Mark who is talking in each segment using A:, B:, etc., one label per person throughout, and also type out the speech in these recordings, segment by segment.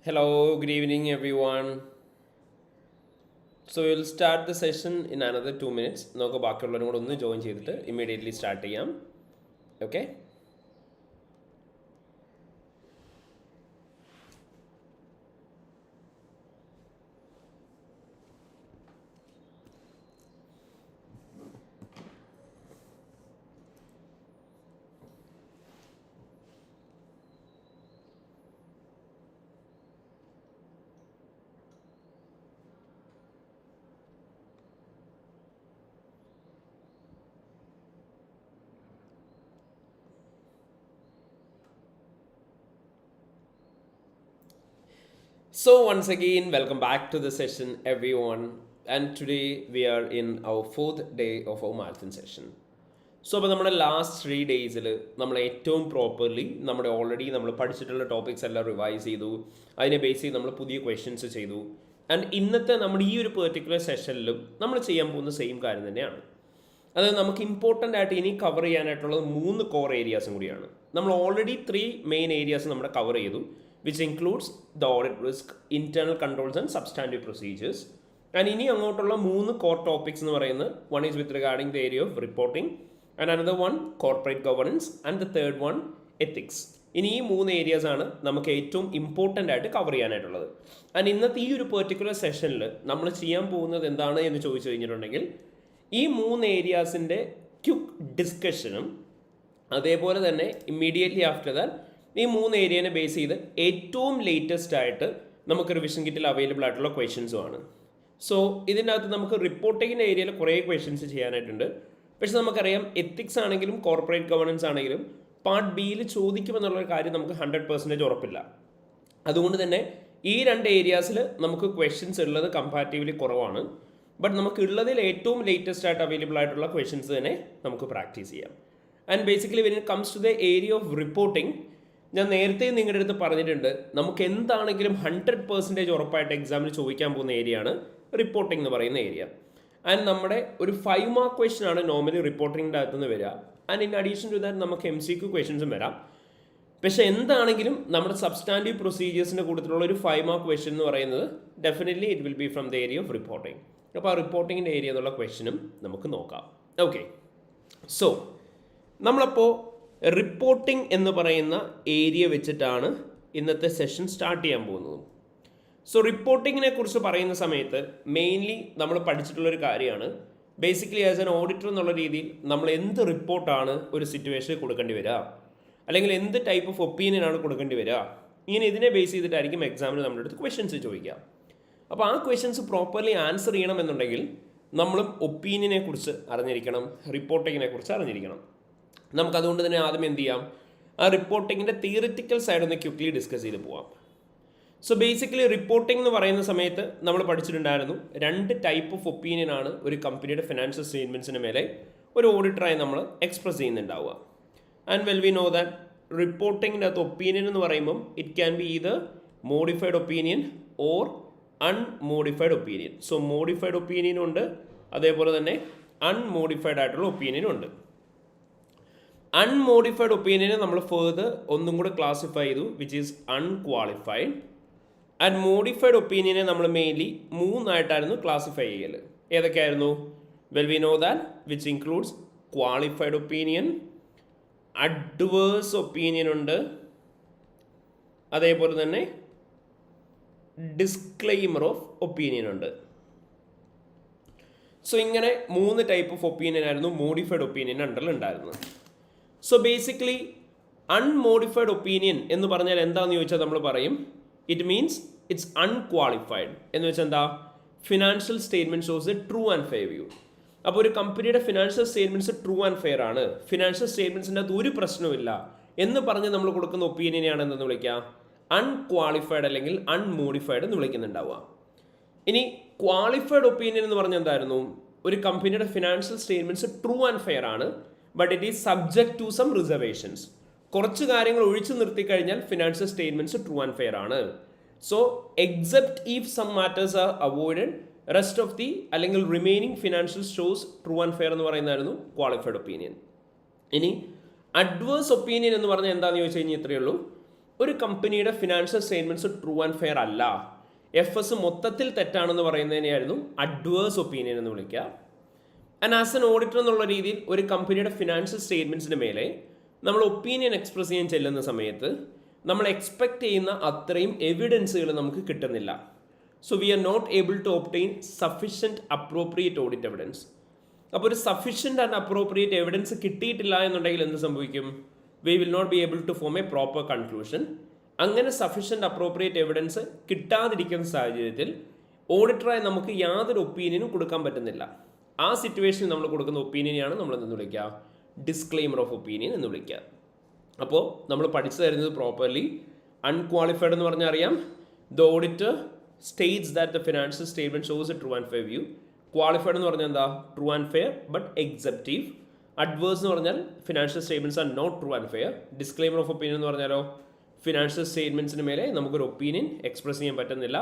A: Hello, good evening, everyone. So we'll start the session in another 2 minutes. നമുക്ക് ബാക്കിയുള്ളവരും കൂടെ ഒന്ന് join ചെയ്തിട്ട് immediately start ചെയ്യാം. Okay. So once again, welcome back to the session, everyone. And today we are in our 4th day of our marathon session. So അപ്പോൾ നമ്മുടെ last 3 ഡേയ്സിൽ നമ്മൾ ഏറ്റവും പ്രോപ്പർലി നമ്മൾ പഠിച്ചിട്ടുള്ള ടോപ്പിക്സ് എല്ലാം റിവൈസ് ചെയ്തു. അതിനെ ബേസ് ചെയ്ത് നമ്മൾ പുതിയ ക്വസ്റ്റ്യൻസ് ചെയ്തു. ആൻഡ് ഇന്നത്തെ നമ്മുടെ ഈ ഒരു പെർട്ടിക്കുലർ സെഷനിലും നമ്മൾ ചെയ്യാൻ പോകുന്ന സെയിം കാര്യം തന്നെയാണ്. അതായത് നമുക്ക് ഇമ്പോർട്ടൻ്റ് ആയിട്ട് ഇനി കവർ ചെയ്യാനായിട്ടുള്ളത് 3 കോർ ഏരിയാസും കൂടിയാണ്. നമ്മൾ ഓൾറെഡി 3 മെയിൻ ഏരിയാസ് നമ്മൾ കവർ ചെയ്തു, which includes the audit risk, internal controls and substantive procedures. And ഇനി അങ്ങോട്ടുള്ള 3 core topics എന്ന് പറയുന്നത് one is with regarding the area of reporting, and another one corporate governance, and the third one ethics. ഇനി ഈ 3 areas ആണ് നമുക്ക് ഏറ്റവും important ആയിട്ട് കവർ ചെയ്യാനായിട്ടുള്ളത്. ആൻഡ് ഇന്നത്തെ ഈ ഒരു പെർട്ടിക്കുലർ സെഷനിൽ നമ്മൾ ചെയ്യാൻ പോകുന്നത് എന്താണ് എന്ന് ചോദിച്ചു കഴിഞ്ഞിട്ടുണ്ടെങ്കിൽ ഈ 3 ഏരിയാസിൻ്റെ ക്വിക്ക് ഡിസ്കഷനും അതേപോലെ തന്നെ ഇമ്മീഡിയറ്റ്ലി ആഫ്റ്റർ ദാറ്റ് ഈ 3 ഏരിയനെ ബേസ് ചെയ്ത് ഏറ്റവും ലേറ്റസ്റ്റ് ആയിട്ട് നമുക്ക് റിവിഷൻ കിറ്റിൽ അവൈലബിൾ ആയിട്ടുള്ള ക്വസ്റ്റ്യൻസും ആണ്. സോ ഇതിൻ്റെ അകത്ത് നമുക്ക് റിപ്പോർട്ടിങ്ങിൻ്റെ ഏരിയയിൽ കുറേ ക്വസ്റ്റ്യൻസ് ചെയ്യാനായിട്ടുണ്ട്. പക്ഷെ നമുക്കറിയാം എത്തിക്സ് ആണെങ്കിലും കോർപ്പറേറ്റ് ഗവർണൻസ് ആണെങ്കിലും പാർട്ട് ബിയിൽ ചോദിക്കുമെന്നുള്ളൊരു കാര്യം നമുക്ക് 100% ഉറപ്പില്ല. അതുകൊണ്ട് തന്നെ ഈ 2 ഏരിയാസിൽ നമുക്ക് ക്വസ്റ്റ്യൻസ് ഉള്ളത് കമ്പാരിറ്റീവ്ലി കുറവാണ്. ബട്ട് നമുക്ക് ഉള്ളതിൽ ഏറ്റവും ലേറ്റസ്റ്റ് ആയിട്ട് അവൈലബിൾ ആയിട്ടുള്ള ക്വസ്റ്റ്യൻസ് തന്നെ നമുക്ക് പ്രാക്ടീസ് ചെയ്യാം. And basically when it comes to the area of reporting, ഞാൻ നേരത്തെ നിങ്ങളുടെ അടുത്ത് പറഞ്ഞിട്ടുണ്ട്, നമുക്ക് എന്താണെങ്കിലും 100% ഉറപ്പായിട്ട് എക്സാമിന് ചോദിക്കാൻ പോകുന്ന ഏരിയയാണ് റിപ്പോർട്ടിംഗ് എന്ന് പറയുന്ന ഏരിയ. ആൻഡ് നമ്മുടെ ഒരു 5 മാർക്ക് ക്വസ്റ്റ്യൻ ആണ് നോർമലി റിപ്പോർട്ടിങ്ങിൻ്റെ അകത്തുനിന്ന് വരിക. And in addition to that നമുക്ക് MCQ ക്വസ്റ്റ്യൻസും വരാം. പക്ഷേ എന്താണെങ്കിലും നമ്മുടെ സബ്സ്റ്റാൻറ്റീവ് പ്രൊസീജിയേഴ്സിൻ്റെ കൂട്ടത്തിലുള്ള ഒരു 5 മാർക്ക് ക്വസ്റ്റ്യൻ എന്ന് പറയുന്നത് definitely it will B from the area of reporting. അപ്പോൾ ആ റിപ്പോർട്ടിങ്ങിൻ്റെ ഏരിയ എന്നുള്ള ക്വസ്റ്റ്യനും നമുക്ക് നോക്കാം. ഓക്കെ, സോ നമ്മളപ്പോൾ റിപ്പോർട്ടിംഗ് എന്ന് പറയുന്ന ഏരിയ വെച്ചിട്ടാണ് ഇന്നത്തെ സെഷൻ സ്റ്റാർട്ട് ചെയ്യാൻ പോകുന്നത്. സോ റിപ്പോർട്ടിങ്ങിനെ കുറിച്ച് പറയുന്ന സമയത്ത് മെയിൻലി നമ്മൾ പഠിച്ചിട്ടുള്ളൊരു കാര്യമാണ്, ബേസിക്കലി ആസ് എൻ ഓഡിറ്റർ എന്നുള്ള രീതിയിൽ നമ്മൾ എന്ത് റിപ്പോർട്ടാണ് ഒരു സിറ്റുവേഷനിൽ കൊടുക്കേണ്ടി വരിക, അല്ലെങ്കിൽ എന്ത് ടൈപ്പ് ഓഫ് ഒപ്പീനിയനാണ് കൊടുക്കേണ്ടി വരിക, ഇങ്ങനെ ഇതിനെ ബേസ് ചെയ്തിട്ടായിരിക്കും എക്സാമിന് നമ്മുടെ അടുത്ത് ക്വസ്റ്റ്യൻസ് ചോദിക്കുക. അപ്പോൾ ആ ക്വസ്റ്റ്യൻസ് പ്രോപ്പർലി ആൻസർ ചെയ്യണമെന്നുണ്ടെങ്കിൽ നമ്മളും ഒപ്പീനിയനെ കുറിച്ച് അറിഞ്ഞിരിക്കണം, റിപ്പോർട്ടിങ്ങിനെ കുറിച്ച് അറിഞ്ഞിരിക്കണം. നമുക്കതുകൊണ്ട് തന്നെ ആദ്യം എന്ത് ചെയ്യാം, ആ റിപ്പോർട്ടിങ്ങിൻ്റെ തിയറിറ്റിക്കൽ സൈഡ് ഒന്ന് ക്വിക്ക്ലി ഡിസ്കസ് ചെയ്ത് പോവാം. സോ ബേസിക്കലി റിപ്പോർട്ടിംഗ് എന്ന് പറയുന്ന സമയത്ത് നമ്മൾ പഠിച്ചിട്ടുണ്ടായിരുന്നു 2 ടൈപ്പ് ഓഫ് ഒപ്പീനിയൻ ആണ് ഒരു കമ്പനിയുടെ ഫിനാൻഷ്യൽ സ്റ്റേറ്റ്മെൻറ്റ്സിന് മേലെ ഒരു ഓഡിറ്ററായി നമ്മൾ എക്സ്പ്രസ് ചെയ്യുന്നുണ്ടാവുക. And well we know that റിപ്പോർട്ടിങ്ങിൻ്റെ അകത്ത് ഒപ്പീനിയൻ എന്ന് പറയുമ്പം it can be either modified opinion or unmodified opinion. So modified ഒപ്പീനിയനും ഉണ്ട്, അതേപോലെ തന്നെ അൺമോഡിഫൈഡ് ആയിട്ടുള്ള ഒപ്പീനിയനും ഉണ്ട്. അൺമോഡിഫൈഡ് ഒപ്പീനിയനെ നമ്മൾ ഫെർദർ ഒന്നും കൂടെ ക്ലാസിഫൈ ചെയ്തു, which is unqualified. And modified ഒപ്പീനിയനെ നമ്മൾ മെയിൻലി 3 ആയിട്ടായിരുന്നു ക്ലാസിഫൈ ചെയ്യൽ. ഏതൊക്കെയായിരുന്നു? Well we know that which includes qualified opinion, adverse opinion ഉണ്ട്, അതേപോലെ തന്നെ ഡിസ്ക്ലെയിമർ ഓഫ് ഒപ്പീനിയൻ ഉണ്ട്. സോ ഇങ്ങനെ 3 ടൈപ്പ് ഓഫ് ഒപ്പീനിയൻ ആയിരുന്നു മോഡിഫൈഡ് ഒപ്പീനിയൻ അണ്ടറിൽ ഉണ്ടായിരുന്നത്. സോ ബേസിക്കലി അൺമോഡിഫൈഡ് ഒപ്പീനിയൻ എന്ന് പറഞ്ഞാൽ എന്താണെന്ന് ചോദിച്ചാൽ നമ്മൾ പറയും ഇറ്റ് മീൻസ് ഇറ്റ്സ് അൺക്വാളിഫൈഡ്. എന്ന് വെച്ചാൽ എന്താ, financial statement shows a true and fair view. അപ്പോൾ ഒരു കമ്പനിയുടെ financial statements true and fair ആണ്, ഫിനാൻഷ്യൽ സ്റ്റേറ്റ്മെൻറ്റ്സിൻ്റെ അത് ഒരു പ്രശ്നവുമില്ല എന്ന് പറഞ്ഞ് നമ്മൾ കൊടുക്കുന്ന ഒപ്പീനിയനെയാണ് എന്തെന്ന് വിളിക്കുക, അൺക്വാളിഫൈഡ് അല്ലെങ്കിൽ അൺമോഡിഫൈഡ് എന്ന് വിളിക്കുന്നുണ്ടാവുക. ഇനി ക്വാളിഫൈഡ് ഒപ്പീനിയൻ എന്ന് പറഞ്ഞാൽ എന്തായിരുന്നു, ഒരു കമ്പനിയുടെ financial statements true and fair ആണ്, but it is subject to some reservations. കുറച്ച് കാര്യങ്ങൾ ഒഴിച്ചു നിർത്തി കഴിഞ്ഞാൽ financial statements true and fair ആണ്. So except if some matters are avoided, rest of the അല്ലെങ്കിൽ remaining financial shows true and fair എന്ന് പറയുന്നതായിരുന്നു ക്വാളിഫൈഡ് ഒപ്പീനിയൻ. ഇനി അഡ്വേഴ്സ് ഒപ്പീനിയൻ എന്ന് പറഞ്ഞാൽ എന്താണെന്ന് ചോദിച്ചു കഴിഞ്ഞാൽ ഇത്രയേ ഉള്ളൂ, ഒരു കമ്പനിയുടെ financial statements true and fair അല്ല, FS മൊത്തത്തിൽ തെറ്റാണെന്ന് പറയുന്നതിനെയായിരുന്നു അഡ്വേഴ്സ് ഒപ്പീനിയൻ എന്ന് വിളിക്കുക. ആൻഡ് ആസ് എൻ ഓഡിറ്റർ എന്നുള്ള രീതിയിൽ ഒരു കമ്പനിയുടെ ഫിനാൻഷ്യൽ സ്റ്റേറ്റ്മെൻറ്റ്സിന് മേലെ നമ്മൾ ഒപ്പീനിയൻ എക്സ്പ്രസ് ചെയ്യാൻ ചെല്ലുന്ന സമയത്ത് നമ്മൾ എക്സ്പെക്ട് ചെയ്യുന്ന അത്രയും എവിഡൻസുകൾ നമുക്ക് കിട്ടുന്നില്ല. So we are not able to obtain sufficient appropriate audit evidence. അപ്പോൾ ഒരു സഫിഷ്യൻറ്റ് ആൻഡ് അപ്രോപ്രിയേറ്റ് എവിഡൻസ് കിട്ടിയിട്ടില്ല എന്നുണ്ടെങ്കിൽ എന്ത് സംഭവിക്കും? We will not be able to form a proper conclusion. അങ്ങനെ സഫിഷ്യൻറ്റ് അപ്രോപ്രിയേറ്റ് എവിഡൻസ് കിട്ടാതിരിക്കുന്ന സാഹചര്യത്തിൽ ഓഡിറ്ററായി നമുക്ക് യാതൊരു ഒപ്പീനിയനും കൊടുക്കാൻ പറ്റുന്നില്ല. ആ സിറ്റുവേഷനിൽ നമ്മൾ കൊടുക്കുന്ന ഒപ്പീനിയനെയാണ് നമ്മൾ എന്ന് വിളിക്കുക ഡിസ്ക്ലെയിമർ ഓഫ് ഒപ്പീനിയൻ എന്ന് വിളിക്കുക. അപ്പോൾ നമ്മൾ പഠിച്ചു തരുന്നത് പ്രോപ്പർലി അൺക്വാളിഫൈഡ് എന്ന് പറഞ്ഞാൽ അറിയാം, the auditor states that the financial statement shows a true and fair view. Qualified എന്ന് പറഞ്ഞാൽ എന്താ? True and fair but exceptive. Adverse എന്ന് പറഞ്ഞാൽ financial statements are not true and fair. Disclaimer of opinion എന്ന് പറഞ്ഞാലോ ഫിനാൻഷ്യൽ സ്റ്റേറ്റ്മെന്റ്സിന് മേലെ നമുക്കൊരു opinion express ചെയ്യാൻ പറ്റുന്നില്ല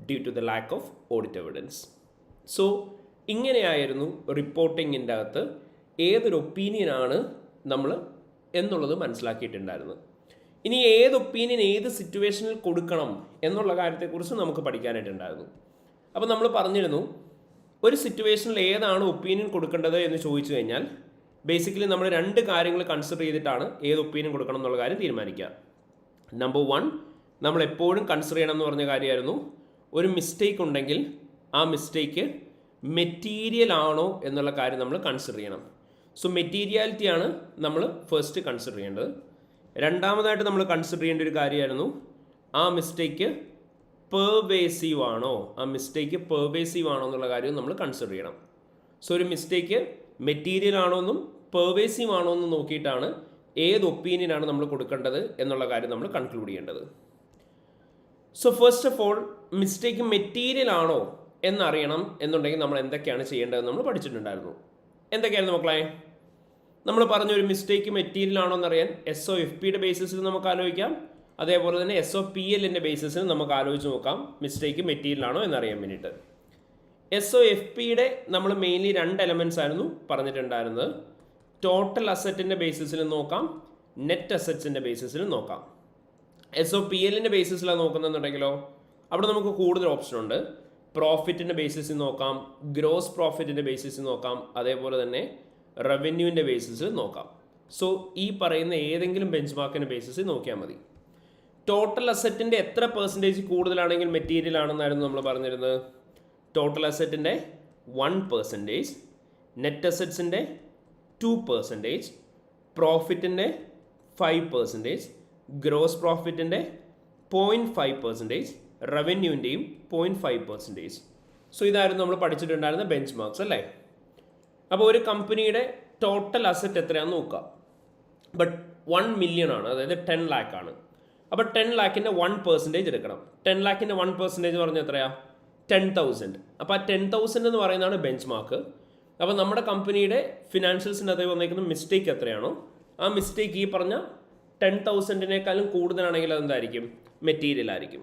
A: due to the lack of audit evidence. So ഇങ്ങനെയായിരുന്നു റിപ്പോർട്ടിങ്ങിൻ്റെ അകത്ത് ഏതൊരു ഒപ്പീനിയനാണ് നമ്മൾ എന്നുള്ളത് മനസ്സിലാക്കിയിട്ടുണ്ടായിരുന്നത്. ഇനി ഏത് ഒപ്പീനിയൻ ഏത് സിറ്റുവേഷനിൽ കൊടുക്കണം എന്നുള്ള കാര്യത്തെക്കുറിച്ച് നമുക്ക് പഠിക്കാനായിട്ടുണ്ടായിരുന്നു. അപ്പോൾ നമ്മൾ പറഞ്ഞിരുന്നു ഒരു സിറ്റുവേഷനിൽ ഏതാണ് ഒപ്പീനിയൻ കൊടുക്കേണ്ടത് എന്ന് ചോദിച്ചു കഴിഞ്ഞാൽ ബേസിക്കലി നമ്മൾ രണ്ട് കാര്യങ്ങൾ കൺസിഡർ ചെയ്തിട്ടാണ് ഏത് ഒപ്പീനിയൻ കൊടുക്കണം എന്നുള്ള കാര്യം തീരുമാനിക്കുക. നമ്പർ 1 നമ്മൾ എപ്പോഴും കൺസിഡർ ചെയ്യണം എന്ന് പറഞ്ഞ കാര്യമായിരുന്നു, ഒരു മിസ്റ്റേക്ക് ഉണ്ടെങ്കിൽ ആ മിസ്റ്റേക്ക് മെറ്റീരിയൽ ആണോ എന്നുള്ള കാര്യം നമ്മൾ കൺസിഡർ ചെയ്യണം. സോ മെറ്റീരിയാലിറ്റിയാണ് നമ്മൾ ഫസ്റ്റ് കൺസിഡർ ചെയ്യേണ്ടത്. രണ്ടാമതായിട്ട് നമ്മൾ കൺസിഡർ ചെയ്യേണ്ട ഒരു കാര്യമായിരുന്നു ആ മിസ്റ്റേക്ക് പെർവേസീവ് ആണോ, എന്നുള്ള കാര്യം നമ്മൾ കൺസിഡർ ചെയ്യണം. സോ ഒരു മിസ്റ്റേക്ക് മെറ്റീരിയൽ ആണോ എന്നും പെർവേസീവ് ആണോ എന്നും നോക്കിയിട്ടാണ് ഏത് ഒപ്പീനിയനാണ് നമ്മൾ കൊടുക്കേണ്ടത് എന്നുള്ള കാര്യം നമ്മൾ കൺക്ലൂഡ് ചെയ്യേണ്ടത്. So first of all mistake material ആണോ എന്നറിയണം എന്നുണ്ടെങ്കിൽ നമ്മൾ എന്തൊക്കെയാണ് ചെയ്യേണ്ടതെന്ന് നമ്മൾ പഠിച്ചിട്ടുണ്ടായിരുന്നു. എന്തൊക്കെയായിരുന്നു മക്കളെ? നമ്മൾ പറഞ്ഞ ഒരു മിസ്റ്റേക്ക് മെറ്റീരിയൽ ആണോ എന്നറിയാൻ SOFPയുടെ ബേസിസിൽ നമുക്ക് ആലോചിക്കാം, അതേപോലെ തന്നെ SOPLൻ്റെ ബേസിസിൽ നമുക്ക് ആലോചിച്ച് നോക്കാം മിസ്റ്റേക്ക് മെറ്റീരിയൽ ആണോ എന്നറിയാൻ വേണ്ടിയിട്ട്. SOFPയുടെ നമ്മൾ മെയിൻലി 2 എലമെൻറ്റ്സ് ആയിരുന്നു പറഞ്ഞിട്ടുണ്ടായിരുന്നത്. ടോട്ടൽ അസറ്റിൻ്റെ ബേസിസിൽ നോക്കാം, നെറ്റ് അസറ്റ്സിൻ്റെ ബേസിസിൽ നോക്കാം. SOPLൻ്റെ ബേസിസിലാണ് നോക്കുന്നതെന്നുണ്ടെങ്കിലോ അവിടെ നമുക്ക് കൂടുതൽ ഓപ്ഷൻ ഉണ്ട്. പ്രോഫിറ്റിൻ്റെ ബേസിസിൽ നോക്കാം, ഗ്രോസ് പ്രോഫിറ്റിൻ്റെ ബേസിസിൽ നോക്കാം, അതേപോലെ തന്നെ റവന്യൂവിൻ്റെ ബേസിസിൽ നോക്കാം. സോ ഈ പറയുന്ന ഏതെങ്കിലും ബെഞ്ച് മാർക്കിൻ്റെ ബേസിസിൽ നോക്കിയാൽ മതി. ടോട്ടൽ അസറ്റിൻ്റെ എത്ര പെർസെൻറ്റേജ് കൂടുതലാണെങ്കിൽ മെറ്റീരിയൽ ആണെന്നായിരുന്നു നമ്മൾ പറഞ്ഞിരുന്നത്? ടോട്ടൽ അസറ്റിൻ്റെ 1%, നെറ്റ് അസറ്റ്സിൻ്റെ 2%, പ്രോഫിറ്റിൻ്റെ 5%, ഗ്രോസ് പ്രോഫിറ്റിൻ്റെ 0.5%, റവന്യൂവിൻ്റെയും 0.5%. സോ ഇതായിരുന്നു നമ്മൾ പഠിച്ചിട്ടുണ്ടായിരുന്ന ബെഞ്ച് മാർക്സ് അല്ലേ. അപ്പോൾ ഒരു കമ്പനിയുടെ ടോട്ടൽ അസറ്റ് എത്രയാണെന്ന് നോക്കുക. ബട്ട് 1 million ആണ്, അതായത് 10 lakh ആണ്. അപ്പോൾ 10 lakhൻ്റെ 1% എടുക്കണം. 10 lakhൻ്റെ 1% പറഞ്ഞാൽ എത്രയാ? 10,000. അപ്പോൾ ആ 10,000 എന്ന് പറയുന്നതാണ് ബെഞ്ച് മാർക്ക്. അപ്പോൾ നമ്മുടെ കമ്പനിയുടെ ഫിനാൻഷ്യൽസിൻ്റെ അതേ വന്നേക്കുന്ന മിസ്റ്റേക്ക് എത്രയാണോ ആ മിസ്റ്റേക്ക് ഈ പറഞ്ഞ 10,000-നേക്കാളും കൂടുതലാണെങ്കിൽ അതെന്തായിരിക്കും? മെറ്റീരിയൽ ആയിരിക്കും.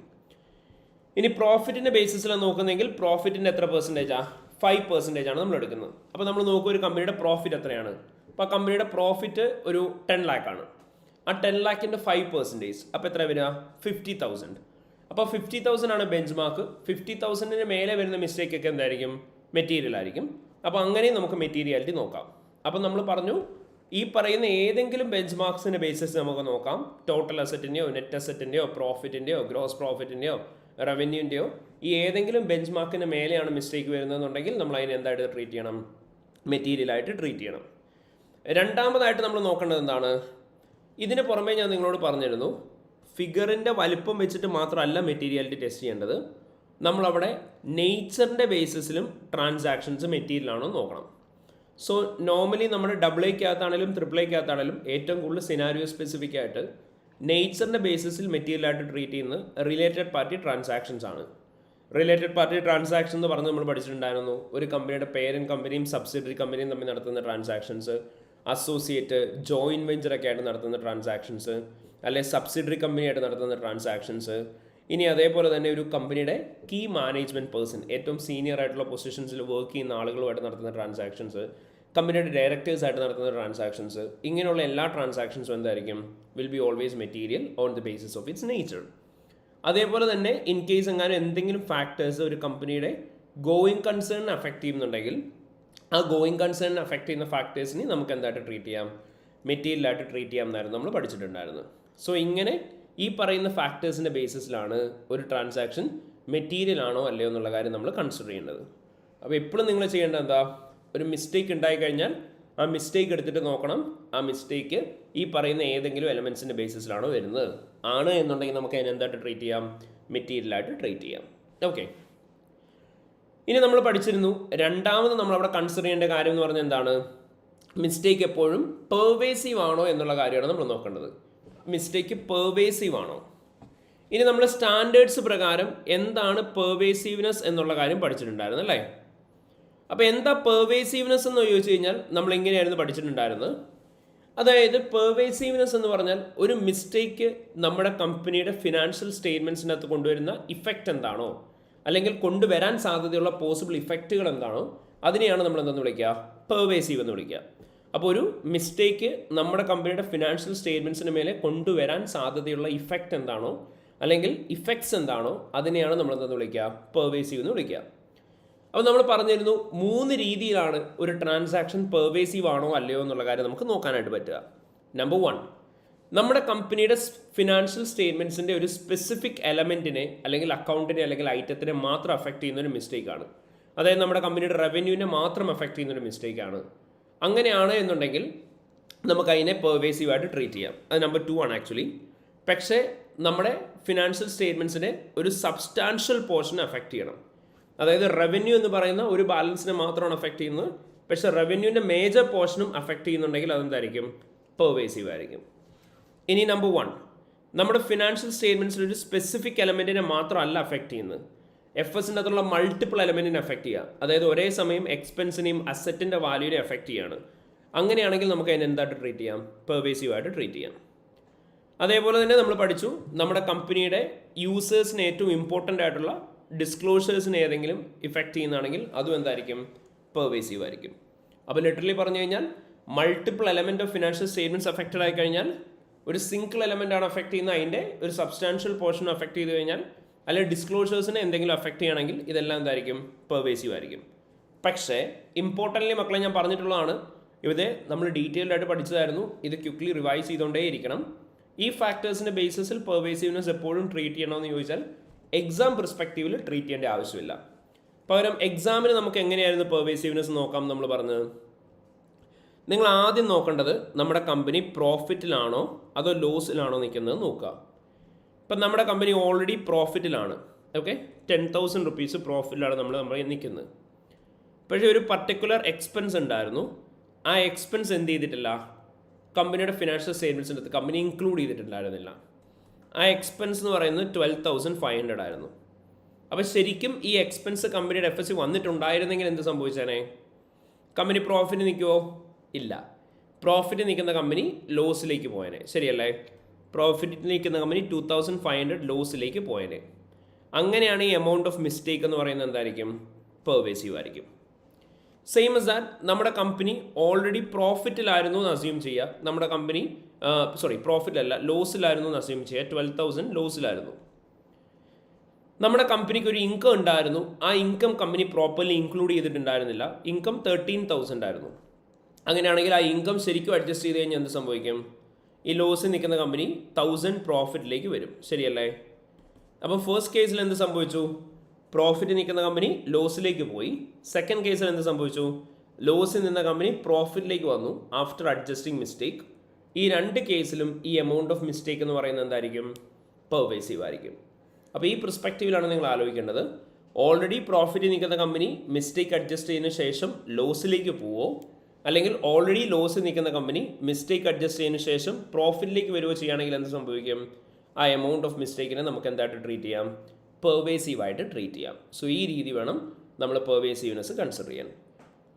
A: ഇനി പ്രോഫിറ്റിൻ്റെ ബേസിസിലാണ് നോക്കുന്നതെങ്കിൽ പ്രോഫിറ്റിൻ്റെ എത്ര പെർസെൻറ്റേജാണ്? 5% ആണ് നമ്മൾ എടുക്കുന്നത്. അപ്പോൾ നമ്മൾ നോക്കുക ഒരു കമ്പനിയുടെ പ്രോഫിറ്റ് എത്രയാണ്. അപ്പോൾ ആ കമ്പനിയുടെ പ്രോഫിറ്റ് ഒരു 10 lakh ആണ്. ആ 10 lakhൻ്റെ 5%, അപ്പോൾ എത്ര വരിക? 50,000. അപ്പോൾ 50,000 ആണ് ബെഞ്ച് മാർക്ക്. 50,000-ന് മേലെ വരുന്ന മിസ്റ്റേക്ക് ഒക്കെ എന്തായിരിക്കും? മെറ്റീരിയൽ ആയിരിക്കും. അപ്പോൾ അങ്ങനെ നമുക്ക് മെറ്റീരിയാലിറ്റി നോക്കാം. അപ്പോൾ നമ്മൾ പറഞ്ഞു ഈ പറയുന്ന ഏതെങ്കിലും ബെഞ്ച് മാർക്സിൻ്റെ ബേസിസ് നമുക്ക് നോക്കാം. ടോട്ടൽ അസറ്റിൻ്റെയോ നെറ്റ് അസറ്റിൻ്റെയോ പ്രോഫിറ്റിൻ്റെയോ ഗ്രോസ് പ്രോഫിറ്റിൻ്റെയോ റവന്യൂൻ്റെയോ ഈ ഏതെങ്കിലും ബെഞ്ച് മാർക്കിന് മേലെയാണ് മിസ്റ്റേക്ക് വരുന്നതെന്നുണ്ടെങ്കിൽ നമ്മൾ അതിനെ എന്തായിട്ട് ട്രീറ്റ് ചെയ്യണം? മെറ്റീരിയലായിട്ട് ട്രീറ്റ് ചെയ്യണം. രണ്ടാമതായിട്ട് നമ്മൾ നോക്കേണ്ടത് എന്താണ്? ഇതിന് പുറമേ ഞാൻ നിങ്ങളോട് പറഞ്ഞിരുന്നു ഫിഗറിൻ്റെ വലിപ്പം വെച്ചിട്ട് മാത്രമല്ല മെറ്റീരിയാലിറ്റി ടെസ്റ്റ് ചെയ്യേണ്ടത്. നമ്മളവിടെ നേച്ചറിൻ്റെ ബേസിസിലും ട്രാൻസാക്ഷൻസ് മെറ്റീരിയലാണോ നോക്കണം. സോ നോർമലി നമ്മുടെ AA-ക്കകത്താണെങ്കിലും AAA-ക്കകത്താണെങ്കിലും ഏറ്റവും കൂടുതൽ സിനാരിയോ സ്പെസിഫിക് ആയിട്ട് നേച്ചറിൻ്റെ ബേസിസിൽ മെറ്റീരിയലായിട്ട് ട്രീറ്റ് ചെയ്യുന്നത് റിലേറ്റഡ് പാർട്ടി ട്രാൻസാക്ഷൻസ് ആണ്. റിലേറ്റഡ് പാർട്ടി ട്രാൻസാക്ഷൻ എന്ന് പറഞ്ഞ് നമ്മൾ പഠിച്ചിട്ടുണ്ടായിരുന്നു. ഒരു കമ്പനിയുടെ പേരൻറ്റ് കമ്പനിയും സബ്സിഡറി കമ്പനിയും തമ്മിൽ നടത്തുന്ന ട്രാൻസാക്ഷൻസ്, അസോസിയേറ്റ് ജോയിൻറ്റ് വെഞ്ചറൊക്കെ ആയിട്ട് നടത്തുന്ന ട്രാൻസാക്ഷൻസ്, അല്ലെ സബ്സിഡറി കമ്പനിയായിട്ട് നടത്തുന്ന ട്രാൻസാക്ഷൻസ്. ഇനി അതേപോലെ തന്നെ ഒരു കമ്പനിയുടെ കീ മാനേജ്മെൻറ്റ് പേഴ്സൺ, ഏറ്റവും സീനിയർ ആയിട്ടുള്ള പൊസിഷൻസിൽ വർക്ക് ചെയ്യുന്ന ആളുകളുമായിട്ട് നടത്തുന്ന ട്രാൻസാക്ഷൻസ്, കമ്പനിയുടെ ഡയറക്ടേഴ്സായിട്ട് നടത്തുന്ന ട്രാൻസാക്ഷൻസ്, ഇങ്ങനെയുള്ള എല്ലാ ട്രാൻസാക്ഷൻസും എന്തായിരിക്കും, will be always material on the basis of its nature. അതേപോലെ തന്നെ ഇൻ കേസ് എങ്ങാനും എന്തെങ്കിലും ഫാക്ടേഴ്സ് ഒരു കമ്പനിയുടെ ഗോയിങ് കൺസേണിനെ അഫക്റ്റ് ചെയ്യുന്നുണ്ടെങ്കിൽ ആ ഗോയിങ് കൺസേണിനെ അഫക്റ്റ് ചെയ്യുന്ന ഫാക്ടേഴ്സിനെ നമുക്ക് എന്തായിട്ട് ട്രീറ്റ് ചെയ്യാം, മെറ്റീരിയലായിട്ട് ട്രീറ്റ് ചെയ്യാം എന്നായിരുന്നു നമ്മൾ പഠിച്ചിട്ടുണ്ടായിരുന്നു. സോ ഇങ്ങനെ ഈ പറയുന്ന ഫാക്ടേഴ്സിൻ്റെ ബേസിസിലാണ് ഒരു ട്രാൻസാക്ഷൻ മെറ്റീരിയൽ ആണോ അല്ലയോ എന്നുള്ള കാര്യം നമ്മൾ കൺസിഡർ ചെയ്യേണ്ടത്. അപ്പോൾ എപ്പോഴും നിങ്ങൾ ചെയ്യേണ്ടത് എന്താ, ഒരു മിസ്റ്റേക്ക് ഉണ്ടായിക്കഴിഞ്ഞാൽ ആ മിസ്റ്റേക്ക് എടുത്തിട്ട് നോക്കണം, ആ മിസ്റ്റേക്ക് ഈ പറയുന്ന ഏതെങ്കിലും എലമെൻസിൻ്റെ ബേസിസിലാണോ വരുന്നത്. ആണ് എന്നുണ്ടെങ്കിൽ നമുക്ക് അതിനെ എന്തായിട്ട് ട്രീറ്റ് ചെയ്യാം, മെറ്റീരിയലായിട്ട് ട്രീറ്റ് ചെയ്യാം. ഓക്കെ, ഇനി നമ്മൾ പഠിച്ചിരുന്നു രണ്ടാമത് നമ്മളവിടെ കൺസിഡർ ചെയ്യേണ്ട കാര്യം എന്ന് പറഞ്ഞാൽ എന്താണ്, മിസ്റ്റേക്ക് എപ്പോഴും പെർവേസീവ് ആണോ എന്നുള്ള കാര്യമാണ് നമ്മൾ നോക്കേണ്ടത്. മിസ്റ്റേക്ക് പെർവേസീവ് ആണോ. ഇനി നമ്മൾ സ്റ്റാൻഡേർഡ്സ് പ്രകാരം എന്താണ് പെർവേസീവ്നെസ് എന്നുള്ള കാര്യം പഠിച്ചിട്ടുണ്ടായിരുന്നു അല്ലേ. അപ്പോൾ എന്താ പെർവേസീവ്നെസ് എന്ന് ചോദിച്ചു കഴിഞ്ഞാൽ നമ്മൾ എങ്ങനെയായിരുന്നു പഠിച്ചിട്ടുണ്ടായിരുന്നത്. അതായത് പെർവേസീവ്നെസ് എന്ന് പറഞ്ഞാൽ ഒരു മിസ്റ്റേക്ക് നമ്മുടെ കമ്പനിയുടെ ഫിനാൻഷ്യൽ സ്റ്റേറ്റ്മെൻറ്റ്സിനകത്ത് കൊണ്ടുവരുന്ന ഇഫക്റ്റ് എന്താണോ, അല്ലെങ്കിൽ കൊണ്ടുവരാൻ സാധ്യതയുള്ള പോസിബിൾ ഇഫക്റ്റുകൾ എന്താണോ, അതിനെയാണ് നമ്മൾ എന്തെന്ന് വിളിക്കുക, പെർവേസീവ് എന്ന് വിളിക്കുക. അപ്പോൾ ഒരു മിസ്റ്റേക്ക് നമ്മുടെ കമ്പനിയുടെ ഫിനാൻഷ്യൽ സ്റ്റേറ്റ്മെൻറ്റ്സിന് മേലെ കൊണ്ടുവരാൻ സാധ്യതയുള്ള ഇഫക്റ്റ് എന്താണോ, അല്ലെങ്കിൽ ഇഫക്ട്സ് എന്താണോ, അതിനെയാണ് നമ്മൾ എന്തെന്ന് വിളിക്കുക, പെർവേസീവ് എന്ന് വിളിക്കുക. അപ്പോൾ നമ്മൾ പറഞ്ഞിരുന്നു 3 രീതിയിലാണ് ഒരു ട്രാൻസാക്ഷൻ പെർവേസീവ് ആണോ അല്ലയോ എന്നുള്ള കാര്യം നമുക്ക് നോക്കാനായിട്ട് പറ്റുക. നമ്പർ 1, നമ്മുടെ കമ്പനിയുടെ ഫിനാൻഷ്യൽ സ്റ്റേറ്റ്മെൻറ്റ്സിൻ്റെ ഒരു സ്പെസിഫിക് എലമെൻറ്റിനെ അല്ലെങ്കിൽ അക്കൗണ്ടിനെ അല്ലെങ്കിൽ ഐറ്റത്തിനെ മാത്രം അഫക്റ്റ് ചെയ്യുന്നൊരു മിസ്റ്റേക്കാണ്. അതായത് നമ്മുടെ കമ്പനിയുടെ റവന്യൂവിനെ മാത്രം അഫക്റ്റ് ചെയ്യുന്നൊരു മിസ്റ്റേക്കാണ്. അങ്ങനെയാണ് എന്നുണ്ടെങ്കിൽ നമുക്ക് അതിനെ പെർവേസീവായിട്ട് ട്രീറ്റ് ചെയ്യാം. അത് നമ്പർ 2 ആണ് ആക്ച്വലി. പക്ഷേ നമ്മുടെ ഫിനാൻഷ്യൽ സ്റ്റേറ്റ്മെൻറ്റ്സിനെ ഒരു സബ്സ്റ്റാൻഷ്യൽ പോർഷനെ അഫക്റ്റ് ചെയ്യണം. അതായത് റവന്യൂ എന്ന് പറയുന്ന ഒരു ബാലൻസിനെ മാത്രമാണ് അഫക്റ്റ് ചെയ്യുന്നത്, പക്ഷേ റവന്യൂവിൻ്റെ മേജർ പോർഷനും അഫക്റ്റ് ചെയ്യുന്നുണ്ടെങ്കിൽ അതെന്തായിരിക്കും, പെർവേസീവ് ആയിരിക്കും. ഇനി നമ്പർ 1, നമ്മുടെ ഫിനാൻഷ്യൽ സ്റ്റേറ്റ്മെൻറ്റ്സിൽ ഒരു സ്പെസിഫിക് എലമെൻറ്റിനെ മാത്രമല്ല അഫക്റ്റ് ചെയ്യുന്നത്, എഫ്എസിൻ്റെ അകത്തുള്ള മൾട്ടിപ്പിൾ എലമെൻറ്റിനെ അഫക്റ്റ് ചെയ്യുക. അതായത് ഒരേ സമയം എക്സ്പെൻസിനെയും അസറ്റിൻ്റെ വാല്യൂവിനെ അഫക്റ്റ് ചെയ്യുകയാണ്. അങ്ങനെയാണെങ്കിൽ നമുക്ക് അതിനെ എന്തായിട്ട് ട്രീറ്റ് ചെയ്യാം, പെർവേസീവായിട്ട് ട്രീറ്റ് ചെയ്യാം. അതേപോലെ തന്നെ നമ്മൾ പഠിച്ചു നമ്മുടെ കമ്പനിയുടെ യൂസേഴ്സിന് ഏറ്റവും ഇമ്പോർട്ടൻ്റ് ആയിട്ടുള്ള ഡിസ്ക്ലോഷേഴ്സിന് ഏതെങ്കിലും ഇഫക്റ്റ് ചെയ്യുന്നതാണെങ്കിൽ അതും എന്തായിരിക്കും, പെർവേസീവ് ആയിരിക്കും. അപ്പോൾ ലിറ്ററലി പറഞ്ഞു കഴിഞ്ഞാൽ multiple element of financial statements affected ആയി കഴിഞ്ഞാൽ ഒരു സിംഗിൾ എലമെൻ്റ് ആണ് അഫക്റ്റ് ചെയ്യുന്ന അതിൻ്റെ ഒരു സബ്സ്റ്റാൻഷ്യൽ പോർഷൻ അഫക്റ്റ് ചെയ്ത് കഴിഞ്ഞാൽ, അല്ലെങ്കിൽ ഡിസ്ക്ലോഷേഴ്സിനെ എന്തെങ്കിലും അഫക്റ്റ് ചെയ്യണമെങ്കിൽ ഇതെല്ലാം എന്തായിരിക്കും, പെർവേസീവ് ആയിരിക്കും. പക്ഷേ ഇമ്പോർട്ടൻ്റ്ലി മക്കളെ ഞാൻ പറഞ്ഞിട്ടുള്ളതാണ്, ഇത് നമ്മൾ ഡീറ്റെയിൽഡ് ആയിട്ട് പഠിച്ചതായിരുന്നു, ഇത് ക്വിക്ക്ലി റിവൈസ് ചെയ്തുകൊണ്ടേ ഇരിക്കണം. ഈ ഫാക്ടേഴ്സിൻ്റെ ബേസിസിൽ പെർവേസീവ്നെസ് എപ്പോഴും ട്രീറ്റ് ചെയ്യണമെന്ന് ചോദിച്ചാൽ എക്സാം പെർസ്പെക്റ്റീവിൽ ട്രീറ്റ് ചെയ്യേണ്ട ആവശ്യമില്ല. പകരം എക്സാമിന് നമുക്ക് എങ്ങനെയായിരുന്നു പെർവേസീവ്നെസ് നോക്കാം നമ്മൾ പറഞ്ഞത്. നിങ്ങൾ ആദ്യം നോക്കേണ്ടത് നമ്മുടെ കമ്പനി പ്രോഫിറ്റിലാണോ അതോ ലോസിലാണോ നിൽക്കുന്നത് നോക്കുക. ഇപ്പം നമ്മുടെ കമ്പനി ഓൾറെഡി പ്രോഫിറ്റിലാണ്, ഓക്കെ, 10,000 റുപ്പീസ് പ്രോഫിറ്റിലാണ് നമ്മൾ നിൽക്കുന്നത്. പക്ഷേ ഒരു പർട്ടിക്കുലർ എക്സ്പെൻസ് ഉണ്ടായിരുന്നു, ആ എക്സ്പെൻസ് എന്ത് ചെയ്തിട്ടില്ല, കമ്പനിയുടെ ഫിനാൻഷ്യൽ സ്റ്റേറ്റ്മെൻറ്റ്സിൻ്റെ അടുത്ത് കമ്പനി ഇൻക്ലൂഡ് ചെയ്തിട്ടുണ്ടായിരുന്നില്ല. ആ എക്സ്പെൻസ് എന്ന് പറയുന്നത് 12,500 ആയിരുന്നു. അപ്പോൾ ശരിക്കും ഈ എക്സ്പെൻസ് കമ്പനിയുടെ എഫ് എസ് സി വന്നിട്ടുണ്ടായിരുന്നെങ്കിൽ എന്ത് സംഭവിച്ചേനെ, കമ്പനി പ്രോഫിറ്റ് നിൽക്കുമോ, ഇല്ല. പ്രോഫിറ്റ് നിൽക്കുന്ന കമ്പനി ലോസിലേക്ക് പോയേനെ, ശരിയല്ലേ. പ്രോഫിറ്റ് നിൽക്കുന്ന കമ്പനി 2,500 ലോസിലേക്ക് പോയേനെ. അങ്ങനെയാണ് ഈ എമൗണ്ട് ഓഫ് മിസ്റ്റേക്ക് എന്ന് പറയുന്നത് എന്തായിരിക്കും, പെർവേസീവ് ആയിരിക്കും. സെയിം as that നമ്മുടെ കമ്പനി ഓൾറെഡി പ്രോഫിറ്റിലായിരുന്നു എന്ന് അസ്യൂം ചെയ്യുക. നമ്മുടെ കമ്പനി പ്രോഫിറ്റിലല്ല ലോസിലായിരുന്നു എന്ന് അസ്യൂം ചെയ്യുക. 12,000 ലോസിലായിരുന്നു. നമ്മുടെ കമ്പനിക്ക് ഒരു ഇൻകം ഉണ്ടായിരുന്നു, ആ ഇൻകം കമ്പനി പ്രോപ്പർലി ഇൻക്ലൂഡ് ചെയ്തിട്ടുണ്ടായിരുന്നില്ല. ഇൻകം 13,000 ആയിരുന്നു. അങ്ങനെയാണെങ്കിൽ ആ ഇൻകം ശരിക്കും അഡ്ജസ്റ്റ് ചെയ്ത് കഴിഞ്ഞാൽ എന്ത് സംഭവിക്കും, ഈ ലോസിൽ നിൽക്കുന്ന കമ്പനി 1,000 പ്രോഫിറ്റിലേക്ക് വരും, ശരിയല്ലേ. അപ്പോൾ ഫസ്റ്റ് കേസിൽ എന്ത് സംഭവിച്ചു, പ്രോഫിറ്റ് നിൽക്കുന്ന കമ്പനി ലോസിലേക്ക് പോയി. സെക്കൻഡ് കേസിൽ എന്ത് സംഭവിച്ചു, ലോസിൽ നിന്ന കമ്പനി പ്രോഫിറ്റിലേക്ക് വന്നു ആഫ്റ്റർ അഡ്ജസ്റ്റിംഗ് മിസ്റ്റേക്ക്. ഈ രണ്ട് കേസിലും ഈ എമൗണ്ട് ഓഫ് മിസ്റ്റേക്ക് എന്ന് പറയുന്നത് എന്തായിരിക്കും, പെർവേസീവ് ആയിരിക്കും. അപ്പോൾ ഈ പെർസ്പെക്റ്റീവിലാണ് നിങ്ങൾ ആലോചിക്കേണ്ടത്. ഓൾറെഡി പ്രോഫിറ്റ് നിൽക്കുന്ന കമ്പനി മിസ്റ്റേക്ക് അഡ്ജസ്റ്റ് ചെയ്തതിന് ശേഷം ലോസിലേക്ക് പോവോ, അല്ലെങ്കിൽ ഓൾറെഡി ലോസിൽ നിൽക്കുന്ന കമ്പനി മിസ്റ്റേക്ക് അഡ്ജസ്റ്റ് ചെയ്തതിന് ശേഷം പ്രോഫിറ്റിലേക്ക് വരികയോ ചെയ്യുകയാണെങ്കിൽ എന്ത് സംഭവിക്കും, ആ എമൗണ്ട് ഓഫ് മിസ്റ്റേക്കിനെ നമുക്ക് എന്തായിട്ട് ട്രീറ്റ് ചെയ്യാം, പെർവേസീവായിട്ട് ട്രീറ്റ് ചെയ്യാം. സോ ഈ രീതി വേണം നമ്മൾ പെർവേസീവ്നെസ് കൺസിഡർ ചെയ്യാൻ.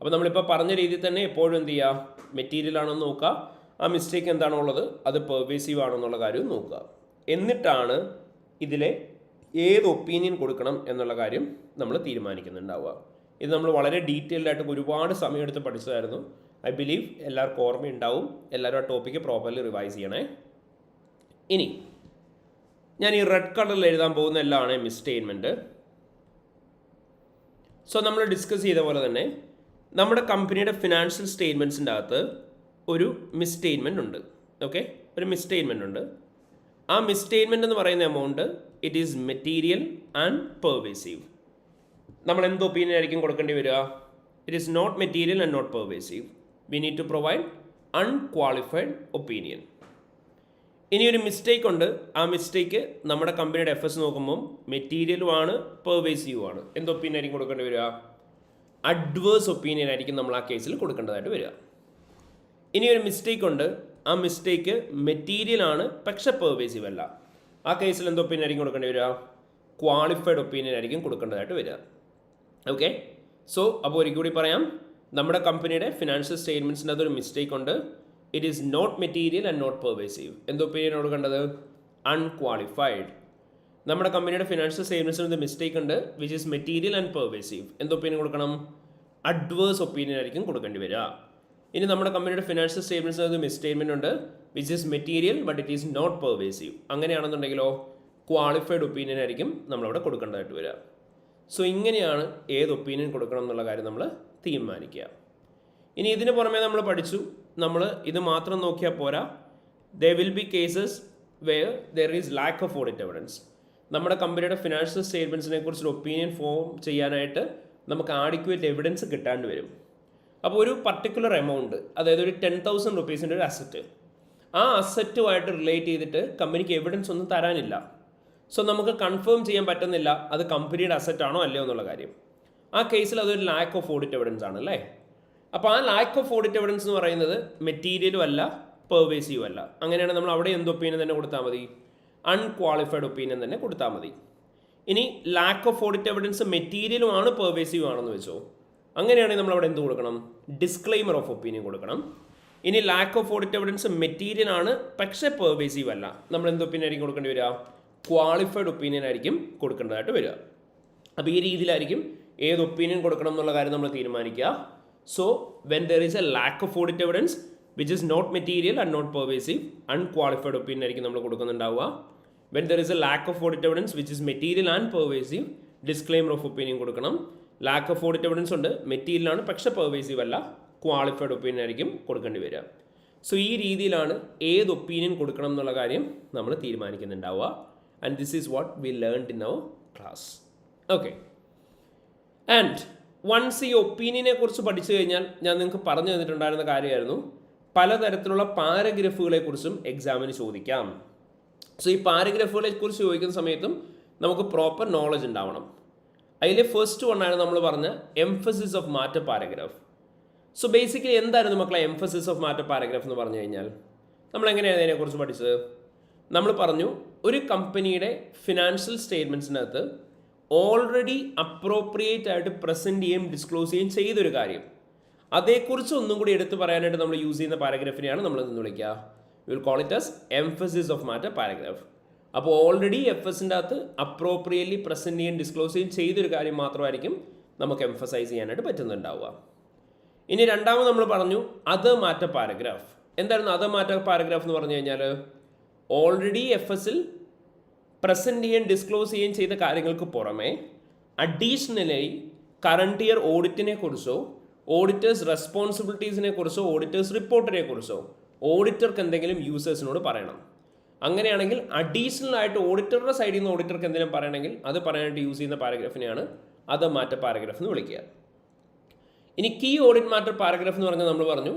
A: അപ്പോൾ നമ്മളിപ്പോൾ പറഞ്ഞ രീതിയിൽ തന്നെ എപ്പോഴും എന്ത് ചെയ്യുക, മെറ്റീരിയൽ ആണെന്ന് നോക്കുക, ആ മിസ്റ്റേക്ക് എന്താണോ ഉള്ളത് അത് പെർവേസീവ് ആണോ എന്നുള്ള കാര്യം നോക്കുക. എന്നിട്ടാണ് ഇതിലെ ഏത് ഒപ്പീനിയൻ കൊടുക്കണം എന്നുള്ള കാര്യം നമ്മൾ തീരുമാനിക്കുന്നുണ്ടാവുക. ഇത് നമ്മൾ വളരെ ഡീറ്റെയിൽഡ് ആയിട്ട് ഒരുപാട് സമയമെടുത്ത് പഠിച്ചതായിരുന്നു. ഐ ബിലീവ് എല്ലാവർക്കും ഓർമ്മയുണ്ടാവും. എല്ലാവരും ആ ടോപ്പിക്ക് പ്രോപ്പർലി റിവൈസ് ചെയ്യണേ. ഇനി ഞാൻ ഈ റെഡ് കളറിൽ എഴുതാൻ പോകുന്ന എല്ലാമാണ് മിസ്സ്റ്റേറ്റ്മെൻറ്റ്. സോ നമ്മൾ ഡിസ്കസ് ചെയ്ത പോലെ തന്നെ നമ്മുടെ കമ്പനിയുടെ ഫിനാൻഷ്യൽ സ്റ്റേറ്റ്മെൻറ്റ്സിൻ്റെ അകത്ത് ഒരു മിസ്സ്റ്റേറ്റ്മെൻറ്റ് ഉണ്ട്. ഓക്കെ, ഒരു മിസ്സ്റ്റേറ്റ്മെൻറ്റ് ഉണ്ട്. ആ മിസ്സ്റ്റേറ്റ്മെൻറ്റ് എന്ന് പറയുന്ന amount it is material and pervasive. നമ്മൾ എന്ത് ഒപ്പീനിയൻ ആയിരിക്കും കൊടുക്കേണ്ടി വരിക? It is not material and not pervasive. We need to provide unqualified opinion. ഇനി ഒരു മിസ്റ്റേക്ക് ഉണ്ട്. ആ മിസ്റ്റേക്ക് നമ്മുടെ കമ്പനിയുടെ എഫ് എസ് നോക്കുമ്പം മെറ്റീരിയലുമാണ് പെർവേസീവും ആണ്. എന്ത് ഒപ്പീനിയൻ ആയിരിക്കും കൊടുക്കേണ്ടി വരിക? അഡ്വേഴ്സ് ഒപ്പീനിയൻ ആയിരിക്കും നമ്മൾ ആ കേസിൽ കൊടുക്കേണ്ടതായിട്ട് വരിക. ഇനി ഒരു മിസ്റ്റേക്ക് ഉണ്ട്. ആ മിസ്റ്റേക്ക് മെറ്റീരിയൽ ആണ് പക്ഷെ പെർവേസീവ് അല്ല. ആ കേസിൽ എന്ത് ഒപ്പീനിയൻ ആയിരിക്കും കൊടുക്കേണ്ടി വരിക? ക്വാളിഫൈഡ് ഒപ്പീനിയൻ ആയിരിക്കും കൊടുക്കേണ്ടതായിട്ട് വരിക. ഓക്കെ, സോ അപ്പോൾ ഒരിക്കൽ കൂടി പറയാം. നമ്മുടെ കമ്പനിയുടെ ഫിനാൻഷ്യൽ സ്റ്റേറ്റ്മെൻറ്റ്സിൻ്റെ അതൊരു മിസ്റ്റേക്ക് ഉണ്ട്. It is not material and not pervasive. എന്ത് ഒപ്പീനിയൻ കൊടുക്കേണ്ടത്? അൺക്വാളിഫൈഡ്. നമ്മുടെ കമ്പനിയുടെ ഫിനാൻഷ്യൽ സ്റ്റേറ്റ്മെൻറ്റ്സിന് ഒരു മിസ്റ്റേക്ക് ഉണ്ട് which is material and pervasive. എന്ത് ഒപ്പീനിയൻ കൊടുക്കണം? അഡ്വേഴ്സ് ഒപ്പീനിയൻ ആയിരിക്കും കൊടുക്കേണ്ടി വരിക. ഇനി നമ്മുടെ കമ്പനിയുടെ ഫിനാൻഷ്യൽ സ്റ്റേറ്റ്മെൻറ്റ്സിന് ഒരു മിസ്സ്റ്റേറ്റ്മെൻറ്റ് ഉണ്ട് which is material but it is not pervasive. അങ്ങനെയാണെന്നുണ്ടെങ്കിലോ ക്വാളിഫൈഡ് ഒപ്പീനിയൻ ആയിരിക്കും നമ്മളവിടെ കൊടുക്കേണ്ടതായിട്ട് വരിക. സോ ഇങ്ങനെയാണ് ഏത് ഒപ്പീനിയൻ കൊടുക്കണം എന്നുള്ള കാര്യം നമ്മൾ തീരുമാനിക്കുക. ഇനി ഇതിന് പുറമെ നമ്മൾ പഠിച്ചു, നമ്മൾ ഇത് മാത്രം നോക്കിയാൽ പോരാ. There will be cases wear there is lakh of audit evidence. നമ്മുടെ കമ്പനിയുടെ ഫിനാൻഷ്യൽ സ്റ്റേറ്റ്മെൻറ്റ്സിനെ കുറിച്ചൊരു ഒപ്പീനിയൻ ഫോം ചെയ്യാനായിട്ട് നമുക്ക് ആഡിക്വേറ്റ് എവിഡൻസ് കിട്ടാണ്ട് വരും. അപ്പോൾ ഒരു പർട്ടിക്കുലർ എമൗണ്ട്, അതായത് ഒരു 10,000 റുപ്പീസിൻ്റെ ഒരു അസറ്റ്, ആ അസറ്റുമായിട്ട് റിലേറ്റ് ചെയ്തിട്ട് കമ്പനിക്ക് എവിഡൻസ് ഒന്നും തരാനില്ല. സോ നമുക്ക് കൺഫേം ചെയ്യാൻ പറ്റുന്നില്ല അത് കമ്പനിയുടെ അസറ്റ് ആണോ അല്ലയോ എന്നുള്ള കാര്യം. ആ കേസിൽ അതൊരു ലാക്ക് ഓഫ് ഓഡിറ്റ് എവിഡൻസ് ആണ് അല്ലേ. അപ്പോൾ ആ ലാക്ക് ഓഫ് ഓഡിറ്റ് എവിഡൻസ് എന്ന് പറയുന്നത് മെറ്റീരിയലും അല്ല പെർവേസീവും അല്ല. അങ്ങനെയാണ് നമ്മൾ അവിടെ എന്ത് ഒപ്പീനിയൻ തന്നെ കൊടുത്താൽ മതി? അൺക്വാളിഫൈഡ് ഒപ്പീനിയൻ തന്നെ കൊടുത്താൽ മതി. ഇനി ലാക്ക് ഓഫ് ഓഡിറ്റ് എവിഡൻസ് മെറ്റീരിയലും ആണ് പെർവേസീവും ആണെന്ന് വെച്ചോ, അങ്ങനെയാണെങ്കിൽ നമ്മൾ അവിടെ എന്ത് കൊടുക്കണം? ഡിസ്ക്ലെയിമർ ഓഫ് ഒപ്പീനിയൻ കൊടുക്കണം. ഇനി lakh of audit evidence material ആണ് പക്ഷേ പെർവേസീവ് അല്ല, നമ്മൾ എന്ത് ഒപ്പീനിയൻ ആയിരിക്കും കൊടുക്കേണ്ടി വരിക? ക്വാളിഫൈഡ് ഒപ്പീനിയൻ ആയിരിക്കും കൊടുക്കേണ്ടതായിട്ട് വരിക. അപ്പോൾ ഈ രീതിയിലായിരിക്കും ഏത് ഒപ്പീനിയൻ കൊടുക്കണം എന്നുള്ള കാര്യം നമ്മൾ തീരുമാനിക്കുക. So when there is a lack of audit evidence which is not material and not pervasive, unqualified opinion ആയിരിക്കും നമ്മൾ കൊടുക്കുന്നുണ്ടാവുക. When there is a lack of audit evidence which is material and pervasive, disclaimer of opinion കൊടുക്കണം. Lack of audit evidence ഉണ്ട്, മെറ്റീരിയലാണ് പക്ഷേ pervasive അല്ല, qualified opinion ആയിരിക്കും കൊടുക്കേണ്ടി വരിക. സോ ഈ രീതിയിലാണ് ഏത് ഒപ്പീനിയൻ കൊടുക്കണം എന്നുള്ള കാര്യം നമ്മൾ തീരുമാനിക്കുന്നുണ്ടാവുക. And this is what we learned in our class. Okay, and once ഈ ഒപ്പീനിയനെ കുറിച്ച് പഠിച്ചു കഴിഞ്ഞാൽ ഞാൻ നിങ്ങൾക്ക് പറഞ്ഞു തന്നിട്ടുണ്ടായിരുന്ന കാര്യമായിരുന്നു പലതരത്തിലുള്ള പാരഗ്രാഫുകളെ കുറിച്ചും എക്സാമിന് ചോദിക്കാം. സോ ഈ പാരഗ്രാഫുകളെ കുറിച്ച് ചോദിക്കുന്ന സമയത്തും നമുക്ക് പ്രോപ്പർ നോളജ് ഉണ്ടാവണം. അതിലെ ഫസ്റ്റ് വണ്ണാണ് നമ്മൾ പറഞ്ഞ emphasis of matter paragraph. So basically എന്തായിരുന്നു മക്കളെ എംഫസിസ് ഓഫ് മാറ്റർ പാരഗ്രാഫ് എന്ന് പറഞ്ഞു കഴിഞ്ഞാൽ? നമ്മൾ എങ്ങനെയാണ് അതിനെക്കുറിച്ച് പഠിച്ചത്? നമ്മൾ പറഞ്ഞു ഒരു കമ്പനിയുടെ ഫിനാൻഷ്യൽ സ്റ്റേറ്റ്മെൻറ്റ്സിനകത്ത് ഓൾറെഡി അപ്രോപ്രിയേറ്റ് ആയിട്ട് പ്രസൻറ്റ് ചെയ്യുകയും ഡിസ്ക്ലോസ് ചെയ്യുകയും ചെയ്തൊരു കാര്യം, അതേക്കുറിച്ച് ഒന്നും കൂടി എടുത്തു പറയാനായിട്ട് നമ്മൾ യൂസ് ചെയ്യുന്ന പാരഗ്രാഫിനെയാണ് നമ്മൾ ഇന്ന് വിളിക്കുക, we will call it as emphasis of matter paragraph. അപ്പോൾ ഓൾറെഡി എഫ് എസിൻ്റെ അകത്ത് അപ്രോപ്രിയറ്റ്ലി പ്രസൻറ്റ് ചെയ്യുകയും ഡിസ്ക്ലോസ് ചെയ്യുകയും ചെയ്തൊരു കാര്യം മാത്രമായിരിക്കും നമുക്ക് എംഫസൈസ് ചെയ്യാനായിട്ട് പറ്റുന്നുണ്ടാവുക. ഇനി രണ്ടാമത് നമ്മൾ പറഞ്ഞു അതർ മാറ്റർ പാരഗ്രാഫ്. എന്തായിരുന്നു അതർ മാറ്റർ പാരഗ്രാഫ് എന്ന് പറഞ്ഞു കഴിഞ്ഞാൽ? ഓൾറെഡി എഫ് എസിൽ പ്രസൻറ്റ് ചെയ്യുകയും ഡിസ്ക്ലോസ് ചെയ്യുകയും ചെയ്ത കാര്യങ്ങൾക്ക് പുറമെ അഡീഷണലി കറണ്ട് ഇയർ ഓഡിറ്റിനെ കുറിച്ചോ ഓഡിറ്റേഴ്സ് റെസ്പോൺസിബിലിറ്റീസിനെ കുറിച്ചോ ഓഡിറ്റേഴ്സ് റിപ്പോർട്ടിനെ കുറിച്ചോ ഓഡിറ്റർക്ക് എന്തെങ്കിലും യൂസേഴ്സിനോട് പറയണം. അങ്ങനെയാണെങ്കിൽ അഡീഷണൽ ആയിട്ട് ഓഡിറ്ററുടെ സൈഡിൽ നിന്ന് ഓഡിറ്റർക്ക് എന്തെങ്കിലും പറയണമെങ്കിൽ അത് പറയാനായിട്ട് യൂസ് ചെയ്യുന്ന പാരഗ്രാഫിനെയാണ് അതർ മാറ്റർ പാരഗ്രാഫ് എന്ന് വിളിക്കുക. ഇനി കീ ഓഡിറ്റ് മാറ്റർ പാരഗ്രാഫ് എന്ന് പറഞ്ഞാൽ നമ്മൾ പറഞ്ഞു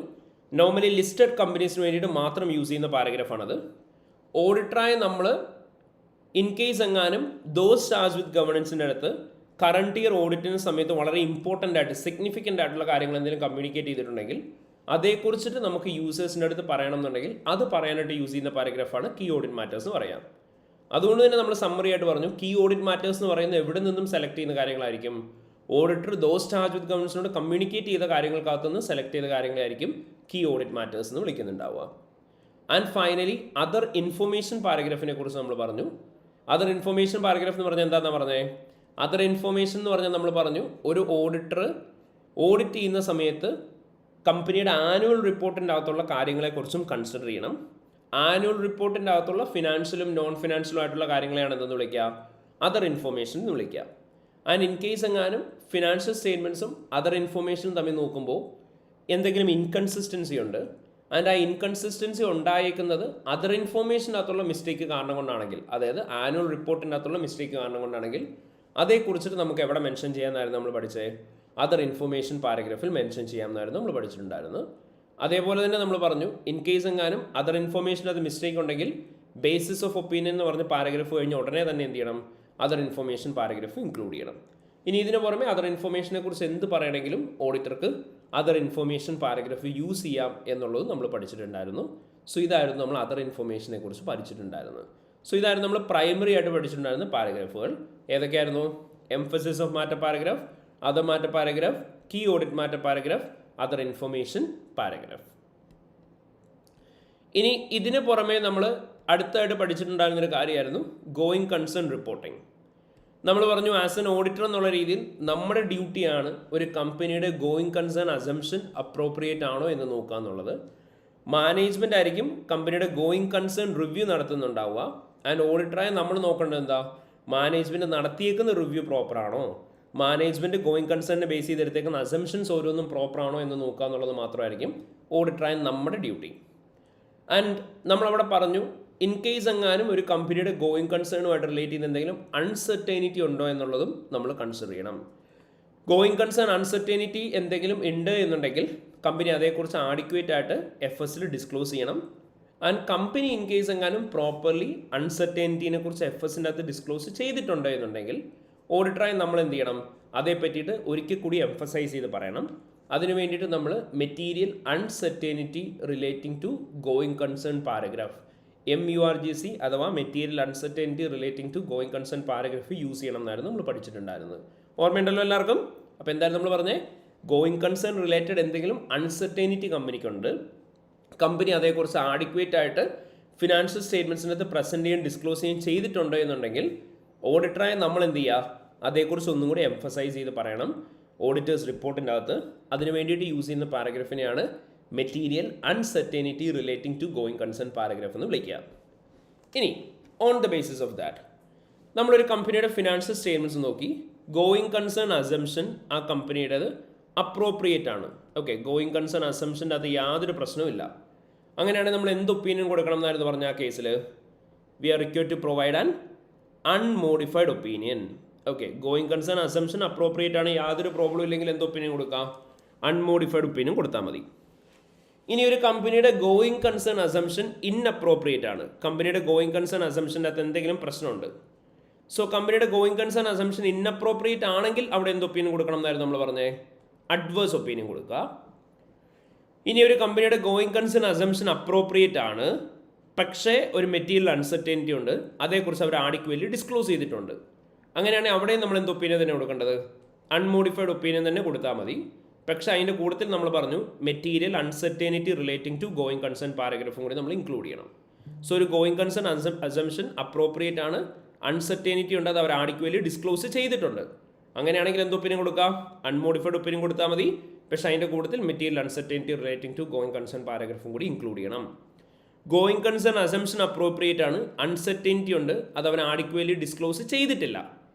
A: നോർമലി ലിസ്റ്റഡ് കമ്പനീസിന് വേണ്ടിയിട്ട് മാത്രം യൂസ് ചെയ്യുന്ന പാരഗ്രാഫാണത്. ഓഡിറ്ററായ നമ്മൾ ഇൻ കേസ് എങ്ങാനും ദോസ് ചാർജ് വിത്ത് ഗവേണൻസിൻ്റെ അടുത്ത് കറണ്ട് ഇയർ ഓഡിറ്റിന് സമയത്ത് വളരെ ഇമ്പോർട്ടൻ്റ് ആയിട്ട് സിഗ്നിഫിക്കൻ്റ് ആയിട്ടുള്ള കാര്യങ്ങൾ എന്തെങ്കിലും കമ്മ്യൂണിക്കേറ്റ് ചെയ്തിട്ടുണ്ടെങ്കിൽ അതേക്കുറിച്ചിട്ട് നമുക്ക് യൂസേഴ്സിൻ്റെ അടുത്ത് പറയണം എന്നുണ്ടെങ്കിൽ അത് പറയാനായിട്ട് യൂസ് ചെയ്യുന്ന പാരഗ്രാഫാണ് കീ ഓഡിറ്റ് മാറ്റേഴ്സ് എന്ന് പറയാം. അതുകൊണ്ട് തന്നെ നമ്മൾ സമ്മറി ആയിട്ട് പറഞ്ഞു കീ ഓഡിറ്റ് മാറ്റേഴ്സ് എന്ന് പറയുന്നത് എവിടെ നിന്നും സെലക്ട് ചെയ്യുന്ന കാര്യങ്ങളായിരിക്കും? ഓഡിറ്റർ ദോസ് ചാർജ് വിത്ത് ഗവേണൻസിനോട് കമ്മ്യൂണിക്കേറ്റ് ചെയ്ത കാര്യങ്ങൾക്കകത്തുനിന്ന് സെലക്ട് ചെയ്ത കാര്യങ്ങളായിരിക്കും കീ ഓഡിറ്റ് മാറ്റേഴ്സ് എന്ന് വിളിക്കുന്നുണ്ടാവുക. ആൻഡ് ഫൈനലി അതർ ഇൻഫർമേഷൻ പാരഗ്രാഫിനെ കുറിച്ച് നമ്മൾ പറഞ്ഞു. അതർ ഇൻഫർമേഷൻ പാരഗ്രാഫ് എന്ന് പറഞ്ഞാൽ എന്താണെന്നാണ് പറഞ്ഞത്? അതർ ഇൻഫർമേഷൻ എന്ന് പറഞ്ഞാൽ നമ്മൾ പറഞ്ഞു ഒരു ഓഡിറ്റർ ഓഡിറ്റ് ചെയ്യുന്ന സമയത്ത് കമ്പനിയുടെ ആനുവൽ റിപ്പോർട്ടിൻ്റെ അകത്തുള്ള കാര്യങ്ങളെക്കുറിച്ചും കൺസിഡർ ചെയ്യണം. ആനുവൽ റിപ്പോർട്ടിൻ്റെ അകത്തുള്ള ഫിനാൻഷ്യലും നോൺ ഫിനാൻഷ്യലും ആയിട്ടുള്ള കാര്യങ്ങളെയാണ് എന്തെന്ന് വിളിക്കുക, അതർ ഇൻഫോർമേഷൻ എന്ന് വിളിക്കുക. ആൻഡ് ഇൻ കേസ് എങ്ങാനും ഫിനാൻഷ്യൽ സ്റ്റേറ്റ്മെൻറ്റ്സും അതർ ഇൻഫോർമേഷനും തമ്മിൽ നോക്കുമ്പോൾ എന്തെങ്കിലും ഇൻകൺസിസ്റ്റൻസി ഉണ്ട്, ആൻഡ് ആ ഇൻകൺസിസ്റ്റൻസി ഉണ്ടായേക്കുന്നത് അതർ ഇൻഫോർമേഷനകത്തുള്ള മിസ്റ്റേക്ക് കാരണം കൊണ്ടാണെങ്കിൽ, അതായത് ആനുവൽ റിപ്പോർട്ടിൻ്റെ അകത്തുള്ള മിസ്റ്റേക്ക് കാരണം കൊണ്ടാണെങ്കിൽ അതേക്കുറിച്ചിട്ട് നമുക്ക് എവിടെ മെൻഷൻ ചെയ്യാമെന്നായിരുന്നു നമ്മൾ പഠിച്ചത്, അതർ ഇൻഫോർമേഷൻ പാരഗ്രാഫിൽ മെൻഷൻ ചെയ്യാമെന്നായിരുന്നു നമ്മൾ പഠിച്ചിട്ടുണ്ടായിരുന്നത്. അതേപോലെ തന്നെ നമ്മൾ പറഞ്ഞു ഇൻ കേസ് എങ്ങാനും അതർ ഇൻഫോർമേഷൻ അത് മിസ്റ്റേക്ക് ഉണ്ടെങ്കിൽ ബേസിസ് ഓഫ് ഒപ്പീനിയൻ എന്ന് പറഞ്ഞ് പാരഗ്രാഫ് കഴിഞ്ഞ് ഉടനെ തന്നെ എന്ത് ചെയ്യണം, അതർ ഇൻഫോർമേഷൻ പാരഗ്രാഫ് ഇൻക്ലൂഡ് ചെയ്യണം. ഇനി ഇതിന് പുറമെ അതർ ഇൻഫോർമേഷനെ കുറിച്ച് എന്ത് പറയണമെങ്കിലും ഓഡിറ്റർക്ക് അതർ ഇൻഫോർമേഷൻ പാരഗ്രാഫ് യൂസ് ചെയ്യാം എന്നുള്ളത് നമ്മൾ പഠിച്ചിട്ടുണ്ടായിരുന്നു. സോ ഇതായിരുന്നു നമ്മൾ അതർ ഇൻഫോർമേഷനെ കുറിച്ച് പഠിച്ചിട്ടുണ്ടായിരുന്നത്. സോ ഇതായിരുന്നു നമ്മൾ പ്രൈമറി ആയിട്ട് പഠിച്ചിട്ടുണ്ടായിരുന്ന പാരഗ്രാഫുകൾ. ഏതൊക്കെയായിരുന്നു? Emphasis of matter paragraph, other matter paragraph, key audit matter paragraph, other information paragraph. ഇനി ഇതിന് പുറമെ നമ്മൾ അടുത്തായിട്ട് പഠിച്ചിട്ടുണ്ടായിരുന്നൊരു കാര്യമായിരുന്നു ഗോയിങ് കൺസേൺ റിപ്പോർട്ടിംഗ്. നമ്മൾ പറഞ്ഞു ആസ് എൻ ഓഡിറ്റർ എന്നുള്ള രീതിയിൽ നമ്മുടെ ഡ്യൂട്ടിയാണ് ഒരു കമ്പനിയുടെ ഗോയിങ് കൺസേൺ അസംഷൻ അപ്രോപ്രിയേറ്റ് ആണോ എന്ന് നോക്കുക എന്നുള്ളത്. മാനേജ്മെൻ്റ് ആയിരിക്കും കമ്പനിയുടെ ഗോയിങ് കൺസേൺ റിവ്യൂ നടത്തുന്നുണ്ടാവുക. ആൻഡ് ഓഡിറ്ററായി നമ്മൾ നോക്കേണ്ടത് എന്താ, മാനേജ്മെൻറ്റ് നടത്തിയേക്കുന്ന റിവ്യൂ പ്രോപ്പറാണോ, മാനേജ്മെൻറ്റ് ഗോയിങ് കൺസേണിനെ ബേസ് ചെയ്തെടുത്തേക്കുന്ന അസംഷൻസ് ഓരോന്നും പ്രോപ്പറാണോ എന്ന് നോക്കുക എന്നുള്ളത് മാത്രമായിരിക്കും ഓഡിറ്ററായ നമ്മുടെ ഡ്യൂട്ടി. ആൻഡ് നമ്മളവിടെ പറഞ്ഞു ഇൻ കേസ് എങ്ങാനും ഒരു കമ്പനിയുടെ ഗോയിങ് കൺസേണുമായിട്ട് റിലേറ്റ് ചെയ്യുന്ന എന്തെങ്കിലും അൺസർട്ടൈനിറ്റി ഉണ്ടോ എന്നുള്ളതും നമ്മൾ കൺസിഡർ ചെയ്യണം. ഗോയിങ് കൺസേൺ അൺസർട്ടൈനിറ്റി എന്തെങ്കിലും ഉണ്ട് എന്നുണ്ടെങ്കിൽ കമ്പനി അതേക്കുറിച്ച് ആഡിക്വേറ്റ് ആയിട്ട് FSൽ ഡിസ്ക്ലോസ് ചെയ്യണം. ആൻഡ് കമ്പനി ഇൻ കേസ് എങ്ങാനും പ്രോപ്പർലി അൺസർട്ടൈനിറ്റിനെ കുറിച്ച് FSൻ്റെ അകത്ത് ഡിസ്ക്ലോസ് ചെയ്തിട്ടുണ്ടോ എന്നുണ്ടെങ്കിൽ ഓഡിറ്ററായി നമ്മൾ എന്ത് ചെയ്യണം, അതേ പറ്റിയിട്ട് ഒരിക്കൽ കൂടി എംഫസൈസ് ചെയ്ത് പറയണം. അതിന് വേണ്ടിയിട്ട് നമ്മൾ material uncertainty relating to going concern paragraph MURGC അഥവാ material uncertainty relating to going concern paragraph use ചെയ്യണം എന്നായിരുന്നു നമ്മൾ പഠിച്ചിട്ടുണ്ടായിരുന്നത്. ഓർമ്മയുണ്ടല്ലോ എല്ലാവർക്കും? അപ്പോൾ എന്തായാലും നമ്മൾ പറഞ്ഞേ, ഗോയിങ് കൺസേൺ റിലേറ്റഡ് എന്തെങ്കിലും അൺസർട്ടൈനിറ്റി കമ്പനിക്കുണ്ട്, കമ്പനി അതേക്കുറിച്ച് ആഡിക്വേറ്റ് ആയിട്ട് ഫിനാൻഷ്യൽ സ്റ്റേറ്റ്മെൻറ്റ്സിനകത്ത് പ്രസൻറ്റ് ചെയ്യാൻ ഡിസ്ക്ലോസ് ചെയ്യാൻ ചെയ്തിട്ടുണ്ടോ എന്നുണ്ടെങ്കിൽ ഓഡിറ്ററായി നമ്മൾ എന്ത് ചെയ്യുക, അതേക്കുറിച്ച് ഒന്നും കൂടി എംഫസൈസ് ചെയ്ത് പറയണം ഓഡിറ്റേഴ്സ് റിപ്പോർട്ടിൻ്റെ അകത്ത്. അതിന് വേണ്ടിയിട്ട് യൂസ് ചെയ്യുന്ന പാരഗ്രാഫിനെയാണ് material uncertainty relating to going concern paragraph എന്ന് വിളിക്കുക. ഇനി on the basis of that നമ്മളൊരു കമ്പനിയുടെ ഫിനാൻഷ്യൽ സ്റ്റേറ്റ്മെൻറ്റ്സ് നോക്കി, ഗോയിങ് കൺസേൺ അസംഷൻ ആ കമ്പനിയുടേത് അപ്രോപ്രിയേറ്റ് ആണ്. ഓക്കെ, ഗോയിങ് കൺസേൺ അസംഷൻ്റെ അത് യാതൊരു പ്രശ്നവുമില്ല. അങ്ങനെയാണെങ്കിൽ നമ്മൾ എന്ത് ഒപ്പീനിയൻ കൊടുക്കണം എന്നായിരുന്നു പറഞ്ഞ ആ കേസിൽ? We are required to provide an unmodified opinion. Okay, going concern assumption appropriate ആണ്, യാതൊരു പ്രോബ്ലം ഇല്ലെങ്കിൽ എന്ത് ഒപ്പീനിയൻ കൊടുക്കാം? അൺമോഡിഫൈഡ് ഒപ്പീനിയൻ കൊടുത്താൽ മതി. ഇനി ഒരു കമ്പനിയുടെ ഗോയിങ് കൺസേൺ അസംഷൻ ഇൻഅപ്രോപ്രിയേറ്റ് ആണ്, കമ്പനിയുടെ ഗോയിങ് കൺസേൺ അസംഷൻ്റെ അകത്ത് എന്തെങ്കിലും പ്രശ്നമുണ്ട്. സോ കമ്പനിയുടെ ഗോയിങ് കൺസേൺ അസംഷൻ ഇൻഅപ്രോപ്രിയേറ്റ് ആണെങ്കിൽ അവിടെ എന്ത് ഒപ്പീനിയൻ കൊടുക്കണം എന്നായിരുന്നു നമ്മൾ പറഞ്ഞത്? അഡ്വേഴ്സ് ഒപ്പീനിയൻ കൊടുക്കുക. ഇനി ഒരു കമ്പനിയുടെ ഗോയിങ് കൺസേൺ അസംഷൻ അപ്രോപ്രിയേറ്റ് ആണ്, പക്ഷേ ഒരു മെറ്റീരിയൽ അൺസർട്ടൈനിറ്റി ഉണ്ട്, അതേക്കുറിച്ച് അവർ ആഡിക്വേറ്റ്ലി ഡിസ്ക്ലോസ് ചെയ്തിട്ടുണ്ട്, അങ്ങനെയാണെങ്കിൽ അവിടെയും നമ്മൾ എന്ത് ഒപ്പീനിയൻ തന്നെ കൊടുക്കേണ്ടത്? അൺമോഡിഫൈഡ് ഒപ്പീനിയൻ തന്നെ കൊടുത്താൽ മതി. പക്ഷേ അതിൻ്റെ കൂട്ടത്തിൽ നമ്മൾ പറഞ്ഞു material uncertainty relating to going concern പാരഗ്രാഫും കൂടി നമ്മൾ ഇൻക്ലൂഡ് ചെയ്യണം. സോ ഒരു ഗോയിങ് കൺസേൺ അസംഷൻ അപ്രോപ്രിയേറ്റ് ആണ്, അൺസർട്ടൈനിറ്റി ഉണ്ട്, അത് അവർ ആഡിക്വേറ്റ്ലി ഡിസ്ക്ലോസ് ചെയ്തിട്ടുണ്ട്, അങ്ങനെയാണെങ്കിൽ എന്ത് ഒപ്പീനിയൻ കൊടുക്കാം? അൺമോഡിഫൈഡ് ഒപ്പീനിയൻ കൊടുത്താൽ മതി. പക്ഷേ അതിൻ്റെ കൂട്ടത്തിൽ material uncertainty relating to going concern പാരഗ്രാഫും കൂടി ഇൻക്ലൂഡ് ചെയ്യണം. ഗോയിങ് കൺസേൺ അസംഷൻ അപ്രോപ്രിയേറ്റ് ആണ്, അൺസർട്ടൈനിറ്റി ഉണ്ട്, അത് അവൻ ആഡിക്വേറ്റ്ലി ഡിസ്ക്ലോസ് ചെയ്തിട്ടില്ല,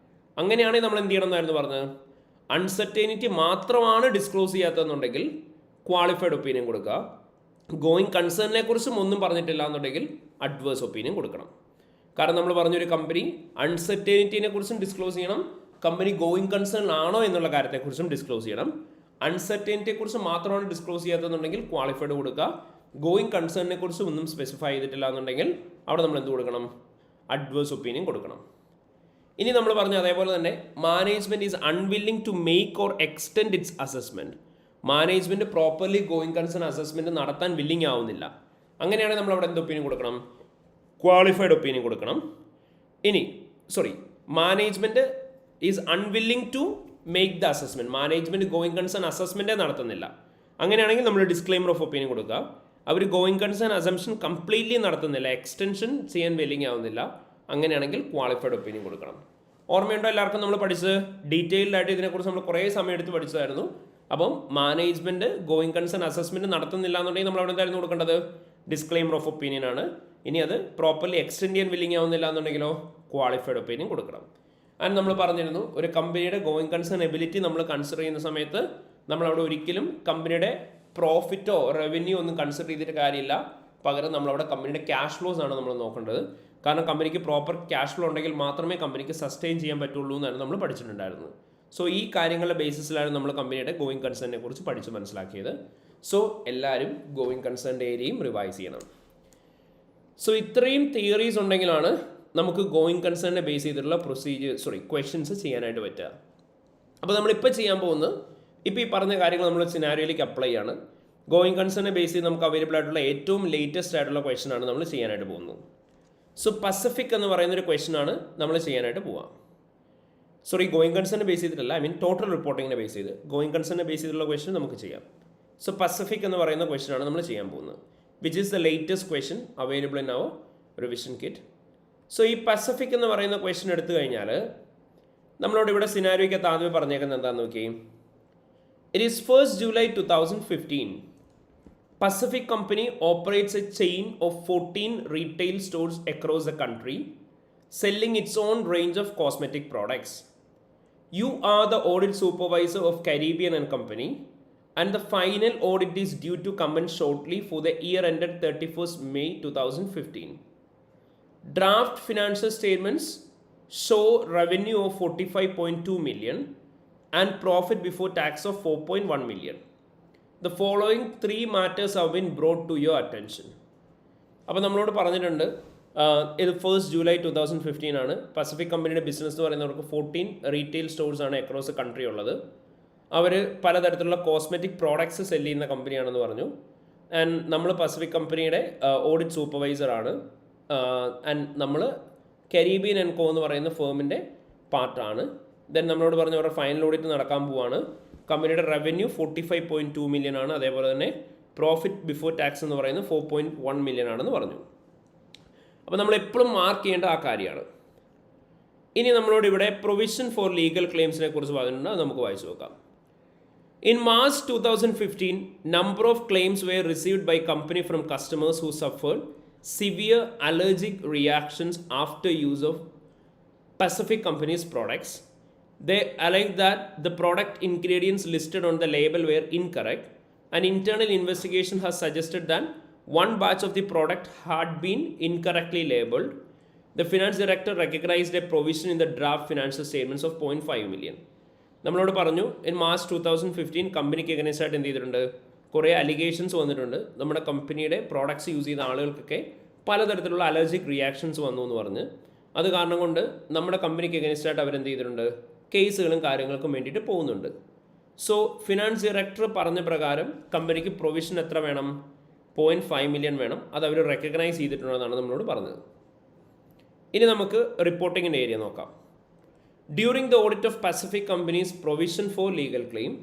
A: അങ്ങനെയാണെങ്കിൽ നമ്മൾ എന്ത് ചെയ്യണം എന്നായിരുന്നു പറഞ്ഞത്? അൺസർട്ടൈനിറ്റി മാത്രമാണ് ഡിസ്ക്ലോസ് ചെയ്യാത്തതെന്നുണ്ടെങ്കിൽ ക്വാളിഫൈഡ് ഒപ്പീനിയൻ കൊടുക്കുക. ഗോയിങ് കൺസേണിനെ കുറിച്ചും ഒന്നും പറഞ്ഞിട്ടില്ല എന്നുണ്ടെങ്കിൽ അഡ്വേഴ്സ് ഒപ്പീനിയൻ കൊടുക്കണം. കാരണം നമ്മൾ പറഞ്ഞൊരു കമ്പനി അൺസർട്ടൈനിറ്റിനെ കുറിച്ചും ഡിസ്ക്ലോസ് ചെയ്യണം, കമ്പനി ഗോയിങ് കൺസേൺ ആണോ എന്നുള്ള കാര്യത്തെക്കുറിച്ചും ഡിസ്ക്ലോസ് ചെയ്യണം. അൺസർട്ടൈനിറ്റിയെ കുറിച്ച് മാത്രമാണ് ഡിസ്ക്ലോസ് ചെയ്യാത്തതെന്നുണ്ടെങ്കിൽ ക്വാളിഫൈഡ് കൊടുക്കുക. ഗോയിങ് കൺസേണിനെ കുറിച്ച് ഒന്നും സ്പെസിഫൈ ചെയ്തിട്ടില്ല എന്നുണ്ടെങ്കിൽ അവിടെ നമ്മൾ എന്ത് കൊടുക്കണം? അഡ്വേഴ്സ് ഒപ്പീനിയൻ കൊടുക്കണം. ഇനി നമ്മൾ പറഞ്ഞു അതേപോലെ തന്നെ management is unwilling to make or extend its assessment. Management properly going concern assessment നടത്താൻ വില്ലിംഗ് ആവുന്നില്ല, അങ്ങനെയാണെങ്കിൽ നമ്മൾ അവിടെ എന്ത് ഒപ്പീനിയൻ കൊടുക്കണം? ക്വാളിഫൈഡ് ഒപ്പീനിയൻ കൊടുക്കണം. ഇനി management is unwilling to make the assessment, management going concern അസസ്മെൻറ്റേ നടത്തുന്നില്ല, അങ്ങനെയാണെങ്കിൽ നമ്മൾ ഡിസ്ക്ലെയിമർ ഓഫ് ഒപ്പീനിയൻ കൊടുക്കുക. അവർ ഗോയിങ് കൺസേൺ അസംഷൻ കംപ്ലീറ്റ്ലി നടത്തുന്നില്ല, എക്സ്റ്റൻഷൻ ചെയ്യാൻ വില്ലിംഗ് ആവുന്നില്ല, അങ്ങനെയാണെങ്കിൽ ക്വാളിഫൈഡ് ഒപ്പീനിയൻ കൊടുക്കണം. ഓർമ്മയുണ്ടോ എല്ലാവർക്കും? നമ്മൾ പഠിച്ചത് ഡീറ്റെയിൽഡ് ആയിട്ട് ഇതിനെക്കുറിച്ച് നമ്മൾ കുറേ സമയം എടുത്ത് പഠിച്ചതായിരുന്നു. അപ്പം മാനേജ്മെൻറ്റ് ഗോയിങ് കൺസേൺ അസസ്മെൻറ്റ് നടത്തുന്നില്ല എന്നുണ്ടെങ്കിൽ നമ്മൾ അവിടെ എന്തായിരുന്നു കൊടുക്കേണ്ടത്? ഡിസ്ക്ലെയിമർ ഓഫ് ഒപ്പീനിയൻ ആണ്. ഇനി അത് പ്രോപ്പർലി എക്സ്റ്റെൻഡ് ചെയ്യാൻ വില്ലിങ് ആവുന്നില്ല എന്നുണ്ടെങ്കിലോ ക്വാളിഫൈഡ് ഒപ്പീനിയൻ കൊടുക്കണം. ആൻഡ് നമ്മൾ പറഞ്ഞിരുന്നു ഒരു കമ്പനിയുടെ ഗോയിങ് കൺസേൺ എബിലിറ്റി നമ്മൾ കൺസിഡർ ചെയ്യുന്ന സമയത്ത് നമ്മളവിടെ ഒരിക്കലും കമ്പനിയുടെ പ്രോഫിറ്റോ റവന്യൂ ഒന്നും കൺസിഡർ ചെയ്തിട്ട് കാര്യമില്ല. പകരം നമ്മളവിടെ കമ്പനിയുടെ ക്യാഷ് ഫ്ലോസ് ആണ് നമ്മൾ നോക്കേണ്ടത്. കാരണം കമ്പനിക്ക് പ്രോപ്പർ ക്യാഷ് ഫ്ലോ ഉണ്ടെങ്കിൽ മാത്രമേ കമ്പനിക്ക് സസ്റ്റെയിൻ ചെയ്യാൻ പറ്റുള്ളൂ എന്നാണ് നമ്മൾ പഠിച്ചിട്ടുണ്ടായിരുന്നത്. സോ ഈ കാര്യങ്ങളുടെ ബേസിസിലാണ് നമ്മൾ കമ്പനിയുടെ ഗോയിങ് കൺസേണിനെ കുറിച്ച് പഠിച്ച് മനസ്സിലാക്കിയത്. സോ എല്ലാവരും ഗോയിങ് കൺസേണിൻ്റെ ഏരിയയും റിവൈസ് ചെയ്യണം. സോ ഇത്രയും തിയറീസ് ഉണ്ടെങ്കിലാണ് നമുക്ക് ഗോയിങ് കൺസേണിനെ ബേസ് ചെയ്തിട്ടുള്ള ക്വസ്റ്റ്യൻസ് ചെയ്യാനായിട്ട് പറ്റുക. അപ്പോൾ നമ്മളിപ്പോൾ ചെയ്യാൻ പോകുന്നത് ഇപ്പോൾ ഈ പറഞ്ഞ കാര്യങ്ങൾ നമ്മൾ സിനാരിയോയിലേക്ക് അപ്ലൈ ചെയ്യാണ്. ഗോയിങ് കൺസേണിനെ ബേസ് ചെയ്ത് നമുക്ക് അവൈലബിൾ ആയിട്ടുള്ള ഏറ്റവും ലേറ്റസ്റ്റ് ആയിട്ടുള്ള ക്വസ്റ്റ്യൻ ആണ് നമ്മൾ ചെയ്യാനായിട്ട് പോകുന്നത്. സോ പസഫിക് എന്ന് പറയുന്നൊരു ക്വസ്റ്റ്യൻ ആണ് നമ്മൾ ചെയ്യാനായിട്ട് പോവുക. ഗോയിങ് കൺസേണിനെ ബേസ് ചെയ്തിട്ടല്ല, ടോട്ടൽ റിപ്പോർട്ടിങ്ങിനെ ബേസ് ചെയ്ത് ഗോയിങ് കൺസേണിനെ ബേസ് ചെയ്തിട്ടുള്ള ക്വസ്റ്റ്യൻ നമുക്ക് ചെയ്യാം. സോ പസഫിക് എന്ന് പറയുന്ന ക്വസ്റ്റ്യൻ ആണ് നമ്മൾ ചെയ്യാൻ പോകുന്നത്, which is the latest question available in our revision kit. So ഈ പസഫിക് എന്ന് പറയുന്ന ക്വസ്റ്റ്യൻ എടുത്തു കഴിഞ്ഞാൽ നമ്മളോട് ഇവിടെ സിനാരിയോയ്ക്ക് ആദ്യമേ പറഞ്ഞേക്കുന്നത് എന്താണെന്ന് നോക്കി. It is 1st July 2015. Pacific Company operates a chain of 14 retail stores across the country, selling its own range of cosmetic products. You are the audit supervisor of Caribbean and Company, and the final audit is due to commence shortly for the year ended 31st May 2015. Draft financial statements show revenue of 45.2 million and profit before tax of 4.1 million. The following 3 matters have been brought to your attention. അപ്പോൾ നമ്മളോട് പറഞ്ഞിട്ടുണ്ട് ഇത് 1st July 2015 ആണ്. Pacific കമ്പനിയുടെ business എന്ന് പറയുന്നവർക്ക് 14 retail stores ആണ് across country ഉള്ളത്. അവർ പലതരത്തിലുള്ള കോസ്മെറ്റിക് പ്രോഡക്ട്സ് സെല് ചെയ്യുന്ന കമ്പനിയാണെന്ന് പറഞ്ഞു. ആൻഡ് നമ്മൾ പസഫിക് കമ്പനിയുടെ ഓഡിറ്റ് സൂപ്പർവൈസർ ആണ്. ആൻഡ് നമ്മൾ കരീബിയൻ ആൻഡ് കോ എന്ന് പറയുന്ന ഫേമിൻ്റെ പാർട്ടാണ്. ദെൻ നമ്മളോട് പറഞ്ഞു അവരുടെ ഫൈനൽ ഓഡിറ്റ് നടക്കാൻ പോവാണ്. കമ്പനിയുടെ റവന്യൂ 45.2 മില്യൺ ആണ്. അതേപോലെ തന്നെ പ്രോഫിറ്റ് ബിഫോർ ടാക്സ് എന്ന് പറയുന്നത് 4.1 മില്യൺ ആണെന്ന് പറഞ്ഞു. അപ്പോൾ നമ്മൾ എപ്പോഴും മാർക്ക് ചെയ്യേണ്ട ആ കാര്യമാണ്. ഇനി നമ്മളോട് ഇവിടെ പ്രൊവിഷൻ ഫോർ ലീഗൽ ക്ലെയിംസിനെ കുറിച്ച് പറഞ്ഞിട്ടുണ്ട്, അത് നമുക്ക് വായിച്ചു നോക്കാം. In March 2015, number of claims were received by company from customers who suffered severe allergic reactions after use of Pacific Company's products. They alleged that the product ingredients listed on the label were incorrect. An internal investigation has suggested that one batch of the product had been incorrectly labeled. The finance director recognized a provision in the draft financial statements of 0.5 million. നമ്മളോട് പറഞ്ഞു in March 2015 കമ്പനിക്ക് against ആയിട്ട് എന്ത് ചെയ്തിട്ടുണ്ട്, കുറേ allegations വന്നിട്ടുണ്ട്. നമ്മുടെ കമ്പനിയുടെ പ്രോഡക്ട്സ് യൂസ് ചെയ്ത ആളുകൾക്കൊക്കെ പലതരത്തിലുള്ള അലർജിക് റിയാക്ഷൻസ് വന്നു എന്ന് പറഞ്ഞ് അത് കാരണം കൊണ്ട് നമ്മുടെ കമ്പനിക്ക് എഗനസ്റ്റ് ആയിട്ട് അവരെന്ത് ചെയ്തിട്ടുണ്ട്, കേസുകളും കാര്യങ്ങൾക്കും വേണ്ടിയിട്ട് പോകുന്നുണ്ട്. സോ ഫിനാൻസ് ഡയറക്ടർ പറഞ്ഞ പ്രകാരം കമ്പനിക്ക് പ്രൊവിഷൻ എത്ര വേണം, 0.5 മില്യൺ വേണം. അത് അവർ റെക്കഗ്നൈസ് ചെയ്തിട്ടുണ്ടെന്നാണ് നമ്മളോട് പറഞ്ഞത്. ഇനി നമുക്ക് റിപ്പോർട്ടിങ്ങിൻ്റെ ഏരിയ നോക്കാം. During the audit of Pacific Company's provision for legal claim,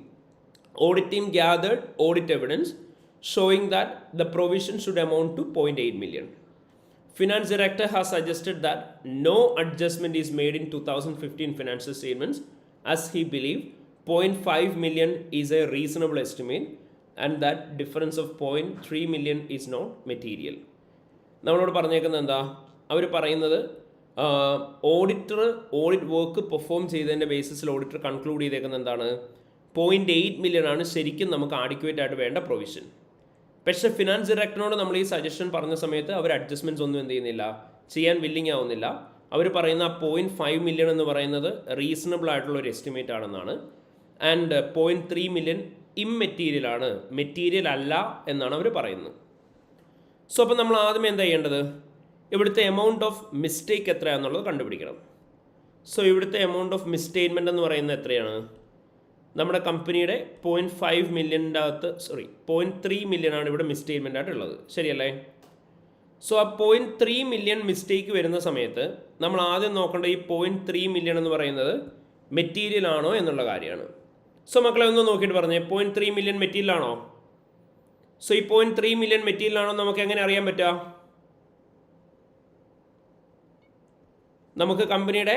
A: audit team gathered audit evidence showing that the provision should amount to 0.8 million. Finance director has suggested that no adjustment is made in 2015 financial statements as he believed 0.5 million is a reasonable estimate and that difference of 0.3 million is not material. നമ്മളോട് പറഞ്ഞേക്കുന്നത് എന്താ, അവർ പറയുന്നത് auditor audit work perform ചെയ്തതിൻ്റെ ബേസിസിൽ auditor conclude ചെയ്തേക്കുന്നത് എന്താണ്, 0.8 million ആണ് ശരിക്കും നമുക്ക് ആഡിക്വേറ്റ് ആയിട്ട് വേണ്ട പ്രൊവിഷൻ. പക്ഷേ ഫിനാൻസ് ഡയറക്ടറിനോട് നമ്മൾ ഈ സജഷൻ പറഞ്ഞ സമയത്ത് അവർ അഡ്ജസ്റ്റ്മെൻറ്റ്സ് ഒന്നും എന്ത് ചെയ്യുന്നില്ല, ചെയ്യാൻ വില്ലിങ് ആവുന്നില്ല. അവർ പറയുന്ന 0.5 മില്യൺ എന്ന് പറയുന്നത് റീസണബിൾ ആയിട്ടുള്ള ഒരു എസ്റ്റിമേറ്റ് ആണെന്നാണ്. ആൻഡ് 0.3 മില്യൺ ഇമ്മെറ്റീരിയൽ ആണ്, മെറ്റീരിയൽ അല്ല എന്നാണ് അവർ പറയുന്നത്. സോ അപ്പോൾ നമ്മൾ ആദ്യം എന്താ ചെയ്യേണ്ടത്, ഇവിടുത്തെ എമൗണ്ട് ഓഫ് മിസ്റ്റേക്ക് എത്രയാണെന്നുള്ളത് കണ്ടുപിടിക്കണം. സോ ഇവിടുത്തെ എമൗണ്ട് ഓഫ് മിസ്റ്റേറ്റ്മെൻറ്റ് എന്ന് പറയുന്നത് എത്രയാണ്, നമ്മുടെ കമ്പനിയുടെ 0.5 മില്യൻ്റെ അകത്ത് 0.3 മില്യൺ ആണ് ഇവിടെ മിസ്റ്റേറ്റ്മെൻ്റ് ആയിട്ടുള്ളത്, ശരിയല്ലേ? സോ ആ 0.3 മില്യൺ മിസ്റ്റേക്ക് വരുന്ന സമയത്ത് നമ്മൾ ആദ്യം നോക്കേണ്ട ഈ 0.3 മില്യൺ എന്ന് പറയുന്നത് മെറ്റീരിയൽ ആണോ എന്നുള്ള കാര്യമാണ്. സോ മക്കളെ ഒന്ന് നോക്കിയിട്ട് പറഞ്ഞേ, 0.3 മില്യൺ മെറ്റീരിയൽ ആണോ? സോ ഈ 0.3 മില്യൺ മെറ്റീരിയൽ ആണോ നമുക്ക് എങ്ങനെ അറിയാൻ പറ്റുക? നമുക്ക് കമ്പനിയുടെ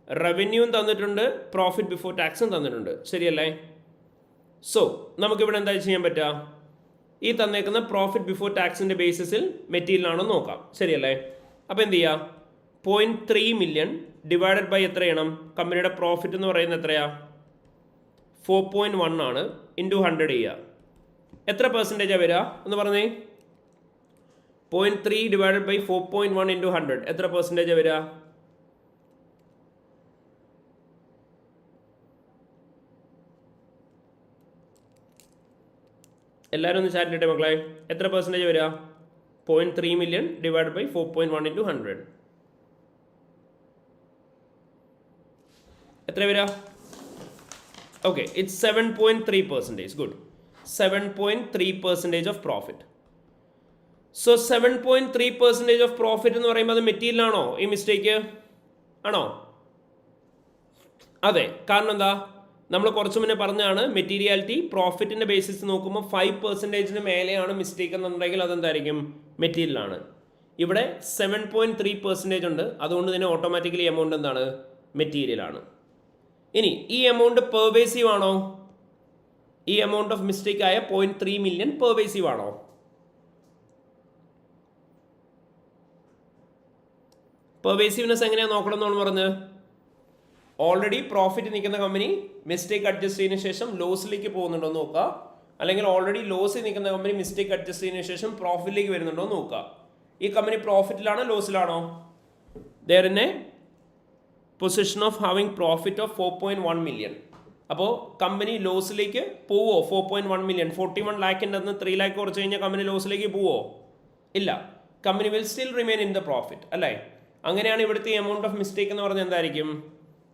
A: റവന്യൂവും തന്നിട്ടുണ്ട്, പ്രോഫിറ്റ് ബിഫോർ ടാക്സും തന്നിട്ടുണ്ട്, ശരിയല്ലേ? സോ നമുക്കിവിടെ എന്താ ചെയ്യാൻ പറ്റുക? ഈ തന്നേക്കുന്ന പ്രോഫിറ്റ് ബിഫോർ ടാക്സിൻ്റെ ബേസിസിൽ മെറ്റീരിയലാണോ നോക്കാം, ശരിയല്ലേ? അപ്പോൾ എന്ത് ചെയ്യുക? 0.3 മില്യൺ ഡിവൈഡഡ് ബൈ എത്ര ചെയ്യണം? കമ്പനിയുടെ പ്രോഫിറ്റ് എന്ന് പറയുന്നത് എത്രയാ? 4.1 ആണ്. ഇൻറ്റു 100 ചെയ്യുക. എത്ര പെർസെൻറ്റേജാണ് വരിക എന്ന് പറഞ്ഞേ? 0.3 ഡിവൈഡഡ് ബൈ 4.1 ഇൻറ്റു 100 എത്ര പെർസെൻറ്റേജാണ് വരിക? എല്ലാവരും ഒന്ന് ചാറ്റിലിട്ടെ മക്കളെ. എത്ര പെർസെൻറ്റേജ് വരിക? 0.3 മില്യൺ ഡിവൈഡ് ബൈ 4.1 ഇൻറ്റു 100 എത്ര വരിക? Okay, it's 7.3%. Good. 7.3% of profit. So 7.3% of profit എന്ന് പറയുമ്പോൾ അത് മെറ്റീരിയലാണോ ഈ മിസ്റ്റേക്ക്? ആണോ? അതെ. കാരണം എന്താ? നമ്മൾ കുറച്ച് മുന്നേ പറഞ്ഞാണ് മെറ്റീരിയാലിറ്റി പ്രോഫിറ്റിൻ്റെ ബേസിസ് നോക്കുമ്പോൾ 5% മേലെയാണ് മിസ്റ്റേക്ക് എന്നുണ്ടെങ്കിൽ അതെന്തായിരിക്കും? മെറ്റീരിയലാണ്. ഇവിടെ 7.3% ഉണ്ട്. അതുകൊണ്ട് തന്നെ ഓട്ടോമാറ്റിക്കലി എമൗണ്ട് എന്താണ്? മെറ്റീരിയലാണ്. ഇനി ഈ എമൗണ്ട് പെർവേസീവ് ആണോ? ഈ എമൗണ്ട് ഓഫ് മിസ്റ്റേക്ക് ആയ 0.3 മില്യൺ പെർവേസീവ് ആണോ? പെർവേസീവ്നെസ് എങ്ങനെയാണ് നോക്കണം എന്നാണ് പറഞ്ഞത്? ഓൾറെഡി പ്രോഫിറ്റ് നിൽക്കുന്ന കമ്പനി മിസ്റ്റേക്ക് അഡ്ജസ്റ്റ് ചെയ്തതിനു ശേഷം ലോസിലേക്ക് പോകുന്നുണ്ടോ എന്ന് നോക്കുക. അല്ലെങ്കിൽ ഓൾറെഡി ലോസിൽ നിൽക്കുന്ന കമ്പനി മിസ്റ്റേക്ക് അഡ്ജസ്റ്റ് ചെയ്തതിനു ശേഷം പ്രോഫിറ്റിലേക്ക് വരുന്നുണ്ടോ എന്ന് നോക്കുക. ഈ കമ്പനി പ്രോഫിറ്റിലാണോ ലോസിലാണോ? There in a position of having profit of 4.1 million. അപ്പോൾ കമ്പനി ലോസിലേക്ക് പോവോ? 4.1 മില്യൺ 41 ലാഖിൻ്റെ അന്ന് 3 ലാഖ് കുറച്ച് കഴിഞ്ഞാൽ കമ്പനി ലോസിലേക്ക് പോവോ? ഇല്ല. Company will still remain in the profit, അല്ലേ? അങ്ങനെയാണ് ഇവിടുത്തെ എമൗണ്ട് ഓഫ് മിസ്റ്റേക്ക് എന്ന് പറഞ്ഞാൽ എന്തായിരിക്കും?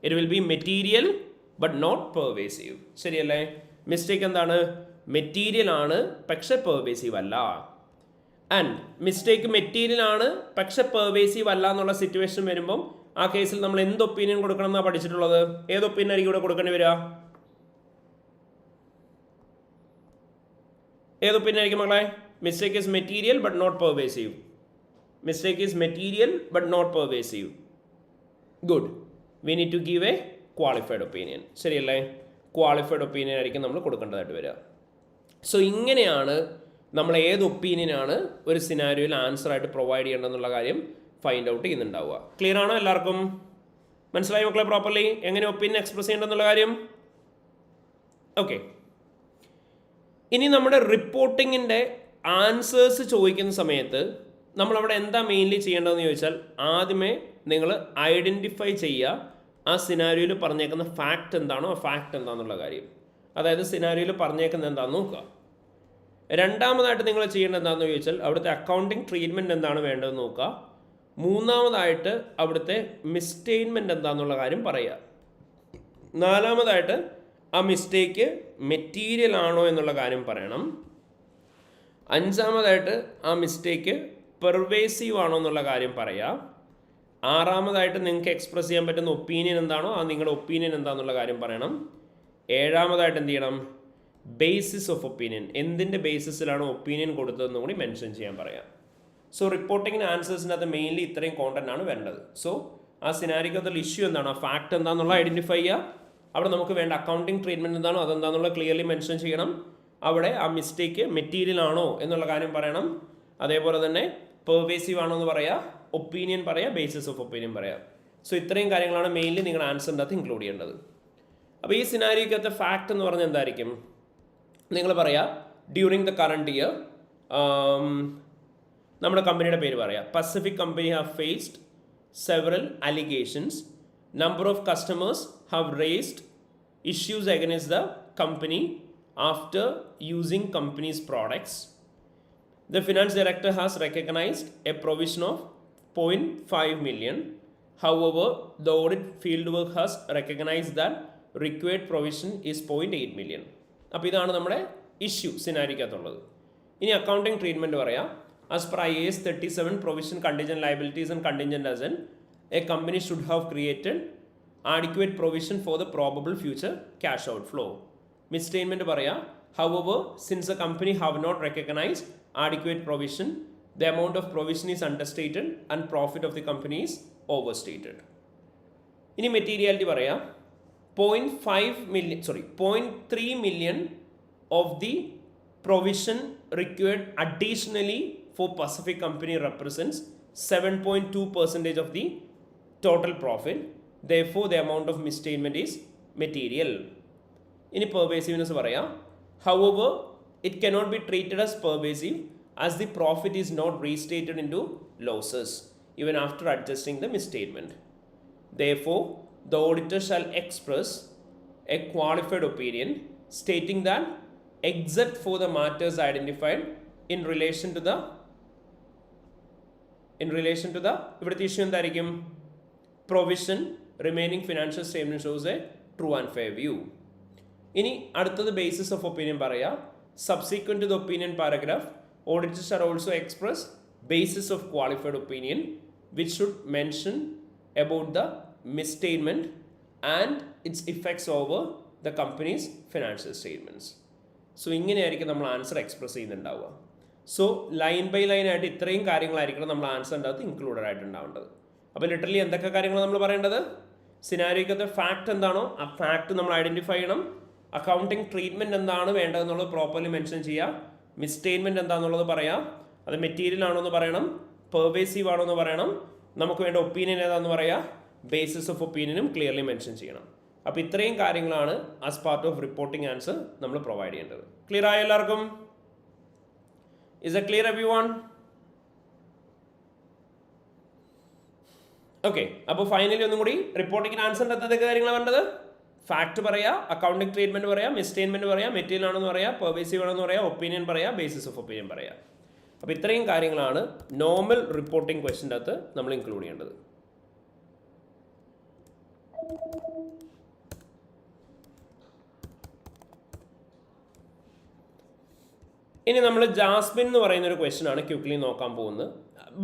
A: It will be material but not pervasive. ശരിയല്ലേ? മിസ്റ്റേക്ക് എന്താണ്? മെറ്റീരിയൽ ആണ്, പക്ഷെ പെർവേസീവ് അല്ല. ആൻഡ് മിസ്റ്റേക്ക് മെറ്റീരിയൽ ആണ് പക്ഷെ പെർവേസീവ് അല്ല എന്നുള്ള സിറ്റുവേഷൻ വരുമ്പം ആ കേസിൽ നമ്മൾ എന്ത് ഒപ്പീനിയൻ കൊടുക്കണം എന്നാണ് പഠിച്ചിട്ടുള്ളത്? ഏത് ഒപ്പീനിയൻ ആയിരിക്കും ഇവിടെ കൊടുക്കേണ്ടി വരിക? ഏത് ഒപ്പീനിയൻ ആയിരിക്കും മക്കളെ? Mistake is material but not pervasive. Mistake is material but not pervasive. Good. We need to give a qualified opinion. ശരിയല്ലേ? ക്വാളിഫൈഡ് ഒപ്പീനിയൻ ആയിരിക്കും നമ്മൾ കൊടുക്കേണ്ടതായിട്ട് വരിക. സോ ഇങ്ങനെയാണ് നമ്മൾ ഏത് ഒപ്പീനിയനാണ് ഒരു സിനാരിയോയിൽ ആൻസർ ആയിട്ട് പ്രൊവൈഡ് ചെയ്യേണ്ടതെന്നുള്ള കാര്യം ഫൈൻഡ് ഔട്ട് ചെയ്യുന്നുണ്ടാവുക. ക്ലിയർ ആണോ എല്ലാവർക്കും? മനസ്സിലായി മക്കളെ പ്രോപ്പർലി എങ്ങനെ ഒപ്പീനിയൻ എക്സ്പ്രസ് ചെയ്യേണ്ടതെന്നുള്ള കാര്യം? ഓക്കെ. ഇനി നമ്മുടെ റിപ്പോർട്ടിങ്ങിൻ്റെ ആൻസേഴ്സ് ചോദിക്കുന്ന സമയത്ത് നമ്മളവിടെ എന്താ മെയിൻലി ചെയ്യേണ്ടതെന്ന് ചോദിച്ചാൽ, ആദ്യമേ നിങ്ങൾ ഐഡൻറ്റിഫൈ ചെയ്യുക ആ സിനാരിയോയിൽ പറഞ്ഞേക്കുന്ന ഫാക്റ്റ് എന്താണോ ആ ഫാക്റ്റ് എന്താണെന്നുള്ള കാര്യം. അതായത് സിനാരിയോയിൽ പറഞ്ഞേക്കുന്നത് എന്താണെന്ന് നോക്കുക. രണ്ടാമതായിട്ട് നിങ്ങൾ ചെയ്യേണ്ടത് എന്താണെന്ന് ചോദിച്ചാൽ അവിടുത്തെ അക്കൗണ്ടിങ് ട്രീറ്റ്മെൻറ്റ് എന്താണ് വേണ്ടതെന്ന് നോക്കുക. മൂന്നാമതായിട്ട് അവിടുത്തെ മിസ്റ്റേറ്റ്മെൻറ്റ് എന്താണെന്നുള്ള കാര്യം പറയുക. നാലാമതായിട്ട് ആ മിസ്റ്റേക്ക് മെറ്റീരിയൽ ആണോ എന്നുള്ള കാര്യം പറയണം. അഞ്ചാമതായിട്ട് ആ മിസ്റ്റേക്ക് പെർവേസീവ് ആണോ എന്നുള്ള കാര്യം പറയുക. ആറാമതായിട്ട് നിങ്ങൾക്ക് എക്സ്പ്രസ് ചെയ്യാൻ പറ്റുന്ന ഒപ്പീനിയൻ എന്താണോ ആ നിങ്ങളുടെ ഒപ്പീനിയൻ എന്താണെന്നുള്ള കാര്യം പറയണം. ഏഴാമതായിട്ട് എന്ത് ചെയ്യണം? ബേസിസ് ഓഫ് ഒപ്പീനിയൻ, എന്തിൻ്റെ ബേസിസിലാണ് ഒപ്പീനിയൻ കൊടുത്തതെന്ന് കൂടി മെൻഷൻ ചെയ്യാൻ പറയാം. സോ റിപ്പോർട്ടിങ്ങിന് ആൻസേഴ്സിനകത്ത് മെയിൻലി ഇത്രയും കോണ്ടന്റ് ആണ് വേണ്ടത്. സോ ആ സിനാരിക്കത്തിൽ ഇഷ്യൂ എന്താണ്, ആ ഫാക്ട് എന്താണെന്നുള്ള ഐഡൻറ്റിഫൈ ചെയ്യുക. അവിടെ നമുക്ക് വേണ്ട അക്കൗണ്ടിങ് ട്രീറ്റ്മെൻറ്റ് എന്താണോ അതെന്താണെന്നുള്ള ക്ലിയർലി മെൻഷൻ ചെയ്യണം. അവിടെ ആ മിസ്റ്റേക്ക് മെറ്റീരിയൽ ആണോ എന്നുള്ള കാര്യം പറയണം. അതേപോലെ തന്നെ പെർവേസീവ് ആണോ എന്ന് പറയുക, ഒപ്പീനിയൻ പറയുക, ബേസിസ് ഓഫ് ഒപ്പീനിയൻ പറയുക. സോ ഇത്രയും കാര്യങ്ങളാണ് മെയിൻലി നിങ്ങളുടെ ആൻസറിൻ്റെ അകത്ത് ഇൻക്ലൂഡ് ചെയ്യേണ്ടത്. അപ്പോൾ ഈ സിനാരിക്കകത്തെ ഫാക്ട് എന്ന് പറഞ്ഞാൽ എന്തായിരിക്കും? നിങ്ങൾ പറയുക ഡ്യൂറിങ് ദ കറണ്ട് ഇയർ നമ്മുടെ കമ്പനിയുടെ പേര് പറയാം. Pacific company have faced several allegations. Number of customers have raised issues against the company after using companies products. The finance director has recognized a provision of 0.5 million. However, the audit fieldwork has recognized that required provision is 0.8 million. അപ്പോൾ ഇതാണ് നമ്മുടെ issue സിനാരിക്കകത്തുള്ളത്. ഇനി accounting treatment പറയാം. As per IAS 37 provision contingent liabilities and contingent asset, a company should have created adequate provision for the probable future cash out flow. Misstatement പറയാം. However, since the company have not recognized adequate provision, the amount of provision is understated and profit of the company is overstated. ഇനി materiality പറയാം. 0.3 million of the provision required additionally for Pacific Company represents 7.2% of the total profit. Therefore, the amount of misstatement is material. ഇനി pervasiveness പറയാം. However, it cannot be treated as pervasive as the profit is not restated into losses even after adjusting the misstatement. Therefore, the auditor shall express a qualified opinion stating that except for the matters identified in relation to the ഇവിടുത്തെ issue എന്തായിരിക്കും? Provision remaining financial statement shows a true and fair view. ഇനി അടുത്തത് basis of opinion പറയാം. Subsequent to the opinion paragraph auditors are also express basis of qualified opinion which should mention about the misstatement and its effects over the company's financial statements. So ഇങ്ങനെയായിരിക്കും നമ്മൾ answer express ചെയ്യുന്നുണ്ടാവുക. So line by line ആയിട്ട് ഇത്രയും കാര്യങ്ങളായിരിക്കണം നമ്മൾ ആൻസറിൻ്റെ അകത്ത് included ആയിട്ടുണ്ടാവേണ്ടത്. അപ്പോൾ literally എന്തൊക്കെ കാര്യങ്ങൾ നമ്മൾ പറയേണ്ടത്? സിനാരിയോക്കത്തെ ഫാക്ട് എന്താണോ ആ ഫാക്ട് നമ്മൾ ഐഡൻറ്റിഫൈ ചെയ്യണം. അക്കൗണ്ടിങ് ട്രീറ്റ്മെൻറ്റ് എന്താണ് വേണ്ടതെന്നുള്ളത് പ്രോപ്പർലി മെൻഷൻ ചെയ്യുക. മിസ്സ്റ്റേറ്റ്മെൻറ്റ് എന്താണെന്നുള്ളത് പറയാം. അത് മെറ്റീരിയൽ ആണോ എന്ന് പറയണം, പെർവേസീവ് ആണോ എന്ന് പറയണം, നമുക്ക് വേണ്ട ഒപ്പീനിയൻ ഏതാണെന്ന് പറയാം, ബേസിസ് ഓഫ് ഒപ്പീനിയനും ക്ലിയർലി മെൻഷൻ ചെയ്യണം. അപ്പോൾ ഇത്രയും കാര്യങ്ങളാണ് as part of reporting answer നമ്മൾ പ്രൊവൈഡ് ചെയ്യേണ്ടത്. ക്ലിയർ ആയ എല്ലാവർക്കും? Is A clear everyone? Okay, അപ്പോൾ ഫൈനലി ഒന്നും കൂടി റിപ്പോർട്ടിംഗ് ആൻസറിൻ്റെ എന്തൊക്കെ കാര്യങ്ങളാണ് വേണ്ടത്? ഫാക്ട് പറയാം, അക്കൗണ്ടിങ് ട്രീറ്റ്മെൻറ്റ് പറയാം, മിസ്സ്റ്റേറ്റ്മെൻറ്റ് പറയാം, മെറ്റീരിയൽ ആണെന്ന് പറയാം, പെർവേസീവ് ആണെന്ന് പറയാം, ഒപ്പീനിയൻ പറയാം, ബേസിസ് ഓഫ് ഒപ്പീനിയൻ പറയാം. അപ്പോൾ ഇത്രയും കാര്യങ്ങളാണ് നോർമൽ റിപ്പോർട്ടിംഗ് ക്വസ്റ്റ്യൻ്റെ അകത്ത് നമ്മൾ ഇൻക്ലൂഡ് ചെയ്യേണ്ടത്. ഇനി നമ്മൾ ജാസ്മിൻ എന്ന് പറയുന്ന ഒരു ക്വസ്റ്റ്യൻ ആണ് ക്വിക്ക്ലി നോക്കാൻ പോകുന്നത്.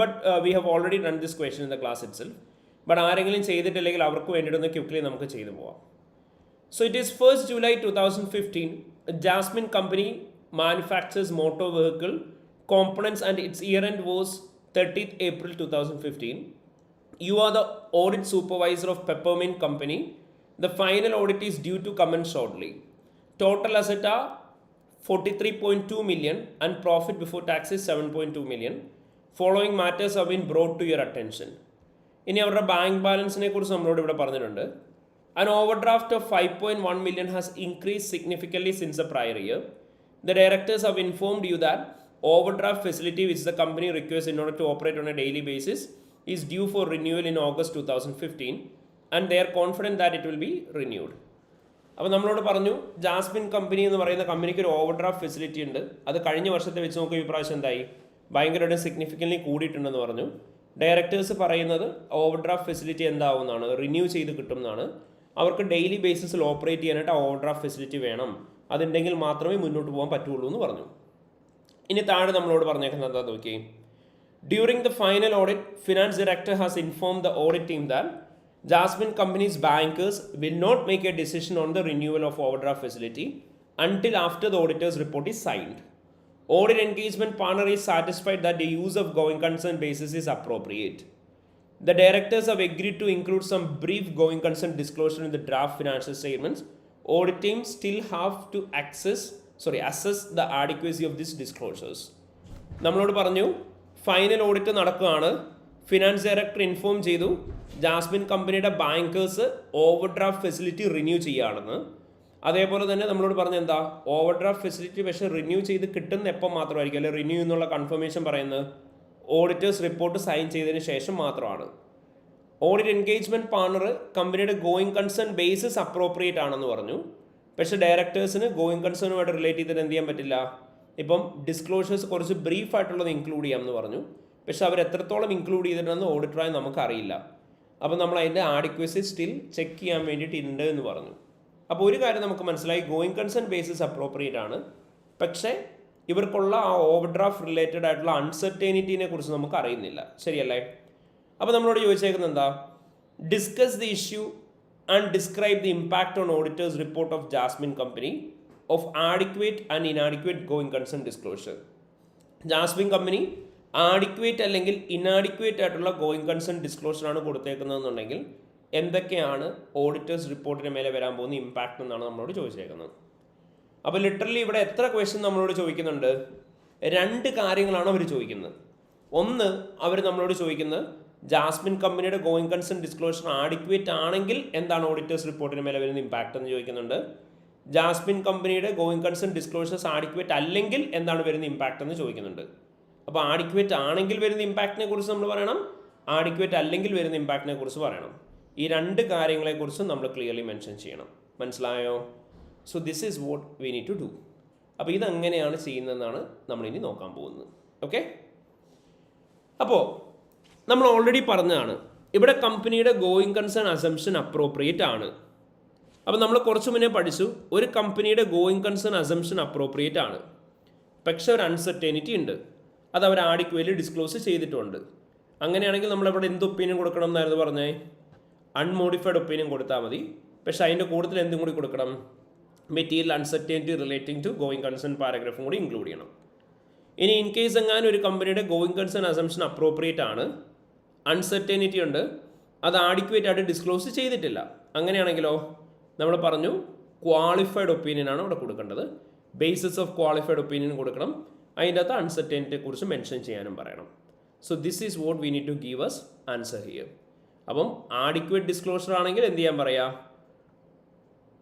A: But we have already run this question in the class itself. But ആരെങ്കിലും ചെയ്തിട്ടില്ലെങ്കിൽ അവർക്ക് വേണ്ടിയിട്ടൊന്ന് ക്വിക്ക്ലി നമുക്ക് ചെയ്തു പോവാം. So it is 1st July 2015. Jasmine Company manufactures motor vehicle components and its year end was 30th April 2015. You are the audit supervisor of Peppermint Company. The final audit is due to commence shortly. Total asset are 43.2 million and profit before tax is 7.2 million. Following matters have been brought to your attention. ഇനി അവരുടെ bank ബാലൻസിനെ കുറിച്ച് നമ്മളോട് ഇവിടെ പറഞ്ഞിട്ടുണ്ട്. An overdraft of 5.1 million has increased significantly since the prior year. The directors have informed you that overdraft facility which the company requires in order to operate on a daily basis is due for renewal in August 2015 and they are confident that it will be renewed. അപ്പോൾ നമ്മളോട് പറഞ്ഞു Jasmine company എന്ന് പറയുന്ന കമ്പനിക്ക് ഒരു overdraft facility ഉണ്ട്. അത് കഴിഞ്ഞ വർഷത്തെ വെച്ച് നോക്കി ഈ പ്രാവശ്യം എന്തായി ഭയങ്കരമായിട്ട് സിഗ്നിഫിക്കൻ്റ്ലി കൂടിയിട്ടുണ്ടെന്ന് പറഞ്ഞു. ഡയറക്ടേഴ്സ് പറയുന്നത് ഓവർഡ്രാഫ്റ്റ് ഫെസിലിറ്റി എന്താവുന്നതാണ്, റിന്യൂ ചെയ്ത് കിട്ടും എന്നാണ്. അവർക്ക് ഡെയിലി ബേസിസിൽ ഓപ്പറേറ്റ് ചെയ്യാനായിട്ട് ഓവർഡ്രാഫ്റ്റ് ഫെസിലിറ്റി വേണം, അതുണ്ടെങ്കിൽ മാത്രമേ മുന്നോട്ട് പോകാൻ പറ്റുള്ളൂ എന്ന് പറഞ്ഞു. ഇനി താഴെ നമ്മളോട് പറഞ്ഞേക്കുന്നത് എന്താ നോക്കി. During the final audit finance director has informed the audit team that Jasmine Company's bankers will not make a decision on the renewal of overdraft facility until after the auditor's report is signed. Audit engagement partner is satisfied that the use of going concern basis is appropriate. The directors have agreed to include some brief going concern disclosure in the draft financial statements. Audit team still have to assess the adequacy of these disclosures. നമ്മളോട് പറഞ്ഞു final audit നടക്കുകയാണ്. Finance director inform ചെയ്തു Jasmine കമ്പനിയുടെ bankers overdraft facility renew ചെയ്യുകയാണെന്ന്. അതേപോലെ തന്നെ നമ്മളോട് പറഞ്ഞ എന്താ ഓവർഡ്രാഫ്റ്റ് ഫെസിലിറ്റി പക്ഷേ റിന്യൂ ചെയ്ത് കിട്ടുന്ന എപ്പം മാത്രമായിരിക്കും, അല്ലെങ്കിൽ റിന്യൂ എന്നുള്ള കൺഫർമേഷൻ പറയുന്നത് ഓഡിറ്റേഴ്സ് റിപ്പോർട്ട് സൈൻ ചെയ്തതിന് ശേഷം മാത്രമാണ്. ഓഡിറ്റ് എൻഗേജ്മെൻറ്റ് പാർട്ണർ കമ്പനിയുടെ ഗോയിങ് കൺസേൺ ബേസിസ് അപ്രോപ്രിയേറ്റ് ആണെന്ന് പറഞ്ഞു. പക്ഷേ ഡയറക്ടേഴ്സിന് ഗോയിങ് കൺസേണുമായിട്ട് റിലേറ്റ് ചെയ്തിട്ട് എന്ത് ചെയ്യാൻ പറ്റില്ല. ഇപ്പം ഡിസ്ക്ലോഷേഴ്സ് കുറച്ച് ബ്രീഫായിട്ടുള്ളത് ഇൻക്ലൂഡ് ചെയ്യാമെന്ന് പറഞ്ഞു. പക്ഷെ അവർ എത്രത്തോളം ഇൻക്ലൂഡ് ചെയ്തിട്ടുണ്ടെന്ന് ഓഡിറ്ററായി നമുക്കറിയില്ല. അപ്പോൾ നമ്മൾ അതിൻ്റെ ആഡിക്വസി സ്റ്റിൽ ചെക്ക് ചെയ്യാൻ വേണ്ടിയിട്ടുണ്ട് എന്ന് പറഞ്ഞു. അപ്പോൾ ഒരു കാര്യം നമുക്ക് മനസ്സിലായി, ഗോയിങ് കൺസേൺ ബേസിസ് അപ്രോപ്രിയേറ്റ് ആണ്. പക്ഷേ ഇവർക്കുള്ള ആ ഓവർഡ്രാഫ്റ്റ് റിലേറ്റഡ് ആയിട്ടുള്ള അൺസർട്ടേനിറ്റീനെ കുറിച്ച് നമുക്ക് അറിയുന്നില്ല. ശരിയല്ലേ? അപ്പോൾ നമ്മളോട് ചോദിച്ചേക്കുന്നത് എന്താ, discuss the issue and describe the impact on auditors report of Jasmine company of adequate and inadequate going concern disclosure. Jasmine company adequate അല്ലെങ്കിൽ ഇനാഡിക്വേറ്റ് ആയിട്ടുള്ള ഗോയിങ് കൺസേൺ ഡിസ്ക്ലോഷറാണ് കൊടുത്തേക്കുന്നതെന്നുണ്ടെങ്കിൽ എന്തൊക്കെയാണ് ഓഡിറ്റേഴ്സ് റിപ്പോർട്ടിന് മേലെ വരാൻ പോകുന്ന ഇമ്പാക്റ്റ് എന്നാണ് നമ്മളോട് ചോദിച്ചേക്കുന്നത്. അപ്പോൾ ലിറ്ററലി ഇവിടെ എത്ര ക്വസ്റ്റ്യൻ നമ്മളോട് ചോദിക്കുന്നുണ്ട്? 2 കാര്യങ്ങളാണ് അവർ ചോദിക്കുന്നത്. ഒന്ന്, അവർ നമ്മളോട് ചോദിക്കുന്നത് ജാസ്മിൻ കമ്പനിയുടെ ഗോയിങ് കൺസേൺ ഡിസ്ക്ലോഷർ ആഡിക്വേറ്റ് ആണെങ്കിൽ എന്താണ് ഓഡിറ്റേഴ്സ് റിപ്പോർട്ടിന് മേലെ വരുന്ന ഇമ്പാക്റ്റ് എന്ന് ചോദിക്കുന്നുണ്ട്. ജാസ്മിൻ കമ്പനിയുടെ ഗോയിങ് കൺസേൺ ഡിസ്ക്ലോഷേഴ്സ് ആഡിക്വേറ്റ് അല്ലെങ്കിൽ എന്താണ് വരുന്ന ഇമ്പാക്റ്റ് എന്ന് ചോദിക്കുന്നുണ്ട്. അപ്പോൾ ആഡിക്വേറ്റ് ആണെങ്കിൽ വരുന്ന ഇമ്പാക്റ്റിനെ കുറിച്ച് നമ്മൾ പറയണം, ആഡിക്വേറ്റ് അല്ലെങ്കിൽ വരുന്ന ഇമ്പാക്റ്റിനെ കുറിച്ച് പറയണം. ഈ 2 കാര്യങ്ങളെക്കുറിച്ച് നമ്മൾ ക്ലിയർലി മെൻഷൻ ചെയ്യണം. മനസ്സിലായോ? So this is what we need to do. അപ്പോൾ ഇതെങ്ങനെയാണ് ചെയ്യുന്നതെന്നാണ് നമ്മളിനി നോക്കാൻ പോകുന്നത്. ഓക്കെ, അപ്പോൾ നമ്മൾ ഓൾറെഡി പറഞ്ഞതാണ് ഇവിടെ കമ്പനിയുടെ ഗോയിങ് കൺസേൺ അസംഷൻ അപ്രോപ്രിയേറ്റ് ആണ്. അപ്പോൾ നമ്മൾ കുറച്ച് മുന്നേ പഠിച്ചു ഒരു കമ്പനിയുടെ ഗോയിങ് കൺസേൺ അസംഷൻ അപ്രോപ്രിയേറ്റ് ആണ്, പക്ഷേ ഒരു അൺസർട്ടനിറ്റി ഉണ്ട്. അത് അവർ ആഡിക്വേറ്റ്ലി ഡിസ്ക്ലോസ് ചെയ്തിട്ടുണ്ട്. അങ്ങനെയാണെങ്കിൽ നമ്മളിവിടെ എന്ത് ഒപ്പീനിയൻ കൊടുക്കണം എന്നായിരുന്നു പറഞ്ഞേ? അൺമോഡിഫൈഡ് ഒപ്പീനിയൻ കൊടുത്താൽ മതി. പക്ഷേ അതിൻ്റെ കൂടുതൽ എന്തും കൂടി കൊടുക്കണം? Material uncertainty relating to going concern പാരഗ്രാഫും കൂടി ഇൻക്ലൂഡ് ചെയ്യണം. ഇനി ഇൻ കേസ് എങ്ങാനും ഒരു കമ്പനിയുടെ ഗോയിങ് കൺസേൺ അസംഷൻ അപ്രോപ്രിയേറ്റ് ആണ്, അൺസർട്ടനിറ്റി ഉണ്ട്, അത് ആഡിക്വേറ്റ് ആയിട്ട് ഡിസ്ക്ലോസ് ചെയ്തിട്ടില്ല, അങ്ങനെയാണെങ്കിലോ നമ്മൾ പറഞ്ഞു ക്വാളിഫൈഡ് ഒപ്പീനിയൻ ആണ് ഇവിടെ കൊടുക്കേണ്ടത്. ബേസിസ് ഓഫ് ക്വാളിഫൈഡ് ഒപ്പീനിയൻ കൊടുക്കണം. അതിൻ്റെ അകത്ത് അൺസർട്ടനിറ്റിയെ കുറിച്ച് മെൻഷൻ ചെയ്യാനും പറയണം. So this is what we need to give us answer here. അപ്പം ആഡിക്വേറ്റ് ഡിസ്ക്ലോഷർ ആണെങ്കിൽ എന്ത് ചെയ്യാൻ പറയാം?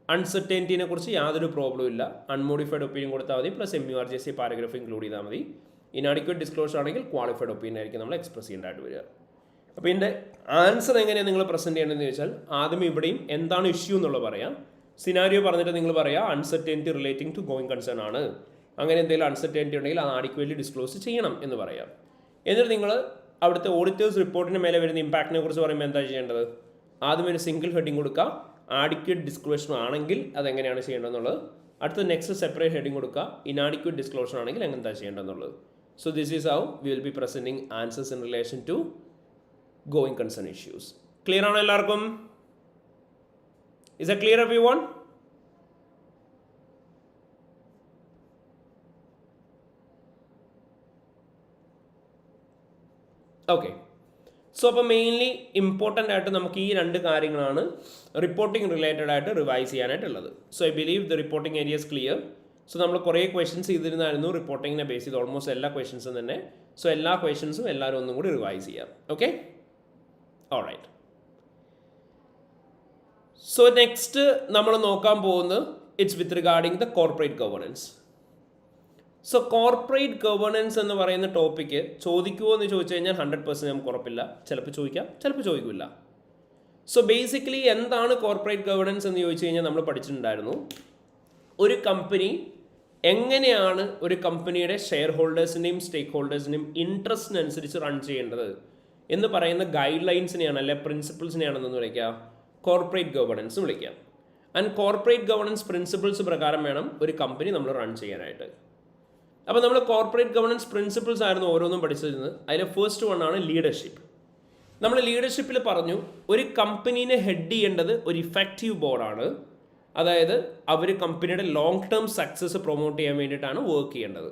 A: അൺസർട്ടനിറ്റിനെ കുറിച്ച് യാതൊരു പ്രോബ്ലം ഇല്ല, അൺമോഡിഫൈഡ് ഒപ്പീനിയൻ കൊടുത്താൽ മതി, പ്ലസ് MURJC പാരഗ്രാഫ് ഇൻക്ലൂഡ് ചെയ്താൽ മതി. ഇനാഡിക്വേറ്റ് ഡിസ്ക്ലോഷർ ആണെങ്കിൽ ക്വാളിഫൈഡ് ഒപ്പീനിയൻ ആയിരിക്കും നമ്മൾ എക്സ്പ്രസ് ചെയ്യേണ്ടതായിട്ട് വരിക. അപ്പോൾ ഇതിൻ്റെ ആൻസർ എങ്ങനെയാണ് നിങ്ങൾ പ്രസൻറ്റ് ചെയ്യേണ്ടതെന്ന് ചോദിച്ചാൽ ആദ്യം ഇവിടെയും എന്താണ് ഇഷ്യൂ എന്നുള്ളത് പറയാം. സിനാരിയോ പറഞ്ഞിട്ട് നിങ്ങൾ പറയാം uncertainty relating to going concern ആണ്, അങ്ങനെ എന്തെങ്കിലും അൺസർട്ടനിറ്റി ഉണ്ടെങ്കിൽ അത് ആഡിക്വേറ്റ്ലി ഡിസ്ക്ലോസ് ചെയ്യണം എന്ന് പറയാം. എന്നിട്ട് നിങ്ങൾ അവിടുത്തെ ഓഡിറ്റേഴ്സ് റിപ്പോർട്ടിന് മേലെ വരുന്ന ഇമ്പാക്റ്റിനെ കുറിച്ച് പറയുമ്പോൾ എന്താ ചെയ്യേണ്ടത്? ആദ്യം ഒരു സിംഗിൾ ഹെഡിങ് കൊടുക്കുക, ആഡിക്വേറ്റ് ഡിസ്ക്ലോഷർ ആണെങ്കിൽ അതെങ്ങനെയാണ് ചെയ്യേണ്ടതെന്നുള്ളത്. അടുത്ത നെക്സ്റ്റ് സെപ്പറേറ്റ് ഹെഡിങ് കൊടുക്കുക, ഇനാഡിക്വേറ്റ് ഡിസ്ക്ലോഷർ ആണെങ്കിൽ എങ്ങനെന്താ ചെയ്യേണ്ടതെന്നുള്ളത്. So this is how we will be presenting answers in relation to going concern issues. Clear ആണോ എല്ലാവർക്കും? Is that clear everyone? Okay, so അപ്പോൾ മെയിൻലി ഇമ്പോർട്ടൻ്റ് ആയിട്ട് നമുക്ക് ഈ 2 കാര്യങ്ങളാണ് റിപ്പോർട്ടിംഗ് റിലേറ്റഡ് ആയിട്ട് റിവൈസ് ചെയ്യാനായിട്ടുള്ളത്. So I believe the reporting area is clear. So നമ്മൾ കുറേ ക്വസ്റ്റ്യൻസ് ചെയ്തിരുന്നായിരുന്നു റിപ്പോർട്ടിങ്ങിനെ ബേസ് ചെയ്ത്, ഓൾമോസ്റ്റ് എല്ലാ ക്വസ്റ്റ്യൻസും തന്നെ. സോ എല്ലാ ക്വസ്റ്റ്യൻസും എല്ലാവരും ഒന്നും കൂടി റിവൈസ് ചെയ്യാം. Okay, alright. So next നമ്മൾ നോക്കാൻ പോകുന്നത് it's with regarding the corporate governance. So corporate governance എന്ന് പറയുന്ന ടോപ്പിക്ക് ചോദിക്കുമോ എന്ന് ചോദിച്ചു കഴിഞ്ഞാൽ 100% നമുക്ക് ഉറപ്പില്ല. ചിലപ്പോൾ ചോദിക്കാം, ചിലപ്പോൾ ചോദിക്കില്ല. സോ ബേസിക്കലി എന്താണ് കോർപ്പറേറ്റ് ഗവേണൻസ് എന്ന് ചോദിച്ചു കഴിഞ്ഞാൽ നമ്മൾ പഠിച്ചിട്ടുണ്ടായിരുന്നു ഒരു കമ്പനി എങ്ങനെയാണ് ഒരു കമ്പനിയുടെ ഷെയർ ഹോൾഡേഴ്സിൻ്റെയും സ്റ്റേക്ക് ഹോൾഡേഴ്സിൻ്റെയും ഇൻട്രസ്റ്റിനനുസരിച്ച് റൺ ചെയ്യേണ്ടത് എന്ന് പറയുന്ന ഗൈഡ് ലൈൻസിനെയാണ് അല്ലെ പ്രിൻസിപ്പിൾസിനെയാണെന്ന് വിളിക്കുക കോർപ്പറേറ്റ് ഗവേണൻസ് വിളിക്കുക. ആൻഡ് കോർപ്പറേറ്റ് ഗവേണൻസ് പ്രിൻസിപ്പിൾസ് പ്രകാരം വേണം ഒരു കമ്പനി നമ്മൾ റൺ ചെയ്യാനായിട്ട്. അപ്പോൾ നമ്മൾ കോർപ്പറേറ്റ് ഗവേണൻസ് പ്രിൻസിപ്പിൾസ് ആയിരുന്നു ഓരോന്നും പഠിച്ചിരുന്നത്. അതിലെ ഫസ്റ്റ് വൺ ആണ് ലീഡർഷിപ്പ്. നമ്മൾ ലീഡർഷിപ്പിൽ പറഞ്ഞു ഒരു കമ്പനീനെ ഹെഡ് ചെയ്യേണ്ടത് ഒരു ഇഫക്റ്റീവ് ബോർഡാണ്. അതായത് അവർ കമ്പനിയുടെ ലോങ് ടേം സക്സസ് പ്രൊമോട്ട് ചെയ്യാൻ വേണ്ടിയിട്ടാണ് വർക്ക് ചെയ്യേണ്ടത്.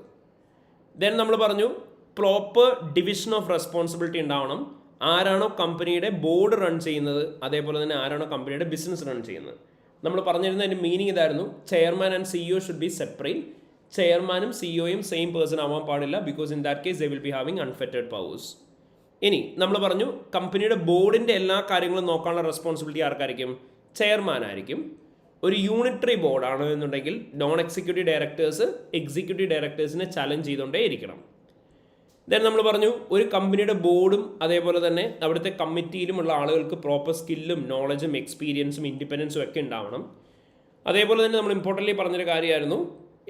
A: ദെൻ നമ്മൾ പറഞ്ഞു പ്രോപ്പർ ഡിവിഷൻ ഓഫ് റെസ്പോൺസിബിലിറ്റി ഉണ്ടാവണം. ആരാണോ കമ്പനിയുടെ ബോർഡ് റൺ ചെയ്യുന്നത് അതേപോലെ തന്നെ ആരാണോ കമ്പനിയുടെ ബിസിനസ് റൺ ചെയ്യുന്നത്. നമ്മൾ പറഞ്ഞിരുന്ന അതിൻ്റെ മീനിങ് ഇതായിരുന്നു, chairman and CEO should be separate. ചെയർമാനും CEOയും സെയിം പേഴ്സൺ ആവാൻ പാടില്ല, because in that case they will be having unfettered powers. ഇനി നമ്മൾ പറഞ്ഞു കമ്പനിയുടെ ബോർഡിൻ്റെ എല്ലാ കാര്യങ്ങളും നോക്കാനുള്ള റെസ്പോൺസിബിലിറ്റി ആർക്കായിരിക്കും? ചെയർമാൻ ആയിരിക്കും. ഒരു യൂണിറ്ററി ബോർഡാണ് എന്നുണ്ടെങ്കിൽ നോൺ എക്സിക്യൂട്ടീവ് ഡയറക്ടേഴ്സ് എക്സിക്യൂട്ടീവ് ഡയറക്ടേഴ്സിനെ ചലഞ്ച് ചെയ്തുകൊണ്ടേ ഇരിക്കണം. ദെൻ നമ്മൾ പറഞ്ഞു ഒരു കമ്പനിയുടെ ബോർഡും അതേപോലെ തന്നെ അവിടുത്തെ കമ്മിറ്റിയിലുമുള്ള ആളുകൾക്ക് പ്രോപ്പർ സ്കില്ലും നോളജും എക്സ്പീരിയൻസും ഇൻഡിപെൻഡൻസും ഒക്കെ ഉണ്ടാവണം. അതേപോലെ തന്നെ നമ്മൾ ഇമ്പോർട്ടൻ്റ്ലി പറഞ്ഞൊരു കാര്യമായിരുന്നു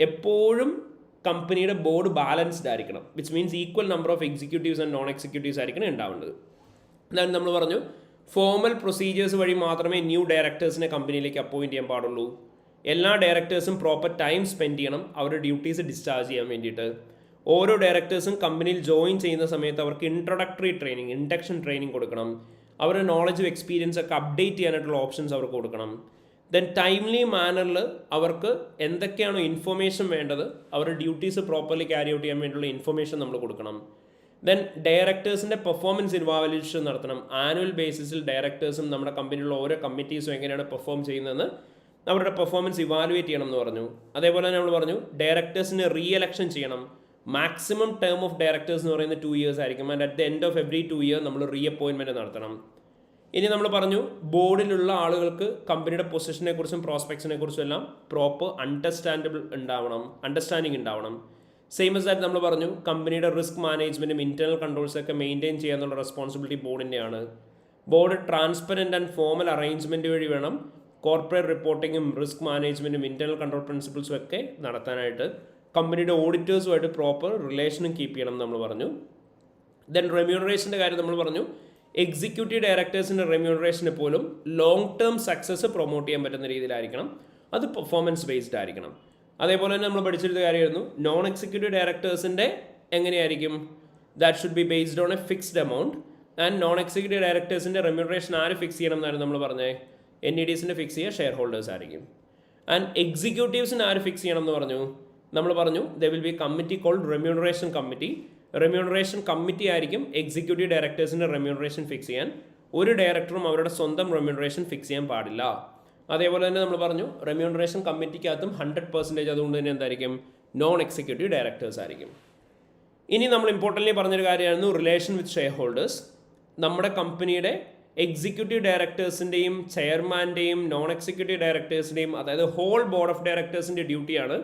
A: എപ്പോഴും കമ്പനിയുടെ ബോർഡ് ബാലൻസ്ഡ് ആയിരിക്കണം, which means equal number of executives and non executives ആയിരിക്കണം ഉണ്ടാവേണ്ടത്. ദെൻ നമ്മൾ പറഞ്ഞു ഫോർമൽ പ്രൊസീജിയേഴ്സ് വഴി മാത്രമേ ന്യൂ ഡയറക്ടേഴ്സിനെ കമ്പനിയിലേക്ക് അപ്പോയിൻറ്റ് ചെയ്യാൻ പാടുള്ളൂ. എല്ലാ ഡയറക്ടേഴ്സും പ്രോപ്പർ ടൈം സ്പെൻഡ് ചെയ്യണം അവരുടെ ഡ്യൂട്ടീസ് ഡിസ്ചാർജ് ചെയ്യാൻ വേണ്ടിയിട്ട്. ഓരോ ഡയറക്ടേഴ്സും കമ്പനിയിൽ ജോയിൻ ചെയ്യുന്ന സമയത്ത് അവർക്ക് ഇൻട്രൊഡക്ടറി ട്രെയിനിങ്, ഇൻഡക്ഷൻ ട്രെയിനിങ് കൊടുക്കണം. അവരുടെ നോളജും എക്സ്പീരിയൻസ് ഒക്കെ അപ്ഡേറ്റ് ചെയ്യാനായിട്ടുള്ള ഓപ്ഷൻസ് അവർക്ക് കൊടുക്കണം. ദെൻ ടൈംലി മാനറിൽ അവർക്ക് എന്തൊക്കെയാണോ ഇൻഫർമേഷൻ വേണ്ടത് അവരുടെ ഡ്യൂട്ടീസ് പ്രോപ്പർലി ക്യാരി ഔട്ട് ചെയ്യാൻ വേണ്ടിയുള്ള ഇൻഫർമേഷൻ നമ്മൾ കൊടുക്കണം. ദെൻ ഡയറക്ടേഴ്സിൻ്റെ പെർഫോമൻസ് ഇവാലുവേഷൻ നടത്തണം. ആനുവൽ ബേസിസിൽ ഡയറക്ടേഴ്സും നമ്മുടെ കമ്പനിയിലുള്ള ഓരോ കമ്മിറ്റീസും എങ്ങനെയാണ് പെർഫോം ചെയ്യുന്നതെന്ന് അവരുടെ പെർഫോമൻസ് ഇവാലുവേറ്റ് ചെയ്യണം എന്ന് പറഞ്ഞു. അതേപോലെ തന്നെ നമ്മൾ പറഞ്ഞു ഡയറക്ടേഴ്സിന് റീ എലക്ഷൻ ചെയ്യണം. മാക്സിമം ടേം ഓഫ് ഡയറക്ടേഴ്സ് എന്ന് പറയുന്നത് 2 years ആയിരിക്കും. And at the end of every 2 year നമ്മൾ റീ അപ്പോയിൻമെൻറ്റ് നടത്തണം. ഇനി നമ്മൾ പറഞ്ഞു ബോർഡിലുള്ള ആളുകൾക്ക് കമ്പനിയുടെ പൊസിഷനെ കുറിച്ചും പ്രോസ്പെക്ട്സിനെ കുറിച്ചും എല്ലാം പ്രോപ്പർ അണ്ടർസ്റ്റാൻഡിങ് ഉണ്ടാവണം. സെയിം എസ് ദാറ്റ് നമ്മൾ പറഞ്ഞു കമ്പനിയുടെ റിസ്ക് മാനേജ്മെൻറ്റും ഇൻറ്റേർണൽ കൺട്രോൾസ് ഒക്കെ മെയിൻറ്റെയിൻ ചെയ്യാനുള്ള റെസ്പോൺസിബിലിറ്റി ബോർഡിൻ്റെയാണ്. Board transparent and formal arrangement വഴി വേണം കോർപ്പറേറ്റ് റിപ്പോർട്ടിങ്ങും റിസ്ക് മാനേജ്മെൻറ്റും ഇൻറ്റേർണൽ കൺട്രോൾ പ്രിൻസിപ്പിൾസും ഒക്കെ നടത്താനായിട്ട്. കമ്പനിയുടെ ഓഡിറ്റേഴ്സുമായിട്ട് പ്രോപ്പർ റിലേഷനും കീപ്പ് ചെയ്യണം എന്ന് നമ്മൾ പറഞ്ഞു. ദെൻ റെമ്യൂണറേഷൻ്റെ കാര്യം നമ്മൾ പറഞ്ഞു എക്സിക്യൂട്ടീവ് ഡയറക്ടേഴ്സിൻ്റെ റെമ്യൂണറേഷന് പോലും ലോങ് ടേം സക്സസ് പ്രൊമോട്ട് ചെയ്യാൻ പറ്റുന്ന രീതിയിലായിരിക്കണം. അത് പെർഫോമൻസ് ബേസ്ഡ് ആയിരിക്കണം. അതേപോലെ തന്നെ നമ്മൾ പഠിച്ചിരുന്ന കാര്യമായിരുന്നു നോൺ എക്സിക്യൂട്ടീവ് ഡയറക്ടേഴ്സിൻ്റെ എങ്ങനെയായിരിക്കും, that should be based on a fixed amount. And non executive ഡയറക്ടേഴ്സിൻ്റെ റെമ്യൂണറേഷൻ ആര് ഫിക്സ് ചെയ്യണം എന്നായിരുന്നു നമ്മൾ പറഞ്ഞത്, NEDസിൻ്റെ ഫിക്സ് ചെയ്യുക ഷെയർ ഹോൾഡേഴ്സ് ആയിരിക്കും. ആൻഡ് എക്സിക്യൂട്ടീവ്സിന് ആര് ഫിക്സ് ചെയ്യണം എന്ന് പറഞ്ഞു, നമ്മൾ പറഞ്ഞു the will be committee called remuneration committee. Remuneration committee ആയിരിക്കും എക്സിക്യൂട്ടീവ് ഡയറക്ടേഴ്സിൻ്റെ റെമ്യൂണറേഷൻ ഫിക്സ് ചെയ്യാൻ. ഒരു ഡയറക്ടറും അവരുടെ സ്വന്തം റെമ്യൂണറേഷൻ ഫിക്സ് ചെയ്യാൻ പാടില്ല. അതേപോലെ തന്നെ നമ്മൾ പറഞ്ഞു റെമ്യൂണറേഷൻ കമ്മിറ്റിക്കകത്തും 100% അതുകൊണ്ട് തന്നെ എന്തായിരിക്കും നോൺ എക്സിക്യൂട്ടീവ് ഡയറക്ടേഴ്സ് ആയിരിക്കും. ഇനി നമ്മൾ ഇമ്പോർട്ടൻ്റ്ലി പറഞ്ഞൊരു കാര്യമായിരുന്നു റിലേഷൻ വിത്ത് ഷെയർ ഹോൾഡേഴ്സ്. നമ്മുടെ കമ്പനിയുടെ എക്സിക്യൂട്ടീവ് ഡയറക്ടേഴ്സിൻ്റെയും ചെയർമാൻ്റെയും നോൺ എക്സിക്യൂട്ടീവ് ഡയറക്ടേഴ്സിൻ്റെയും അതായത് ഹോൾ ബോർഡ് ഓഫ് ഡയറക്ടേഴ്സിൻ്റെ ഡ്യൂട്ടിയാണ്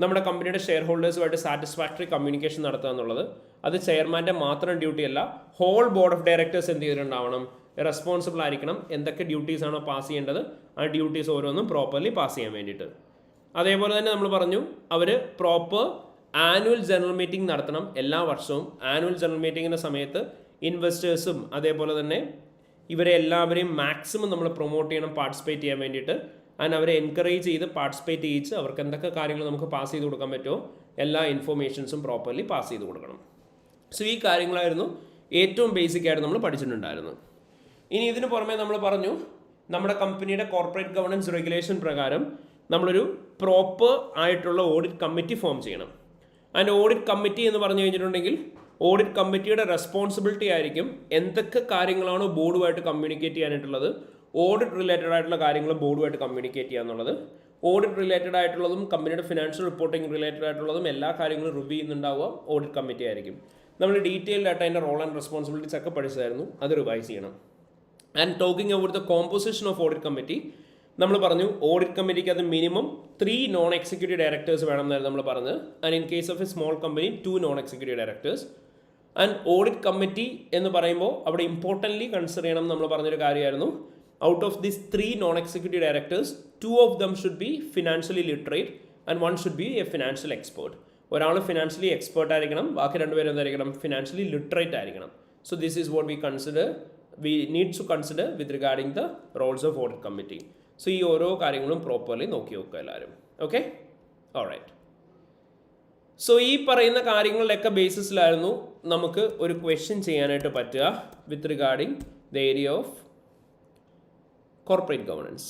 A: നമ്മുടെ കമ്പനിയുടെ ഷെയർ ഹോൾഡേഴ്സുമായിട്ട് സാറ്റിസ്ഫാക്ടറി കമ്മ്യൂണിക്കേഷൻ നടത്തുക എന്നുള്ളത്. അത് ചെയർമാൻ്റെ മാത്രം ഡ്യൂട്ടി അല്ല, ഹോൾ ബോർഡ് ഓഫ് ഡയറക്ടേഴ്സ് എന്ത് ചെയ്തിട്ടുണ്ടാവണം, റെസ്പോൺസിബിൾ ആയിരിക്കണം. എന്തൊക്കെ ഡ്യൂട്ടീസ് ആണോ പാസ് ചെയ്യേണ്ടത് ആ ഡ്യൂട്ടീസ് ഓരോന്നും പ്രോപ്പർലി പാസ് ചെയ്യാൻ വേണ്ടിയിട്ട്. അതേപോലെ തന്നെ നമ്മൾ പറഞ്ഞു അവർ പ്രോപ്പർ ആനുവൽ ജനറൽ മീറ്റിംഗ് നടത്തണം എല്ലാ വർഷവും. ആനുവൽ ജനറൽ മീറ്റിങ്ങിൻ്റെ സമയത്ത് ഇൻവെസ്റ്റേഴ്സും അതേപോലെ തന്നെ ഇവരെ എല്ലാവരെയും മാക്സിമം നമ്മൾ പ്രൊമോട്ട് ചെയ്യണം പാർട്ടിസിപ്പേറ്റ് ചെയ്യാൻ വേണ്ടിയിട്ട്. ആൻഡ് അവരെ എൻകറേജ് ചെയ്ത് പാർട്ടിസിപ്പേറ്റ് ചെയ്യിച്ച് അവർക്ക് എന്തൊക്കെ കാര്യങ്ങൾ നമുക്ക് പാസ് ചെയ്ത് കൊടുക്കാൻ പറ്റുമോ എല്ലാ ഇൻഫോർമേഷൻസും പ്രോപ്പർലി പാസ് ചെയ്ത് കൊടുക്കണം. സോ ഈ കാര്യങ്ങളായിരുന്നു ഏറ്റവും ബേസിക് ആയിട്ട് നമ്മൾ പഠിച്ചിട്ടുണ്ടായിരുന്നു. ഇനി ഇതിന് പുറമെ നമ്മൾ പറഞ്ഞു നമ്മുടെ കമ്പനിയുടെ കോർപ്പറേറ്റ് ഗവർണൻസ് റെഗുലേഷൻ പ്രകാരം നമ്മളൊരു പ്രോപ്പർ ആയിട്ടുള്ള ഓഡിറ്റ് കമ്മിറ്റി ഫോം ചെയ്യണം. ആൻഡ് ഓഡിറ്റ് കമ്മിറ്റി എന്ന് പറഞ്ഞു കഴിഞ്ഞിട്ടുണ്ടെങ്കിൽ ഓഡിറ്റ് കമ്മിറ്റിയുടെ റെസ്പോൺസിബിലിറ്റി ആയിരിക്കും എന്തൊക്കെ കാര്യങ്ങളാണോ ബോർഡുമായിട്ട് കമ്മ്യൂണിക്കേറ്റ് ചെയ്യാനായിട്ടുള്ളത്, ഓഡിറ്റ് റിലേറ്റഡ് ആയിട്ടുള്ള കാര്യങ്ങൾ ബോർഡുമായിട്ട് കമ്മ്യൂണിക്കേറ്റ് ചെയ്യുക എന്നുള്ളത്. ഓഡിറ്റ് റിലേറ്റഡ് ആയിട്ടുള്ളതും കമ്പനിയുടെ ഫിനാൻഷ്യൽ റിപ്പോർട്ടിംഗ് റിലേറ്റഡ് ആയിട്ടുള്ളതും എല്ലാ കാര്യങ്ങളും റിവ്യൂ ചെയ്യുന്നുണ്ടാവുക ഓഡിറ്റ് കമ്മിറ്റി ആയിരിക്കും. നമ്മൾ ഡീറ്റെയിൽഡ് ആയിട്ട് അതിൻ്റെ റോൾ ആൻഡ് റെസ്പോൺസിബിലിറ്റീസ് ഒക്കെ പഠിച്ചതായിരുന്നു, അത് റിവൈസ് ചെയ്യണം. And talking about the composition of audit committee നമ്മൾ പറഞ്ഞു ഓഡിറ്റ് കമ്മിറ്റിക്ക് അത് മിനിമം 3 നോൺ എക്സിക്യൂട്ടീവ് ഡയറക്ടേഴ്സ് വേണം എന്നായിരുന്നു നമ്മൾ പറഞ്ഞത്. And in case of a small company 2 non executive directors. And audit committee എന്ന് പറയുമ്പോൾ അവിടെ ഇമ്പോർട്ടൻ്റ്ലി കൺസിഡർ ചെയ്യണം നമ്മൾ പറഞ്ഞൊരു കാര്യമായിരുന്നു out of these 3 non executive directors 2 of them should be financially literate and 1 should be a financial expert. ഒരാൾ financially expert ആയിരിക്കണം, ബാക്കി 2 പേരും എന്തായിരിക്കണം ഫിനാൻഷ്യലി ലിറ്ററേറ്റ് ആയിരിക്കണം. So this is what we need to consider with regarding the Rolls of audit committee. So ഈ ഓരോ കാര്യങ്ങളും properly നോക്കി വെക്കുക എല്ലാവരും. Okay, alright. സോ ഈ പറയുന്ന കാര്യങ്ങളുടെയൊക്കെ ബേസിസിലായിരുന്നു നമുക്ക് ഒരു ക്വസ്റ്റ്യൻ ചെയ്യാനായിട്ട് പറ്റുക with regarding the area of corporate governance.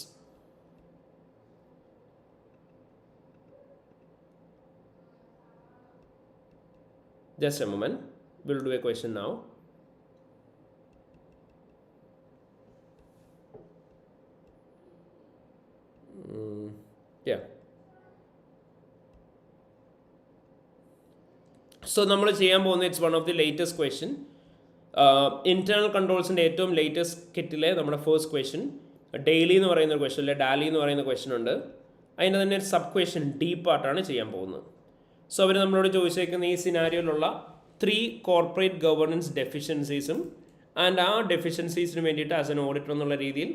A: Just a moment, we'll do a question now. Yeah. So നമ്മൾ ചെയ്യാൻ പോകുന്ന it's one of the latest question. Internal കൺട്രോൾസിൻ്റെ ഏറ്റവും ലേറ്റസ്റ്റ് കിറ്റിലെ നമ്മുടെ ഫസ്റ്റ് ക്വസ്റ്റ്യൻ ഡെയിലി എന്ന് പറയുന്ന ക്വസ്റ്റ്യൻ അല്ലെ ഡാലി എന്ന് പറയുന്ന ക്വസ്റ്റ്യൻ ഉണ്ട്. അതിൻ്റെ തന്നെ ഒരു സബ് ക്വസ്റ്റ്യൻ ഡീപ്പ് ആയിട്ടാണ് ചെയ്യാൻ പോകുന്നത്. സോ അവർ നമ്മളോട് ചോദിച്ചേക്കുന്ന ഈ സിനാരിയോയിലുള്ള 3 കോർപ്പറേറ്റ് ഗവേണൻസ് ഡെഫിഷ്യൻസീസും ആൻഡ് ആ ഡെഫിഷ്യൻസീസിന് വേണ്ടിയിട്ട് ആസ് എൻ ഓഡിറ്റർ എന്നുള്ള രീതിയിൽ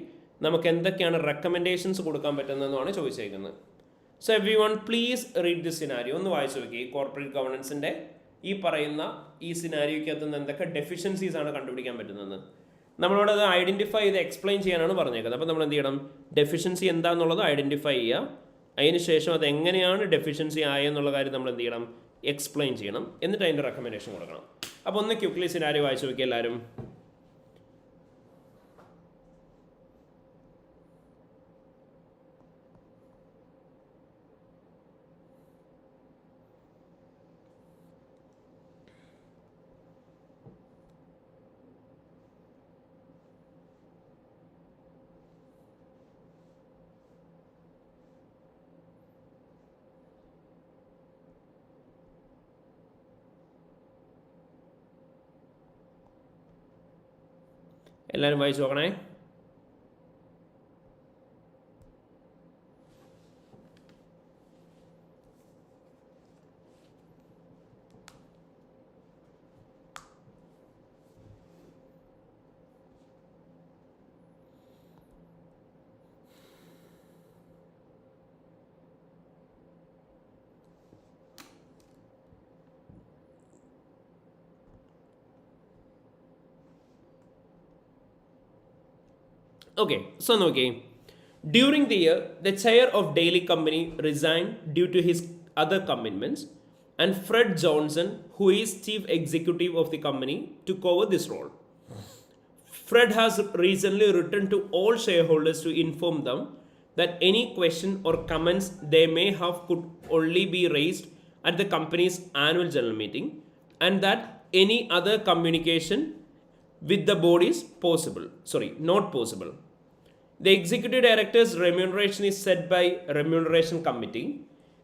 A: നമുക്ക് എന്തൊക്കെയാണ് റെക്കമെൻഡേഷൻസ് കൊടുക്കാൻ പറ്റുന്നതെന്നാണ് ചോദിച്ചേക്കുന്നത്. So everyone please read this scenario. ഒന്ന് വായിച്ചു നോക്കി. കോർപ്പറേറ്റ് ഗവർണൻസിൻ്റെ ഈ പറയുന്ന ഈ സിനാരിയോയ്ക്കകത്ത് നിന്ന് എന്തൊക്കെ ഡെഫിഷ്യൻസീസ് ആണ് കണ്ടുപിടിക്കാൻ പറ്റുന്നത്. നമ്മളോട് അത് ഐഡൻറ്റിഫൈ ചെയ്ത് എക്സ്പ്ലെയിൻ ചെയ്യാനാണ് പറഞ്ഞേക്കുന്നത്. അപ്പോൾ നമ്മൾ എന്ത് ചെയ്യണം, ഡെഫിഷ്യൻസി എന്താണെന്നുള്ളത് ഐഡൻറ്റിഫൈ ചെയ്യുക. അതിനുശേഷം അത് എങ്ങനെയാണ് ഡെഫിഷ്യൻസി ആയെന്നുള്ള കാര്യം നമ്മൾ എന്ത് ചെയ്യണം, എക്സ്പ്ലെയിൻ ചെയ്യണം. എന്നിട്ട് അതിൻ്റെ റെക്കമെൻഡേഷൻ കൊടുക്കണം. അപ്പോൾ ഒന്ന് ക്വിക്ക്ലി സിനാരിയോ വായിച്ചു നോക്കി എല്ലാവരും. എല്ലാവരും വായിച്ചു നോക്കണേ. Okay, so okay. During the year, the chair of Daily Company resigned due to his other commitments, and Fred Johnson, who is chief executive of the company, took over this role. Fred has recently written to all shareholders to inform them that any question or comments they may have could only be raised at the company's annual general meeting, and that any other communication with the board is not possible. The executive director's remuneration is set by remuneration committee.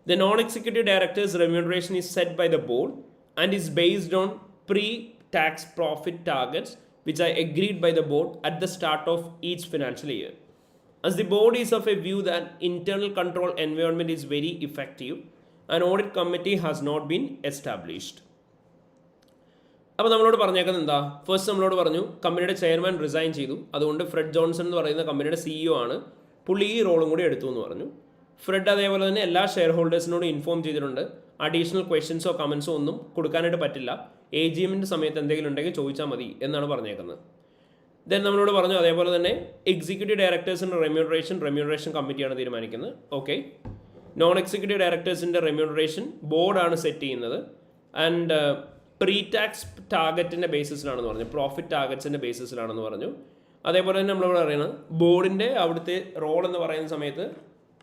A: The non-executive director's remuneration is set by the board and is based on pre-tax profit targets which are agreed by the board at the start of each financial year. As the board is of a view that internal control environment is very effective, an audit committee has not been established. അപ്പോൾ നമ്മളോട് പറഞ്ഞേക്കുന്നത് എന്താ? First നമ്മളോട് പറഞ്ഞു കമ്പനിയുടെ chairman resign ചെയ്തു, അതുകൊണ്ട് Fred Johnson എന്ന് പറയുന്ന കമ്പനിയുടെ CEO ആണ്, പുള്ളി ഈ റോളും കൂടി എടുത്തു എന്ന് പറഞ്ഞു. ഫ്രെഡ് അതേപോലെ തന്നെ എല്ലാ ഷെയർ ഹോൾഡേഴ്സിനോടും ഇൻഫോം ചെയ്തിട്ടുണ്ട്, അഡീഷണൽ ക്വസ്റ്റ്യൻസോ കമൻസോ ഒന്നും കൊടുക്കാനായിട്ട് പറ്റില്ല, AGMൻ്റെ സമയത്ത് എന്തെങ്കിലും ഉണ്ടെങ്കിൽ ചോദിച്ചാൽ മതി എന്നാണ് പറഞ്ഞേക്കുന്നത്. ദെൻ നമ്മളോട് പറഞ്ഞു അതേപോലെ തന്നെ എക്സിക്യൂട്ടീവ് ഡയറക്ടേഴ്സിൻ്റെ റെമ്യൂണറേഷൻ കമ്മിറ്റിയാണ് തീരുമാനിക്കുന്നത്. ഓക്കെ, നോൺ എക്സിക്യൂട്ടീവ് ഡയറക്ടേഴ്സിൻ്റെ റെമ്യൂണറേഷൻ ബോർഡാണ് സെറ്റ് ചെയ്യുന്നത്. ആൻഡ് പ്രീ-ടാക്സ് ടാർഗറ്റിൻ്റെ ബേസിസിലാണെന്ന് പറഞ്ഞു, പ്രോഫിറ്റ് ടാർഗറ്റ്സിൻ്റെ ബേസിസിലാണെന്ന് പറഞ്ഞു. അതേപോലെ തന്നെ നമ്മളിവിടെ പറയുന്നത് ബോർഡിൻ്റെ അവിടുത്തെ റോൾ എന്ന് പറയുന്ന സമയത്ത്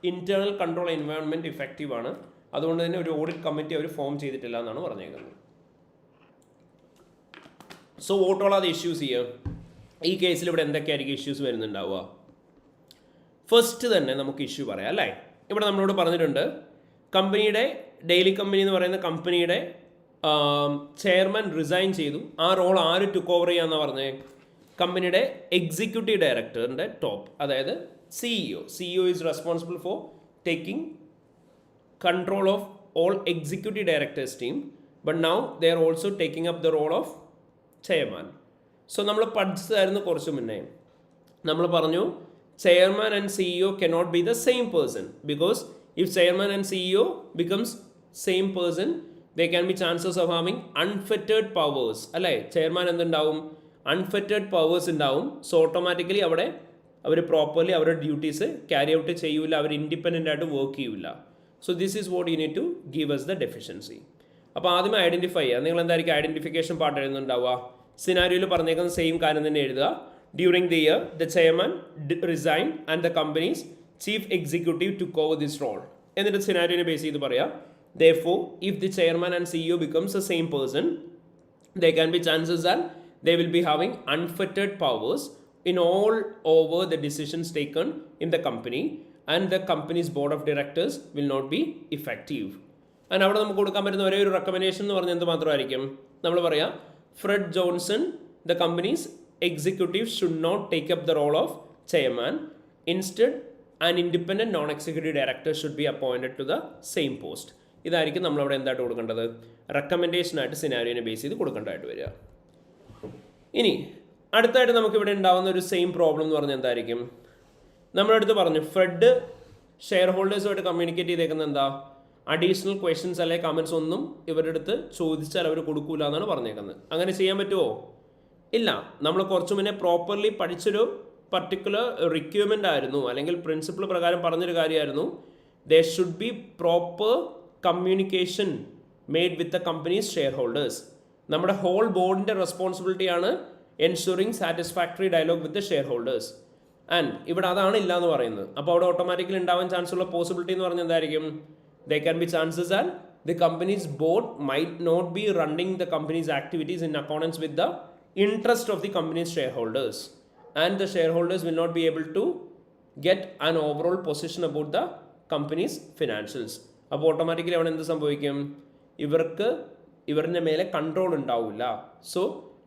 A: ഇൻറ്റേർണൽ കൺട്രോൾ എൻവയോൺമെൻറ്റ് ഇഫക്റ്റീവ് ആണ്, അതുകൊണ്ട് തന്നെ ഒരു ഓഡിറ്റ് കമ്മിറ്റി അവർ ഫോം ചെയ്തിട്ടില്ല എന്നാണ് പറഞ്ഞേക്കുന്നത്. So what all are the issues here? ഈ കേസിൽ ഇവിടെ എന്തൊക്കെയായിരിക്കും ഇഷ്യൂസ് വരുന്നുണ്ടാവുക? ഫസ്റ്റ് തന്നെ നമുക്ക് ഇഷ്യൂ പറയാം അല്ലേ. ഇവിടെ നമ്മളോട് പറഞ്ഞിട്ടുണ്ട് കമ്പനിയുടെ ഡെയിലി കമ്പനി എന്ന് പറയുന്ന കമ്പനിയുടെ ചെയർമാൻ റിസൈൻ ചെയ്തു. ആ റോൾ ആര് ടുക്ക് ഓവർ ചെയ്യാമെന്നാണ് പറഞ്ഞത്? കമ്പനിയുടെ എക്സിക്യൂട്ടീവ് ഡയറക്ടറിൻ്റെ ടോപ്പ്, അതായത് CEO is responsible for taking control of all executive directors team, but now they are also taking up the role of chairman. So നമ്മൾ പഠിച്ചതായിരുന്നു കുറച്ച് മുന്നേ. നമ്മൾ പറഞ്ഞു chairman and CEO cannot be the same person, because if chairman and CEO becomes same person, there can be chances of having unfettered powers അല്ലേ. Chairman എന്തുണ്ടാവും? Unfettered powers ഉണ്ടാവും. So automatically അവിടെ അവർ പ്രോപ്പർലി അവരുടെ ഡ്യൂട്ടീസ് ക്യാരി ഔട്ട് ചെയ്യൂല, അവർ independent ആയിട്ട് work ചെയ്യൂല. So this is what you need to give us the deficiency. അപ്പോൾ ആദ്യം ഐഡൻറ്റിഫൈ ചെയ്യുക. നിങ്ങൾ എന്തായിരിക്കും ഐഡൻറ്റിഫിക്കേഷൻ പാർട്ട് എഴുതുന്നുണ്ടാവുക? സിനാരിയോയിൽ പറഞ്ഞേക്കുന്ന സെയിം കാര്യം തന്നെ എഴുതുക. During the year the chairman resign and the company's chief executive took over this role. എന്നിട്ട് സിനാരിയോനെ ബേസ് ചെയ്ത് പറയാം. Therefore, if the chairman and CEO becomes the same person, there can be chances that they will be having unfettered powers in all over the decisions taken in the company, and the company's board of directors will not be effective. And അവിടെ നമുക്ക് കൊടുക്കാൻ പറ്റുന്ന ഒരേ ഒരു recommendation എന്ന് പറഞ്ഞാൽ എന്ത് മാത്രമായിരിക്കും? നമ്മൾ പറയാം Fred Johnson, the company's executive should not take up the role of chairman. Instead, an independent non-executive director should be appointed to the same post. ഇതായിരിക്കും നമ്മളവിടെ എന്തായിട്ട് കൊടുക്കേണ്ടത്? റെക്കമെൻഡേഷനായിട്ട് സിനാരിയോനെ ബേസ് ചെയ്ത് കൊടുക്കേണ്ടതായിട്ട് വരിക. ഇനി അടുത്തായിട്ട് നമുക്കിവിടെ ഉണ്ടാകുന്ന ഒരു സെയിം പ്രോബ്ലം എന്ന് പറഞ്ഞാൽ എന്തായിരിക്കും? നമ്മളടുത്ത് പറഞ്ഞു ഫ്രെഡ് ഷെയർ ഹോൾഡേഴ്സുമായിട്ട് കമ്മ്യൂണിക്കേറ്റ് ചെയ്തേക്കുന്നത് എന്താ? അഡീഷണൽ ക്വസ്റ്റ്യൻസ് അല്ലെങ്കിൽ കമൻസ് ഒന്നും ഇവരുടെ അടുത്ത് ചോദിച്ചാൽ അവർ കൊടുക്കൂല എന്നാണ് പറഞ്ഞേക്കുന്നത്. അങ്ങനെ ചെയ്യാൻ പറ്റുമോ? ഇല്ല. നമ്മൾ കുറച്ചു മുന്നേ പ്രോപ്പർലി പഠിച്ചൊരു പർട്ടിക്കുലർ റിക്വയർമെൻ്റ് ആയിരുന്നു, അല്ലെങ്കിൽ പ്രിൻസിപ്പിൾ പ്രകാരം പറഞ്ഞൊരു കാര്യമായിരുന്നു. There should be proper communication made with the companies shareholders. നമ്മുടെ ഹോൾ ബോർഡിൻ്റെ റെസ്പോൺസിബിലിറ്റിയാണ് ensuring satisfactory dialogue with the shareholders. And ഇവിടെ അതാണ് ഇല്ല എന്ന് പറയുന്നത്. അപ്പോൾ അവിടെ ഓട്ടോമാറ്റിക്കലി ഉണ്ടാവാൻ ചാൻസ് ഉള്ള പോസിബിലിറ്റി എന്ന് പറഞ്ഞാൽ എന്തായിരിക്കും? They can be chances and the company's board might not be running the company's activities in accordance with the interest of the company's shareholders, and the shareholders will not be able to get an overall position about the company's financials. അപ്പോൾ automatically അവിടെ എന്ത് സംഭവിക്കും? ഇവരുടെ മേലെ control ഉണ്ടാവില്ല. So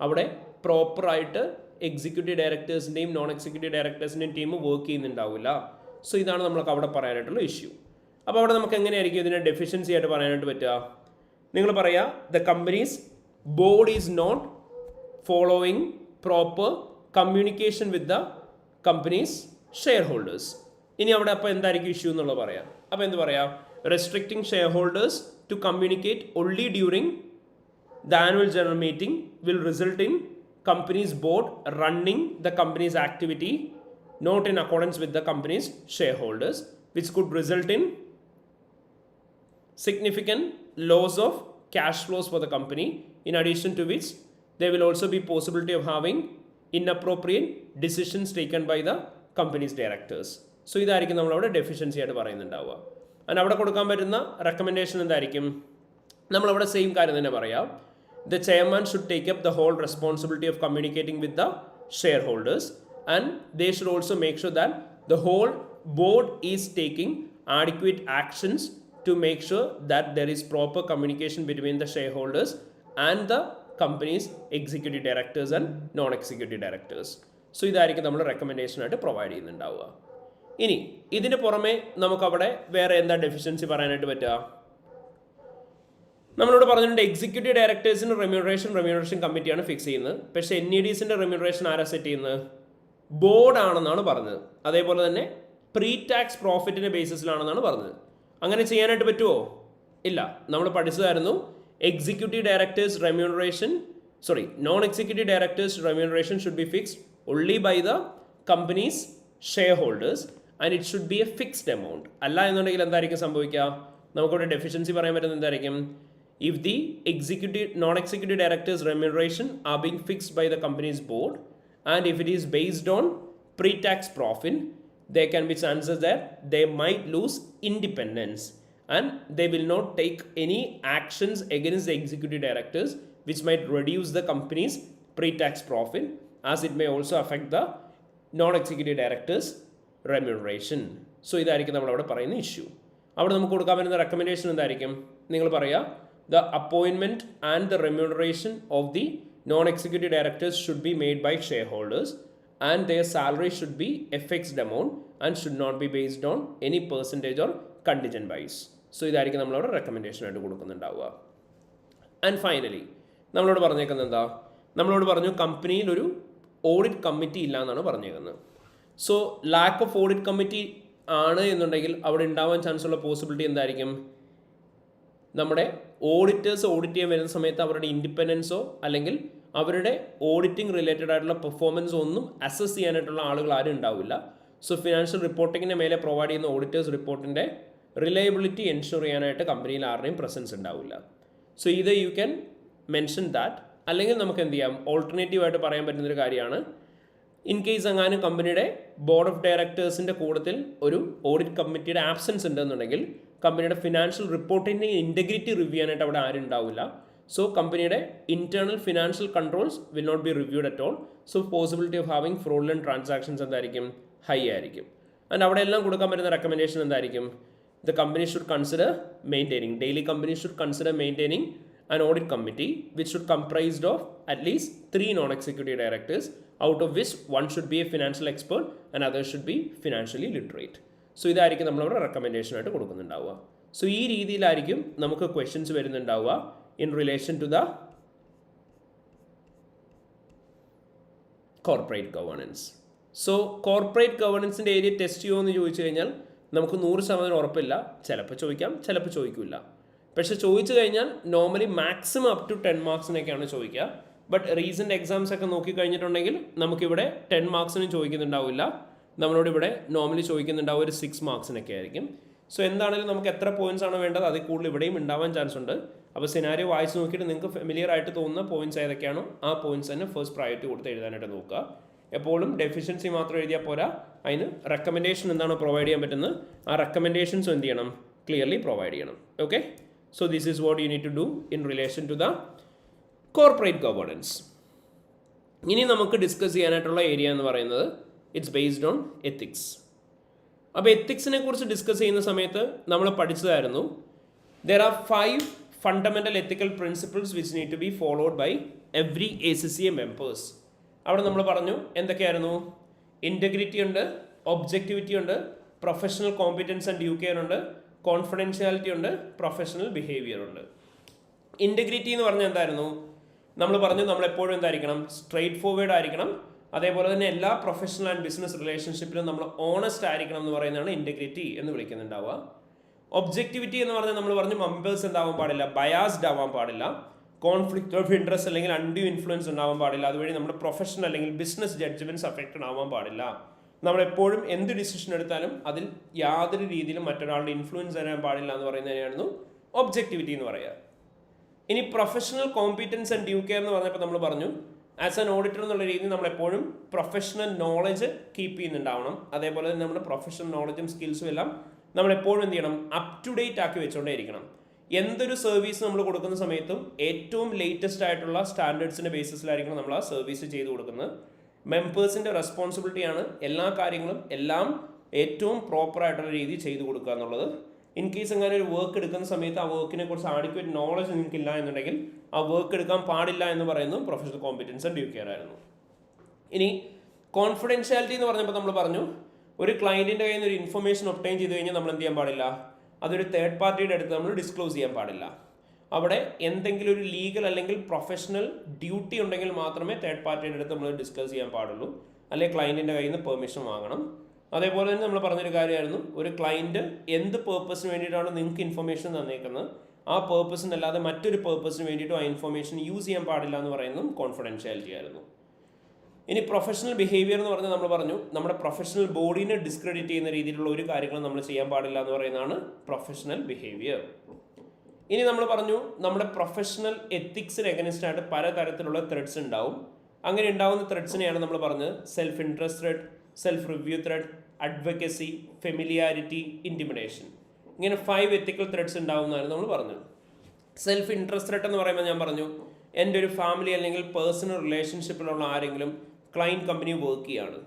A: അവിടെ പ്രോപ്പറായിട്ട് executive ഡയറക്ടേഴ്സിൻ്റെയും നോൺ എക്സിക്യൂട്ടീവ് ഡയറക്ടേഴ്സിൻ്റെയും ടീം വർക്ക് ചെയ്യുന്നുണ്ടാവില്ല. സോ ഇതാണ് നമുക്ക് അവിടെ പറയാനായിട്ടുള്ള ഇഷ്യൂ. അപ്പോൾ അവിടെ നമുക്ക് എങ്ങനെയായിരിക്കും ഇതിനെ ഡെഫിഷ്യൻസി ആയിട്ട് പറയാനായിട്ട് പറ്റുക? നിങ്ങൾ പറയാം the company's board is not following proper communication with the companies shareholders. ഇനി അവിടെ അപ്പോൾ എന്തായിരിക്കും ഇഷ്യൂ എന്നുള്ളത് പറയാം. അപ്പോൾ എന്ത് പറയാം? Restricting shareholders to communicate only during the annual general meeting will result in company's board running the company's activity not in accordance with the company's shareholders, which could result in significant loss of cash flows for the company, in addition to which there will also be possibility of having inappropriate decisions taken by the company's directors. So ഇതായിരിക്കും നമ്മളവിടെ deficiency ആയിട്ട് പറയുന്നുണ്ടാവുക. And അവിടെ കൊടുക്കാൻ പറ്റുന്ന recommendation എന്തായിരിക്കും? നമ്മളവിടെ same കാര്യം തന്നെ പറയാം. The chairman should take up the whole responsibility of communicating with the shareholders, and they should also make sure that the whole board is taking adequate actions to make sure that there is proper communication between the shareholders and the company's executive directors and non-executive directors. So ഇതായിരിക്കും നമ്മൾ recommendation ആയിട്ട് provide ചെയ്യുന്നുണ്ടാവുക. ഇനി ഇതിന് പുറമെ നമുക്കവിടെ വേറെ എന്താ deficiency പറയാനായിട്ട് പറ്റുക? നമ്മളോട് പറഞ്ഞിട്ടുണ്ട് എക്സിക്യൂട്ടീവ് ഡയറക്ടേഴ്സിന് റെമ്യൂണറേഷൻ കമ്മിറ്റിയാണ് ഫിക്സ് ചെയ്യുന്നത്. പക്ഷേ NEDസിൻ്റെ റെമ്യൂണറേഷൻ ആരാ സെറ്റ് ചെയ്യുന്നത്? ബോർഡാണെന്നാണ് പറഞ്ഞത്. അതേപോലെ തന്നെ പ്രീ ടാക്സ് പ്രോഫിറ്റിൻ്റെ ബേസിസിലാണെന്നാണ് പറഞ്ഞത്. അങ്ങനെ ചെയ്യാനായിട്ട് പറ്റുമോ? ഇല്ല. നമ്മൾ പഠിച്ചതായിരുന്നു executive directors non executive directors remuneration should be fixed only by the company's shareholders and it should be a fixed amount. അല്ല എന്നുണ്ടെങ്കിൽ എന്തായിരിക്കും സംഭവിക്കുക? നമുക്കിവിടെ ഡെഫിഷ്യൻസി പറയാൻ പറ്റുന്നത് എന്തായിരിക്കും? If the non-executive directors' remuneration are being fixed by the company's board, and if it is based on pre-tax profit, there can be chances that they might lose independence, and they will not take any actions against the executive directors, which might reduce the company's pre-tax profit, as it may also affect the non-executive directors' remuneration. So ഇതായിരിക്കും നമ്മളവിടെ പറയുന്ന issue. അവിടെ നമുക്ക് കൊടുക്കാൻ പറ്റുന്ന recommendation എന്തായിരിക്കും? നിങ്ങൾ പറയുക the appointment and the remuneration of the non-executive directors should be made by shareholders and their salary should be a fixed amount and should not be based on any percentage or contingent wise. So ഇതായിരിക്കും നമ്മളവിടെ recommendation ആയിട്ട് കൊടുക്കുന്നുണ്ടാവുക. And finally നമ്മളോട് പറഞ്ഞേക്കുന്നത് എന്താ? നമ്മളോട് പറഞ്ഞു കമ്പനിയിൽ ഒരു ഓഡിറ്റ് കമ്മിറ്റി ഇല്ല എന്നാണ് പറഞ്ഞേക്കുന്നത്. So lakh of audit committee ആണ് എന്നുണ്ടെങ്കിൽ അവിടെ ഉണ്ടാവാൻ ചാൻസ് ഉള്ള പോസിബിലിറ്റി എന്തായിരിക്കും? നമ്മുടെ ഓഡിറ്റേഴ്സ് ഓഡിറ്റ് ചെയ്യാൻ വരുന്ന സമയത്ത് അവരുടെ ഇൻഡിപെൻഡൻസോ അല്ലെങ്കിൽ അവരുടെ ഓഡിറ്റിംഗ് റിലേറ്റഡ് ആയിട്ടുള്ള പെർഫോമൻസോ ഒന്നും അസസ് ചെയ്യാനായിട്ടുള്ള ആളുകൾ ആരും ഉണ്ടാവില്ല. സോ ഫിനാൻഷ്യൽ റിപ്പോർട്ടിങ്ങിന് മേലെ പ്രൊവൈഡ് ചെയ്യുന്ന ഓഡിറ്റേഴ്സ് റിപ്പോർട്ടിൻ്റെ റിലയബിലിറ്റി എൻഷുർ ചെയ്യാനായിട്ട് കമ്പനിയിൽ ആരുടെയും പ്രസൻസ് ഉണ്ടാവില്ല. സോ ഇത് യു ക്യാൻ മെൻഷൻ ദാറ്റ്. അല്ലെങ്കിൽ നമുക്ക് എന്ത് ചെയ്യാം? ഓൾട്ടർനേറ്റീവായിട്ട് പറയാൻ പറ്റുന്നൊരു കാര്യമാണ്, ഇൻ കേസ് എങ്ങാനും കമ്പനിയുടെ ബോർഡ് ഓഫ് ഡയറക്ടേഴ്സിൻ്റെ കൂട്ടത്തിൽ ഒരു ഓഡിറ്റ് കമ്മിറ്റിയുടെ ആബ്സെൻസ് ഉണ്ടെന്നുണ്ടെങ്കിൽ കമ്പനിയുടെ ഫിനാൻഷ്യൽ റിപ്പോർട്ടിൻ്റെ ഇൻറ്റഗ്രിറ്റി റിവ്യൂ ചെയ്യാനായിട്ട് അവിടെ ആരും ഉണ്ടാവില്ല. സോ കമ്പനിയുടെ internal financial controls will not be reviewed at all. So possibility of having fraudulent transactions എന്തായിരിക്കും? ഹൈ ആയിരിക്കും. ആൻഡ് അവിടെ എല്ലാം കൊടുക്കാൻ പറ്റുന്ന റെക്കമെൻഡേഷൻ എന്തായിരിക്കും? The company should consider maintaining an audit committee which should comprised of at least 3 non-executive directors, out of which one should be a financial expert and others should be financially literate. So ഇതായിരിക്കും നമ്മളവിടെ recommendation ആയിട്ട് കൊടുക്കുന്നുണ്ടാവുക. So ഈ രീതിയിലായിരിക്കും നമുക്ക് questions വരുന്നുണ്ടാവുക in relation to the corporate governance. So corporate ഗവേണൻസിൻ്റെ area test ചെയ്യുമോ എന്ന് ചോദിച്ചു കഴിഞ്ഞാൽ നമുക്ക് 100% ഉറപ്പില്ല. ചിലപ്പോൾ ചോദിക്കാം, ചിലപ്പോൾ ചോദിക്കില്ല. പക്ഷേ ചോദിച്ചു കഴിഞ്ഞാൽ നോർമലി മാക്സിമം അപ് ടു 10 മാർക്സിനൊക്കെയാണ് ചോദിക്കുക. ബട്ട് റീസെൻറ്റ് എക്സാംസ് ഒക്കെ നോക്കിക്കഴിഞ്ഞിട്ടുണ്ടെങ്കിൽ നമുക്കിവിടെ 10 മാർക്സിനും ചോദിക്കുന്നുണ്ടാവില്ല. നമ്മളോട് ഇവിടെ നോർമലി ചോദിക്കുന്നുണ്ടാവും ഒരു 6 മാർക്സിനൊക്കെ ആയിരിക്കും. സോ എന്താണെങ്കിലും നമുക്ക് എത്ര പോയിന്റ്സ് ആണ് വേണ്ടത് അതിൽ കൂടുതൽ ഇവിടെയും ഉണ്ടാവാൻ ചാൻസ് ഉണ്ട്. അപ്പോൾ സിനാരിയോ വായിച്ച് നോക്കിയിട്ട് നിങ്ങൾക്ക് ഫെമിലിയർ ആയിട്ട് തോന്നുന്ന പോയിന്റ്സ് ഏതൊക്കെയാണോ ആ പോയിന്റ്സ് തന്നെ ഫസ്റ്റ് പ്രയോറിറ്റി കൊടുത്ത് എഴുതാനായിട്ട് നോക്കുക. എപ്പോഴും ഡെഫിഷ്യൻസി മാത്രം എഴുതിയാൽ പോരാ, അതിന് റെക്കമെൻഡേഷൻ എന്താണോ പ്രൊവൈഡ് ചെയ്യാൻ പറ്റുന്നത് ആ റെക്കമെൻഡേഷൻസും എന്ത് ചെയ്യണം? ക്ലിയർലി പ്രൊവൈഡ് ചെയ്യണം. Okay, so this is what you need to do in relation to the corporate governance. ഇനി നമുക്ക് ഡിസ്കസ് ചെയ്യാനായിട്ടുള്ള ഏരിയ എന്ന് പറയുന്നത് ഇറ്റ്സ് ബേസ്ഡ് ഓൺ എത്തിക്സ്. അപ്പോൾ എത്തിക്സിനെ കുറിച്ച് ഡിസ്കസ് ചെയ്യുന്ന സമയത്ത് നമ്മൾ പഠിച്ചതായിരുന്നു there are 5 fundamental ethical principles which need to be followed by every ACCA members. അവിടെ നമ്മൾ പറഞ്ഞു എന്തൊക്കെയായിരുന്നു? ഇൻറ്റഗ്രിറ്റി ഉണ്ട്, ഒബ്ജക്റ്റിവിറ്റി ഉണ്ട്, professional competence and due care ഉണ്ട്, കോൺഫിഡൻഷ്യാലിറ്റി ഉണ്ട്, പ്രൊഫഷണൽ ബിഹേവിയർ ഉണ്ട്. ഇൻറ്റഗ്രിറ്റി എന്ന് പറഞ്ഞാൽ എന്തായിരുന്നു? നമ്മൾ പറഞ്ഞു നമ്മളെപ്പോഴും എന്തായിരിക്കണം? സ്ട്രെയിറ്റ് ഫോർവേഡ് ആയിരിക്കണം. അതേപോലെ തന്നെ എല്ലാ പ്രൊഫഷണൽ ആൻഡ് ബിസിനസ് റിലേഷൻഷിപ്പിലും നമ്മൾ ഓണസ്റ്റ് ആയിരിക്കണം എന്ന് പറയുന്നതാണ് ഇൻറ്റഗ്രിറ്റി എന്ന് വിളിക്കുന്നുണ്ടാവുക. ഒബ്ജക്റ്റിവിറ്റി എന്ന് പറഞ്ഞാൽ നമ്മൾ പറഞ്ഞു മെമ്പേഴ്സ് എന്താവാൻ പാടില്ല, ബയാസ്ഡ് ആവാൻ പാടില്ല, കോൺഫ്ലിക്റ്റ് ഓഫ് ഇൻട്രസ്റ്റ് അല്ലെങ്കിൽ അൺഡ്യൂ ഇൻഫ്ലുവൻസ് ഉണ്ടാവാൻ പാടില്ല, അതുവഴി നമ്മുടെ പ്രൊഫഷണൽ അല്ലെങ്കിൽ ബിസിനസ് ജഡ്ജ്മെന്റ്സ് അഫക്റ്റഡ് ആവാൻ പാടില്ല. നമ്മളെപ്പോഴും എന്ത് ഡിസിഷൻ എടുത്താലും അതിൽ യാതൊരു രീതിയിലും മറ്റൊരാളുടെ ഇൻഫ്ലുവൻസ് തരാൻ പാടില്ല എന്ന് പറയുന്നതിനായിരുന്നു ഒബ്ജക്റ്റിവിറ്റി എന്ന് പറയുക. ഇനി professional competence and due care എന്ന് പറഞ്ഞപ്പോൾ നമ്മൾ പറഞ്ഞു ആസ് ആൻ ഓഡിറ്റർ എന്നുള്ള രീതിയിൽ നമ്മളെപ്പോഴും പ്രൊഫഷണൽ നോളജ് കീപ്പ് ചെയ്യുന്നുണ്ടാവണം. അതേപോലെ തന്നെ നമ്മുടെ പ്രൊഫഷണൽ നോളജും സ്കിൽസും എല്ലാം നമ്മളെപ്പോഴും എന്ത് ചെയ്യണം? അപ് ടു ഡേറ്റ് ആക്കി വെച്ചുകൊണ്ടേ ഇരിക്കണം. എന്തൊരു സർവീസ് നമ്മൾ കൊടുക്കുന്ന സമയത്തും ഏറ്റവും ലേറ്റസ്റ്റ് ആയിട്ടുള്ള സ്റ്റാൻഡേർഡ്സിൻ്റെ ബേസിസിലായിരിക്കണം നമ്മൾ ആ സർവീസ് ചെയ്ത് കൊടുക്കുന്നത്. മെമ്പേഴ്സിൻ്റെ റെസ്പോൺസിബിലിറ്റിയാണ് എല്ലാ കാര്യങ്ങളും എല്ലാം ഏറ്റവും പ്രോപ്പറായിട്ടുള്ള രീതിയിൽ ചെയ്തു കൊടുക്കുക എന്നുള്ളത്. ഇൻ കേസ് അങ്ങനെ ഒരു വർക്ക് എടുക്കുന്ന സമയത്ത് ആ വർക്കിനെ കുറിച്ച് ആഡിക്വേറ്റ് നോളജ് നിങ്ങൾക്കില്ല എന്നുണ്ടെങ്കിൽ ആ വർക്ക് എടുക്കാൻ പാടില്ല എന്ന് പറയുന്നു professional competence and due care ആയിരുന്നു. ഇനി കോൺഫിഡൻഷ്യാലിറ്റി എന്ന് പറഞ്ഞപ്പോൾ നമ്മൾ പറഞ്ഞു ഒരു ക്ലയൻറ്റിൻ്റെ കയ്യിൽ നിന്ന് ഒരു ഇൻഫർമേഷൻ ഒബ്റ്റെയിൻ ചെയ്ത് കഴിഞ്ഞാൽ നമ്മൾ എന്ത് ചെയ്യാൻ പാടില്ല? അതൊരു തേർഡ് പാർട്ടിയുടെ അടുത്ത് നമ്മൾ ഡിസ്ക്ലോസ് ചെയ്യാൻ പാടില്ല. അവിടെ എന്തെങ്കിലും ഒരു ലീഗൽ അല്ലെങ്കിൽ പ്രൊഫഷണൽ ഡ്യൂട്ടി ഉണ്ടെങ്കിൽ മാത്രമേ തേർഡ് പാർട്ടിയുടെ അടുത്ത് നമ്മൾ ഡിസ്കസ് ചെയ്യാൻ പാടുള്ളൂ, അല്ലെങ്കിൽ ക്ലയൻറ്റിൻ്റെ കയ്യിൽ നിന്ന് പെർമിഷൻ വാങ്ങണം. അതേപോലെ തന്നെ നമ്മൾ പറഞ്ഞൊരു കാര്യമായിരുന്നു ഒരു ക്ലയൻറ്റ് എന്ത് പേർപ്പസിന് വേണ്ടിയിട്ടാണ് നിങ്ങൾക്ക് ഇൻഫർമേഷൻ തന്നേക്കുന്നത് ആ പേർപ്പസിനല്ലാതെ മറ്റൊരു പേർപ്പസിന് വേണ്ടിയിട്ടും ആ ഇൻഫർമേഷൻ യൂസ് ചെയ്യാൻ പാടില്ല എന്ന് പറയുന്നതും കോൺഫിഡൻഷ്യാലിറ്റി ആയിരുന്നു. ഇനി പ്രൊഫഷണൽ ബിഹേവിയർ എന്ന് പറഞ്ഞാൽ നമ്മൾ പറഞ്ഞു നമ്മുടെ പ്രൊഫഷണൽ ബോഡീനെ ഡിസ്ക്രെഡിറ്റ് ചെയ്യുന്ന രീതിയിലുള്ള ഒരു കാര്യങ്ങളും നമ്മൾ ചെയ്യാൻ പാടില്ല എന്ന് പറയുന്നതാണ് പ്രൊഫഷണൽ ബിഹേവിയർ. ഇനി നമ്മൾ പറഞ്ഞു നമ്മുടെ പ്രൊഫഷണൽ എത്തിക്സിന് എഗനിസ്റ്റ് ആയിട്ട് പലതരത്തിലുള്ള ത്രെഡ്സ് ഉണ്ടാവും. അങ്ങനെ ഉണ്ടാവുന്ന ത്രെഡ്സിനെയാണ് നമ്മൾ പറഞ്ഞത് self interest thread, self review thread, advocacy, familiarity, intimidation. ഇങ്ങനെ 5 എത്തിക്കൽ ത്രെഡ്സ് ഉണ്ടാവുന്നതായിരുന്നു നമ്മൾ പറഞ്ഞു. സെൽഫ് ഇൻട്രസ്റ്റ് ത്രെഡ് എന്ന് പറയുമ്പോൾ ഞാൻ പറഞ്ഞു എൻ്റെ ഒരു ഫാമിലി അല്ലെങ്കിൽ പേഴ്സണൽ റിലേഷൻഷിപ്പിലുള്ള ആരെങ്കിലും ക്ലയൻറ്റ് കമ്പനി വർക്ക് ചെയ്യാണ്.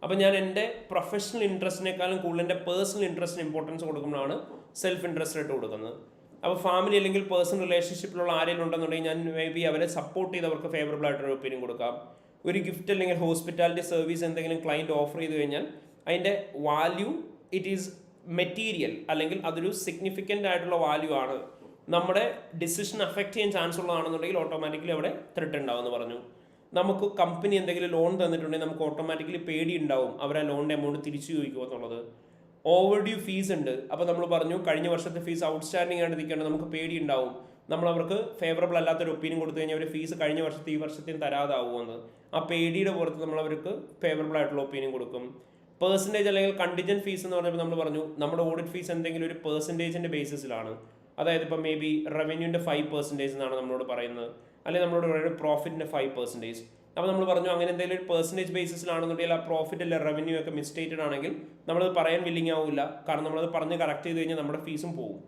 A: അപ്പോൾ ഞാൻ എൻ്റെ പ്രൊഫഷണൽ ഇൻട്രസ്റ്റിനേക്കാളും കൂടുതൽ എൻ്റെ പേഴ്സണൽ ഇൻട്രസ്റ്റിന് ഇമ്പോർട്ടൻസ് കൊടുക്കുമ്പോഴാണ് സെൽഫ് ഇൻട്രസ്റ്റ് ത്രെഡ് കൊടുക്കുന്നത്. അപ്പോൾ ഫാമിലി അല്ലെങ്കിൽ പേഴ്സണൽ റിലേഷൻഷിപ്പിലുള്ള ആരെങ്കിലും ഉണ്ടെന്നുണ്ടെങ്കിൽ ഞാൻ മേ ബി അവരെ സപ്പോർട്ട് ചെയ്ത് അവർക്ക് ഫേവറബിൾ ആയിട്ടൊരു ഒപ്പീനിയൻ കൊടുക്കാം. ഒരു ഗിഫ്റ്റ് അല്ലെങ്കിൽ ഹോസ്പിറ്റാലിറ്റി സർവീസ് എന്തെങ്കിലും ക്ലയൻറ്റ് ഓഫർ ചെയ്ത് കഴിഞ്ഞാൽ അതിൻ്റെ വാല്യൂ ഇറ്റ് ഈസ് മെറ്റീരിയൽ അല്ലെങ്കിൽ അതൊരു സിഗ്നിഫിക്കൻ്റ് ആയിട്ടുള്ള വാല്യൂ ആണ്, നമ്മുടെ ഡിസിഷൻ അഫക്റ്റ് ചെയ്യാൻ ചാൻസ് ഉള്ളതാണെന്നുണ്ടെങ്കിൽ ഓട്ടോമാറ്റിക്കലി അവിടെ ത്രെട്ട് ഉണ്ടാവുമെന്ന് പറഞ്ഞു. നമുക്ക് കമ്പനി എന്തെങ്കിലും ലോൺ തന്നിട്ടുണ്ടെങ്കിൽ നമുക്ക് ഓട്ടോമാറ്റിക്കലി പേടി ഉണ്ടാവും അവർ ആ ലോണിൻ്റെ എമൗണ്ട് തിരിച്ചു ചോദിക്കുമോ എന്നുള്ളത്. ഓവർ ഡ്യൂ ഫീസ് ഉണ്ട്, അപ്പോൾ നമ്മൾ പറഞ്ഞു കഴിഞ്ഞ വർഷത്തെ ഫീസ് ഔട്ട്സ്റ്റാൻഡിംഗ് ആയിട്ട് നിൽക്കേണ്ടത് നമുക്ക് പേടി ഉണ്ടാവും, നമ്മൾ അവർക്ക് ഫേവറബിൾ അല്ലാത്തൊരു ഒപ്പീനിയൻ കൊടുത്തു കഴിഞ്ഞാൽ അവർ ഫീസ് കഴിഞ്ഞ വർഷത്തെ ഈ വർഷത്തെയും തരാതാവുമെന്ന്. ആ പേടിയുടെ പുറത്ത് നമ്മൾ അവർക്ക് ഫേവറബിൾ ആയിട്ടുള്ള ഒപ്പീനിയൻ കൊടുക്കും. പെർസെൻറ്റേജ് അല്ലെങ്കിൽ കണ്ടിജൻ ഫീസ് എന്ന് പറഞ്ഞപ്പോൾ നമ്മൾ പറഞ്ഞു നമ്മുടെ ഓഡിറ്റ് ഫീസ് എന്തെങ്കിലും ഒരു പെർസെൻറ്റേജിൻ്റെ ബേസിസിലാണ്. അതായത് ഇപ്പം മേ ബി റവന്യൂൻ്റെ 5% എന്നാണ് നമ്മളോട് പറയുന്നത്, അല്ലെങ്കിൽ നമ്മളോട് പറയുന്നത് പ്രോഫിറ്റിൻ്റെ 5%. അപ്പോൾ നമ്മൾ പറഞ്ഞു അങ്ങനെ എന്തെങ്കിലും ഒരു പെർസെൻറ്റേജ് ബേസിസിലാണെന്നുണ്ടെങ്കിൽ ആ പ്രോഫിറ്റ് അല്ല റവന്യൂ ഒക്കെ മിസ്റ്റേറ്റഡ് ആണെങ്കിൽ നമ്മളത് പറയാൻ വില്ലിങ് ആവില്ല, കാരണം നമ്മളത് പറഞ്ഞ് കറക്റ്റ് ചെയ്ത് കഴിഞ്ഞാൽ നമ്മുടെ ഫീസും പോകും.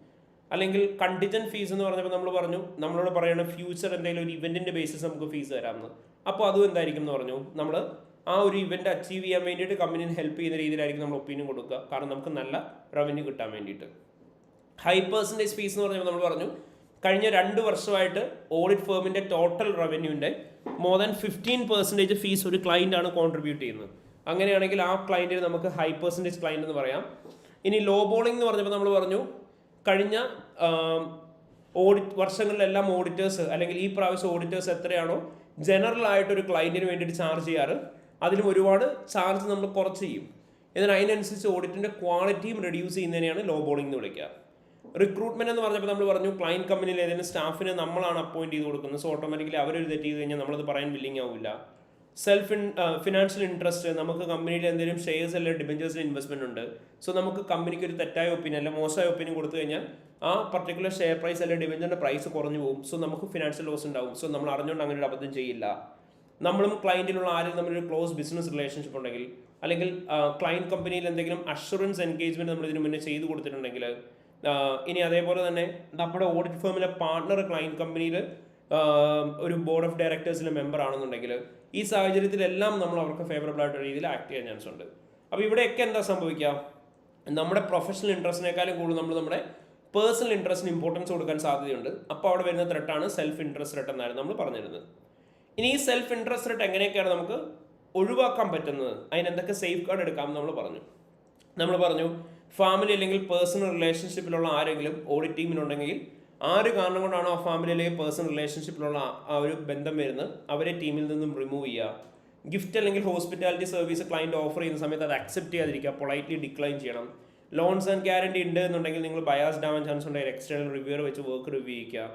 A: അല്ലെങ്കിൽ കണ്ടിജൻ ഫീസ് എന്ന് പറഞ്ഞപ്പോൾ നമ്മൾ പറഞ്ഞു നമ്മളോട് പറയുന്ന ഫ്യൂച്ചർ എന്തെങ്കിലും ഒരു ഇവൻറ്റിൻ്റെ ബേസിസ് നമുക്ക് ഫീസ് തരാമെന്ന്. അപ്പോൾ അതും എന്തായിരിക്കും എന്ന് പറഞ്ഞു നമ്മൾ ആ ഒരു ഇവൻറ്റ് അച്ചീവ് ചെയ്യാൻ വേണ്ടിയിട്ട് കമ്പനിനെ ഹെൽപ്പ് ചെയ്യുന്ന രീതിയിലായിരിക്കും നമ്മൾ ഒപ്പീനിയൻ കൊടുക്കുക, കാരണം നമുക്ക് നല്ല റവന്യൂ കിട്ടാൻ വേണ്ടിയിട്ട്. ഹൈ പെർസെൻറ്റേജ് ഫീസ് എന്ന് പറഞ്ഞപ്പോൾ നമ്മൾ പറഞ്ഞു കഴിഞ്ഞ 2 വർഷമായിട്ട് ഓഡിറ്റ് ഫേമിൻ്റെ ടോട്ടൽ റവന്യൂവിൻ്റെ മോർ ദാൻ 15% ഫീസ് ഒരു ക്ലയൻ്റാണ് കോൺട്രിബ്യൂട്ട് ചെയ്യുന്നത്. അങ്ങനെയാണെങ്കിൽ ആ ക്ലയൻറ്റിന് നമുക്ക് ഹൈ പെർസെൻറ്റേജ് ക്ലയൻ്റ് എന്ന് പറയാം. ഇനി ലോ ബോളിംഗ് എന്ന് പറഞ്ഞപ്പോൾ നമ്മൾ പറഞ്ഞു കഴിഞ്ഞ ഓഡിറ്റ് വർഷങ്ങളിലെല്ലാം ഓഡിറ്റേഴ്സ് അല്ലെങ്കിൽ ഈ പ്രാവശ്യം ഓഡിറ്റേഴ്സ് എത്രയാണോ ജനറൽ ആയിട്ടൊരു ക്ലയൻറ്റിന് വേണ്ടിയിട്ട് ചാർജ് ചെയ്യാറ് അതിലും ഒരുപാട് ചാർജ് നമ്മൾ കുറച്ച് ചെയ്യും. എന്നാൽ അതിനനുസരിച്ച് ഓഡിറ്റിൻ്റെ ക്വാളിറ്റിയും റെഡ്യൂസ് ചെയ്യുന്നതിനെയാണ് ലോ ബോളിംഗ് എന്ന് വിളിക്കുക. റിക്രൂട്ട്മെന്റ് എന്ന് പറഞ്ഞപ്പോൾ നമ്മൾ പറഞ്ഞു ക്ലയൻറ്റ് കമ്പനിയിൽ ഏതെങ്കിലും സ്റ്റാഫിനെ നമ്മളാണ് അപ്പോയിന്റ് ചെയ്ത് കൊടുക്കുന്നത്, സോ ഓട്ടോമാറ്റിക്കലി അവരൊരു തെറ്റ് ചെയ്ത് കഴിഞ്ഞാൽ നമ്മളത് പറയാൻ വില്ലിങ് ആവില്ല. ഫിനാൻഷ്യൽ ഇൻട്രസ്റ്റ് നമുക്ക് കമ്പനിയിൽ എന്തെങ്കിലും ഷെയർസ് അല്ലെങ്കിൽ ഡിബഞ്ചേഴ്സിൽ ഇൻവെസ്റ്റ്മെന്റ് ഉണ്ട്, സോ നമുക്ക് കമ്പനിക്ക് ഒരു തെറ്റായ ഒപ്പീനിയൻ അല്ലെങ്കിൽ മോശമായ ഒപ്പീനിയൻ കൊടുത്തു കഴിഞ്ഞാൽ ആ പർട്ടിക്കുലർ ഷെയർ പ്രൈസ് അല്ലെങ്കിൽ ഡിബഞ്ചറിന്റെ പ്രൈസ് കുറഞ്ഞു പോകും, സോ നമുക്ക് ഫിനാൻഷ്യൽ ലോസ് ഉണ്ടാവും. സോ നമ്മൾ അറിഞ്ഞുകൊണ്ട് അങ്ങനെ ഒരു അബദ്ധം ചെയ്യില്ല. നമ്മളും ക്ലയൻറ്റിലുള്ള ആരും തമ്മിലൊരു ക്ലോസ് ബിസിനസ് റിലേഷൻഷിപ്പ് ഉണ്ടെങ്കിൽ അല്ലെങ്കിൽ ക്ലയൻറ്റ് കമ്പനിയിൽ എന്തെങ്കിലും അഷുറൻസ് എൻഗേജ്മെന്റ് നമ്മൾ ഇതിനു മുന്നേ ചെയ്ത് കൊടുത്തിട്ടുണ്ടെങ്കിൽ, ഇനി അതേപോലെ തന്നെ നമ്മുടെ ഓഡിറ്റ് ഫേമിലെ പാർട്ണർ ക്ലയൻറ്റ് കമ്പനിയിൽ ഒരു ബോർഡ് ഓഫ് ഡയറക്ടേഴ്സിലെ മെമ്പർ ആണെന്നുണ്ടെങ്കിൽ ഈ സാഹചര്യത്തിലെല്ലാം നമ്മൾ അവർക്ക് ഫേവറബിൾ ആയിട്ടുള്ള രീതിയിൽ ആക്ട് ചെയ്യാൻ ചാൻസ് ഉണ്ട്. അപ്പോൾ ഇവിടെയൊക്കെ എന്താ സംഭവിക്കുക, നമ്മുടെ പ്രൊഫഷണൽ ഇൻട്രസ്റ്റിനേക്കാളും കൂടുതൽ നമ്മൾ നമ്മുടെ പേഴ്സണൽ ഇൻട്രസ്റ്റിന് ഇമ്പോർട്ടൻസ് കൊടുക്കാൻ സാധ്യതയുണ്ട്. അപ്പോൾ അവിടെ വരുന്ന ത്രെട്ടാണ് സെൽഫ് ഇൻട്രസ്റ്റ് ത്രെട്ട് എന്നായിരുന്നു നമ്മൾ പറഞ്ഞിരുന്നത്. ഇനി ഈ സെൽഫ് ഇൻട്രസ്റ്റ് റേറ്റ് എങ്ങനെയൊക്കെയാണ് നമുക്ക് ഒഴിവാക്കാൻ പറ്റുന്നത്, അതിനെന്തൊക്കെ സേഫ് ഗാർഡ് എടുക്കാമെന്ന് നമ്മൾ പറഞ്ഞു ഫാമിലി അല്ലെങ്കിൽ പേഴ്സണൽ റിലേഷൻഷിപ്പിലുള്ള ആരെങ്കിലും ഓഡിറ്റ് ടീമിലുണ്ടെങ്കിൽ ആര് കാരണം കൊണ്ടാണോ ആ ഫാമിലി അല്ലെങ്കിൽ പേഴ്സണൽ റിലേഷൻഷിപ്പിലുള്ള ആ ഒരു ബന്ധം വരുന്നത് അവരെ ടീമിൽ നിന്നും റിമൂവ് ചെയ്യുക. ഗിഫ്റ്റ് അല്ലെങ്കിൽ ഹോസ്പിറ്റാലിറ്റി സർവീസ് ക്ലയൻറ്റ് ഓഫർ ചെയ്യുന്ന സമയത്ത് അത് അക്സെപ്റ്റ് ചെയ്യാതിരിക്കുക, പൊളൈറ്റ്ലി ഡിക്ലൈൻ ചെയ്യണം. ലോൺസ് ആൻഡ് ഗ്യാരണ്ടി ഉണ്ട് എന്നുണ്ടെങ്കിൽ നിങ്ങൾ ബയാസ്ഡ് ആവാൻ ചാൻസ് ഉണ്ടെങ്കിൽ എക്സ്റ്റേണൽ റിവ്യൂർ വെച്ച് വർക്ക് റിവ്യൂ ചെയ്യുക.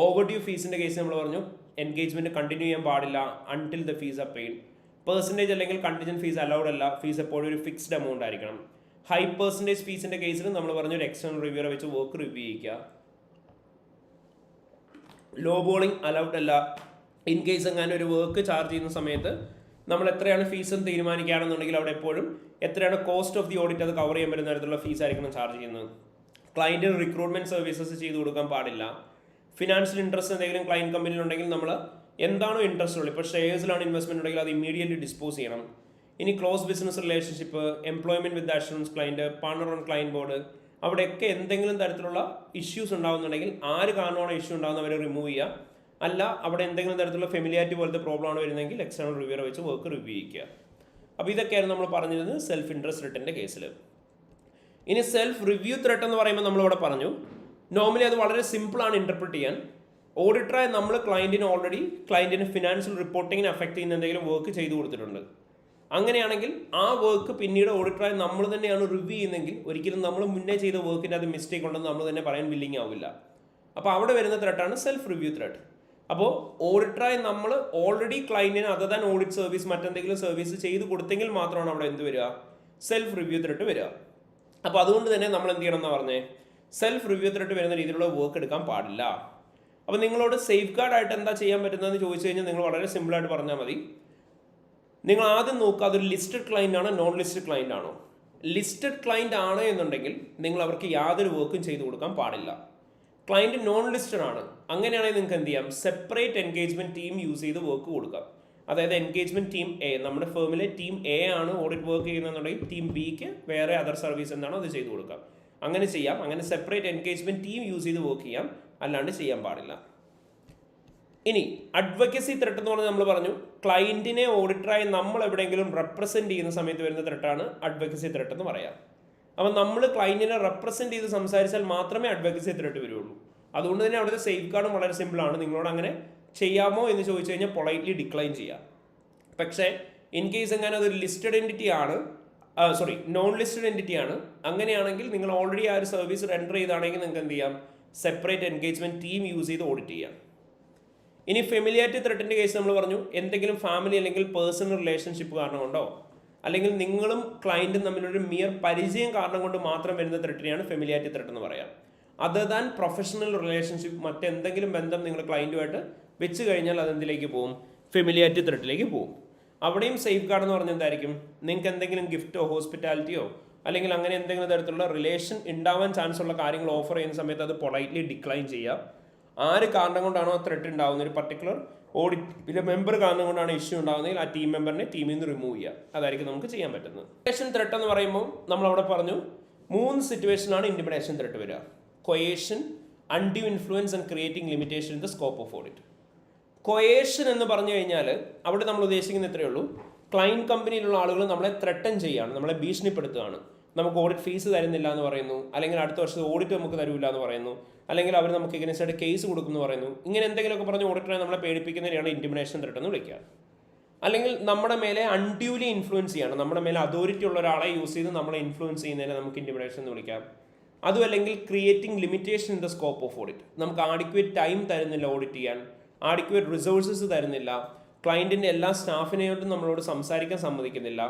A: ഓവർ ഡ്യൂ ഫീസിൻ്റെ കേസ് നമ്മൾ പറഞ്ഞു എൻഗേജ്മെൻറ്റ് കണ്ടിന്യൂ ചെയ്യാൻ പാടില്ല until the fees are paid. Percentage അല്ലെങ്കിൽ കണ്ടിജൻ ഫീസ് അലൗഡ് അല്ല, ഫീസ് എപ്പോഴും ഒരു ഫിക്സ്ഡ് എമൗണ്ട് ആയിരിക്കണം. ഹൈ പെർസെൻറ്റേജ് ഫീസിൻ്റെ കേസിൽ നമ്മൾ പറഞ്ഞു ഒരു എക്സ്റ്റേണൽ റിവ്യൂറെ വെച്ച് വർക്ക് റിവ്യൂ ചെയ്യിക്കുക. ലോ ബോളിംഗ് അലൗഡ് അല്ല. ഇൻ കേസ് എങ്ങാനും ഒരു വർക്ക് ചാർജ് ചെയ്യുന്ന സമയത്ത് നമ്മൾ എത്രയാണ് ഫീസ് എന്ന് തീരുമാനിക്കുകയാണെന്നുണ്ടെങ്കിൽ അവിടെ എപ്പോഴും എത്രയാണ് കോസ്റ്റ് ഓഫ് ദി ഓഡിറ്റ് അത് കവർ ചെയ്യാൻ പറ്റുന്ന തരത്തിലുള്ള ഫീസ് ആയിരിക്കണം ചാർജ് ചെയ്യുന്നത്. ക്ലയൻറ്റിന് റിക്രൂട്ട്മെൻറ്റ് സർവീസസ് ചെയ്ത് കൊടുക്കാൻ പാടില്ല. ഫിനാൻഷ്യൽ ഇൻട്രസ്റ്റ് എന്തെങ്കിലും ക്ലയൻറ്റ് കമ്പനിയിലുണ്ടെങ്കിൽ നമ്മൾ എന്താണോ ഇൻട്രസ്റ്റ് ഉള്ളത്, ഇപ്പോൾ ഷെയർസിലാണ് ഇൻവെസ്റ്റ്മെൻറ്റ് ഉണ്ടെങ്കിൽ അത് ഇമ്മീഡിയറ്റ്ലി ഡിസ്പോസ് ചെയ്യണം. ഇനി close business relationship, employment with assurance client, partner on client board, അവിടെയൊക്കെ എന്തെങ്കിലും തരത്തിലുള്ള ഇഷ്യൂസ് ഉണ്ടാകുന്നുണ്ടെങ്കിൽ ആര് കാരണമാണോ ഇഷ്യൂ ഉണ്ടാകുന്നത് അവരെ റിമൂവ് ചെയ്യുക. അല്ല അവിടെ എന്തെങ്കിലും തരത്തിലുള്ള ഫെമിലിയാരിറ്റി പോലത്തെ പ്രോബ്ലം ആണ് വരുന്നതെങ്കിൽ എക്സ്റ്റേണൽ റിവ്യൂറെ വെച്ച് വർക്ക് റിവ്യൂ ചെയ്യുക. അപ്പോൾ ഇതൊക്കെയാണ് നമ്മൾ പറഞ്ഞിരുന്നത് സെൽഫ് ഇൻട്രസ്റ്റ് റേറ്റിൻ്റെ കേസിൽ. ഇനി സെൽഫ് റിവ്യൂ ത്രെട്ട് എന്ന് പറയുമ്പോൾ നമ്മളിവിടെ പറഞ്ഞു നോർമലി അത് വളരെ സിമ്പിളാണ് ഇൻ്റർപ്രിറ്റ് ചെയ്യാൻ. ഓഡിറ്ററായി നമ്മൾ ക്ലയൻറ്റിന് ഫിനാൻഷ്യൽ റിപ്പോർട്ടിങ്ങിന് അഫക്റ്റ് ചെയ്യുന്ന എന്തെങ്കിലും വർക്ക് ചെയ്തു കൊടുത്തിട്ടുണ്ട്. അങ്ങനെയാണെങ്കിൽ ആ വർക്ക് പിന്നീട് ഓഡിറ്ററായി നമ്മൾ തന്നെയാണ് റിവ്യൂ ചെയ്യുന്നതെങ്കിൽ ഒരിക്കലും നമ്മൾ മുന്നേ ചെയ്ത വർക്കിൻ്റെ അത് മിസ്റ്റേക്ക് ഉണ്ടെന്ന് നമ്മൾ തന്നെ പറയാൻ വില്ലിങ് ആവില്ല. അപ്പോൾ അവിടെ വരുന്ന ത്രെട്ടാണ് സെൽഫ് റിവ്യൂ ത്രെട്ട്. അപ്പോൾ ഓഡിറ്ററായി നമ്മൾ ഓൾറെഡി ക്ലയൻറ്റിന് അതർ ദാൻ ഓഡിറ്റ് സർവീസ് മറ്റെന്തെങ്കിലും സർവീസ് ചെയ്ത് കൊടുത്തെങ്കിൽ മാത്രമാണ് അവിടെ എന്ത് വരിക, സെൽഫ് റിവ്യൂ ത്രെട്ട് വരിക. അപ്പോൾ അതുകൊണ്ട് തന്നെ നമ്മൾ എന്ത് ചെയ്യണം എന്ന് പറഞ്ഞേ, സെൽഫ് റിവ്യൂ ത്രെട്ട് വരുന്ന രീതിയിലുള്ള വർക്ക് എടുക്കാൻ പാടില്ല. അപ്പോൾ നിങ്ങളോട് സേഫ് ഗാർഡായിട്ട് എന്താ ചെയ്യാൻ പറ്റുന്നതെന്ന് ചോദിച്ചു കഴിഞ്ഞാൽ നിങ്ങൾ വളരെ സിമ്പിളായിട്ട് പറഞ്ഞാൽ മതി. നിങ്ങൾ ആദ്യം നോക്കുക അതൊരു ലിസ്റ്റഡ് ക്ലയൻ്റ് ആണോ നോൺ ലിസ്റ്റഡ് ക്ലയൻ്റ് ആണോ. ലിസ്റ്റഡ് ക്ലയൻ്റ് ആണ് എന്നുണ്ടെങ്കിൽ നിങ്ങൾ അവർക്ക് യാതൊരു വർക്കും ചെയ്തു കൊടുക്കാൻ പാടില്ല. ക്ലയൻറ്റ് നോൺ ലിസ്റ്റഡ് ആണ് അങ്ങനെയാണെങ്കിൽ നിങ്ങൾക്ക് എന്ത് ചെയ്യാം, സെപ്പറേറ്റ് എൻഗേജ്മെൻറ്റ് ടീം യൂസ് ചെയ്ത് വർക്ക് കൊടുക്കാം. അതായത് എൻഗേജ്മെൻറ്റ് ടീം എ, നമ്മുടെ ഫേമിലെ ടീം എ ആണ് ഓഡിറ്റ് വർക്ക് ചെയ്യുന്നതെന്നുണ്ടെങ്കിൽ ടീം ബിക്ക് വേറെ അതർ സർവീസ് എന്താണോ അത് ചെയ്തു കൊടുക്കാം. അങ്ങനെ ചെയ്യാം. അങ്ങനെ സെപ്പറേറ്റ് എൻഗേജ്മെൻറ്റ് ടീം യൂസ് ചെയ്ത് വർക്ക് ചെയ്യാം, അല്ലാണ്ട് ചെയ്യാൻ പാടില്ല. ഇനി അഡ്വക്കസി ത്രെട്ട് എന്ന് പറഞ്ഞാൽ നമ്മൾ പറഞ്ഞു ക്ലയൻറ്റിനെ ഓഡിറ്ററായി നമ്മൾ എവിടെയെങ്കിലും റെപ്രസെൻറ്റ് ചെയ്യുന്ന സമയത്ത് വരുന്ന ത്രെട്ടാണ് അഡ്വക്കസി ത്രെട്ട് എന്ന് പറയാം. അപ്പോൾ നമ്മൾ ക്ലയൻറ്റിനെ റെപ്രസെൻറ്റ് ചെയ്ത് സംസാരിച്ചാൽ മാത്രമേ അഡ്വക്കസി ത്രെട്ട് വരുള്ളൂ. അതുകൊണ്ട് തന്നെ അവിടുത്തെ സേഫ് ഗാർഡും വളരെ സിമ്പിളാണ്. നിങ്ങളോട് അങ്ങനെ ചെയ്യാമോ എന്ന് ചോദിച്ചു കഴിഞ്ഞാൽ പൊളൈറ്റ്ലി ഡിക്ലൈൻ ചെയ്യാം. പക്ഷേ ഇൻ കേസ് എങ്ങനെ അതൊരു ലിസ്റ്റഡ് എൻറ്റിറ്റി ആണ്, നോൺ ലിസ്റ്റഡ് എൻറ്റിറ്റി ആണ്, അങ്ങനെയാണെങ്കിൽ നിങ്ങൾ ഓൾറെഡി ആ ഒരു സർവീസ് റെൻഡർ ചെയ്താണെങ്കിൽ നിങ്ങൾക്ക് എന്ത് ചെയ്യാം, സെപ്പറേറ്റ് എൻഗേജ്മെൻറ്റ് ടീം യൂസ് ചെയ്ത് ഓഡിറ്റ് ചെയ്യാം. ഇനി ഫെമിലിയാരിറ്റി ത്രെട്ടിൻ്റെ കേസ് നമ്മൾ പറഞ്ഞു എന്തെങ്കിലും ഫാമിലി അല്ലെങ്കിൽ പേഴ്സണൽ റിലേഷൻഷിപ്പ് കാരണം കൊണ്ടോ അല്ലെങ്കിൽ നിങ്ങളും ക്ലയൻറ്റും തമ്മിലൊരു മിയർ പരിചയം കാരണം കൊണ്ട് മാത്രം വരുന്ന ത്രെട്ടിനെയാണ് ഫെമിലിയാരിറ്റി ത്രെട്ട് എന്ന് പറയാം. അതർ ദാൻ പ്രൊഫഷണൽ റിലേഷൻഷിപ്പ് മറ്റെന്തെങ്കിലും ബന്ധം നിങ്ങൾ ക്ലയൻറ്റുമായിട്ട് വെച്ച് കഴിഞ്ഞാൽ അതെന്തിലേക്ക് പോകും, ഫെമിലിയാരിറ്റി ത്രെട്ടിലേക്ക് പോകും. അവിടെയും സേഫ് ഗാർഡ് എന്ന് പറഞ്ഞാൽ എന്തായിരിക്കും, നിങ്ങൾക്ക് എന്തെങ്കിലും ഗിഫ്റ്റോ ഹോസ്പിറ്റാലിറ്റിയോ അല്ലെങ്കിൽ അങ്ങനെ എന്തെങ്കിലും തരത്തിലുള്ള റിലേഷൻ ഉണ്ടാവാൻ ചാൻസ് ഉള്ള കാര്യങ്ങൾ ഓഫർ ചെയ്യുന്ന സമയത്ത് അത് പൊളൈറ്റ്ലി ഡിക്ലൈൻ ചെയ്യുക. ആര് കാരണം കൊണ്ടാണോ ആ ത്രെട്ട് ഉണ്ടാകുന്നത്, ഒരു പർട്ടിക്കുലർ ഓഡിറ്റിലെ മെമ്പർ കാരണം കൊണ്ടാണ് ഇഷ്യൂ ഉണ്ടാകുന്നതെങ്കിൽ ആ ടീം മെമ്പറിനെ ടീമിൽ നിന്ന് റിമൂവ് ചെയ്യുക. അതായിരിക്കും നമുക്ക് ചെയ്യാൻ പറ്റുന്നത്. ഇൻറ്റിമിഡേഷൻ ത്രെട്ട് എന്ന് പറയുമ്പോൾ നമ്മളവിടെ പറഞ്ഞു 3 സിറ്റുവേഷനാണ് ഇൻറ്റിമിഡേഷൻ ത്രെട്ട് വരിക. കൊയേഷൻ, undue influence and creating limitation in the scope of audit. കൊയേഷൻ എന്ന് പറഞ്ഞു കഴിഞ്ഞാൽ അവിടെ നമ്മൾ ഉദ്ദേശിക്കുന്ന ഇത്രയേ ഉള്ളൂ, ക്ലയൻറ്റ് കമ്പനിയിലുള്ള ആളുകൾ നമ്മളെ ത്രെട്ടൻ ചെയ്യുകയാണ്, നമ്മളെ ഭീഷണിപ്പെടുത്തുകയാണ്. നമുക്ക് ഓഡിറ്റ് ഫീസ് തരുന്നില്ല എന്ന് പറയുന്നു, അല്ലെങ്കിൽ അടുത്ത വർഷത്തെ ഓഡിറ്റ് നമുക്ക് തരില്ല എന്ന് പറയുന്നു, അല്ലെങ്കിൽ അവർ നമുക്ക് എഗൈൻസ്റ്റ് കേസ് കൊടുക്കുമെന്ന് പറയുന്നു. ഇങ്ങനെ എന്തെങ്കിലുമൊക്കെ പറഞ്ഞ് ഓഡിറ്ററെ നമ്മളെ പേടിപ്പിക്കുന്നതിനാണ് ഇൻറ്റിമിഡേഷൻ ത്രെട്ട് എന്ന് വിളിക്കുക. അല്ലെങ്കിൽ നമ്മുടെ മേലെ അൺഡ്യൂലി ഇൻഫ്ലുവൻസ് ചെയ്യാണ്, നമ്മുടെ മേലെ അതോറിറ്റി ഉള്ള ഒരാളെ യൂസ് ചെയ്ത് നമ്മളെ ഇൻഫ്ലുവൻസ് ചെയ്യുന്നതിനെ നമുക്ക് ഇൻറ്റിമിഡേഷൻ എന്ന് വിളിക്കാം. അതും അല്ലെങ്കിൽ creating limitation in the scope of audit, നമുക്ക് ആഡിക്വേറ്റ് ടൈം തരുന്നില്ല ഓഡിറ്റ് ചെയ്യാൻ, ആഡിക്വേറ്റ് റിസോഴ്സസ് തരുന്നില്ല, ക്ലയൻറ്റിൻ്റെ എല്ലാ സ്റ്റാഫിനെയോട്ടും നമ്മളോട് സംസാരിക്കാൻ സമ്മതിക്കുന്നില്ല.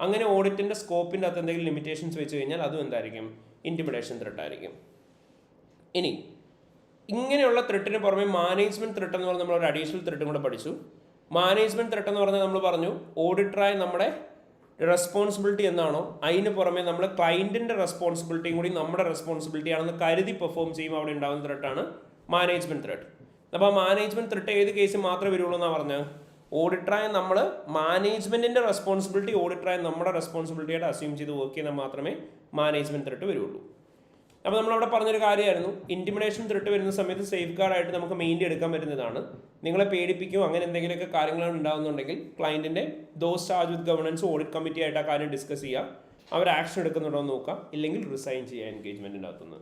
A: അങ്ങനെ ഓഡിറ്റിൻ്റെ സ്കോപ്പിൻ്റെ അകത്ത് എന്തെങ്കിലും ലിമിറ്റേഷൻസ് വെച്ച് കഴിഞ്ഞാൽ അതും എന്തായിരിക്കും, ഇൻറ്റിമിഡേഷൻ ത്രെട്ട് ആയിരിക്കും. ഇനി ഇങ്ങനെയുള്ള ത്രെട്ടിന് പുറമെ മാനേജ്മെൻറ്റ് ത്രെട്ട് എന്ന് പറഞ്ഞാൽ നമ്മൾ ഒരു അഡീഷണൽ ത്രെട്ടും കൂടെ പഠിച്ചു. മാനേജ്മെൻറ്റ് ത്രെട്ട് എന്ന് പറഞ്ഞാൽ നമ്മൾ പറഞ്ഞു ഓഡിറ്ററായ നമ്മുടെ റെസ്പോൺസിബിലിറ്റി എന്നാണോ അതിന് പുറമെ നമ്മൾ ക്ലയൻറ്റിൻ്റെ റെസ്പോൺസിബിലിറ്റിയും കൂടി നമ്മുടെ റെസ്പോൺസിബിലിറ്റി ആണെന്ന് കരുതി പെർഫോം ചെയ്യുമ്പോൾ അവിടെ ഉണ്ടാകുന്ന ത്രെട്ടാണ് മാനേജ്മെൻറ്റ് ത്രെട്ട്. അപ്പോൾ മാനേജ്മെൻറ്റ് ത്രെട്ട് ഏത് കേസ് മാത്രമേ വരുള്ളൂ എന്നാണ് പറഞ്ഞത്, ഓഡിറ്ററായ നമ്മൾ മാനേജ്മെൻറ്റിൻ്റെ റെസ്പോൺസിബിലിറ്റി ഓഡിറ്ററായ നമ്മുടെ റെസ്പോൺസിബിലിറ്റിയായിട്ട് അസ്യൂം ചെയ്ത് വർക്ക് ചെയ്താൽ മാത്രമേ മാനേജ്മെൻറ്റ് ത്രെട്ട് വരുള്ളൂ. അപ്പോൾ നമ്മളവിടെ പറഞ്ഞൊരു കാര്യമായിരുന്നു, ഇൻറ്റിമിഡേഷൻ ത്രെട്ട് വരുന്ന സമയത്ത് സേഫ് ഗാർഡായിട്ട് നമുക്ക് മെയിൻലി എടുക്കാൻ പറ്റുന്നതാണ്, നിങ്ങളെ പേടിപ്പിക്കും അങ്ങനെ എന്തെങ്കിലുമൊക്കെ കാര്യങ്ങളാണ് ഉണ്ടാകുന്നുണ്ടെങ്കിൽ ക്ലയൻറ്റിൻ്റെ those charge with governance audit committee ആയിട്ട് ആ കാര്യം ഡിസ്കസ് ചെയ്യുക, അവർ ആക്ഷൻ എടുക്കുന്നുണ്ടോ എന്ന് നോക്കാം, ഇല്ലെങ്കിൽ റിസൈൻ ചെയ്യുക എൻഗേജ്മെൻറ്റിൻ്റെ അകത്തുനിന്ന്.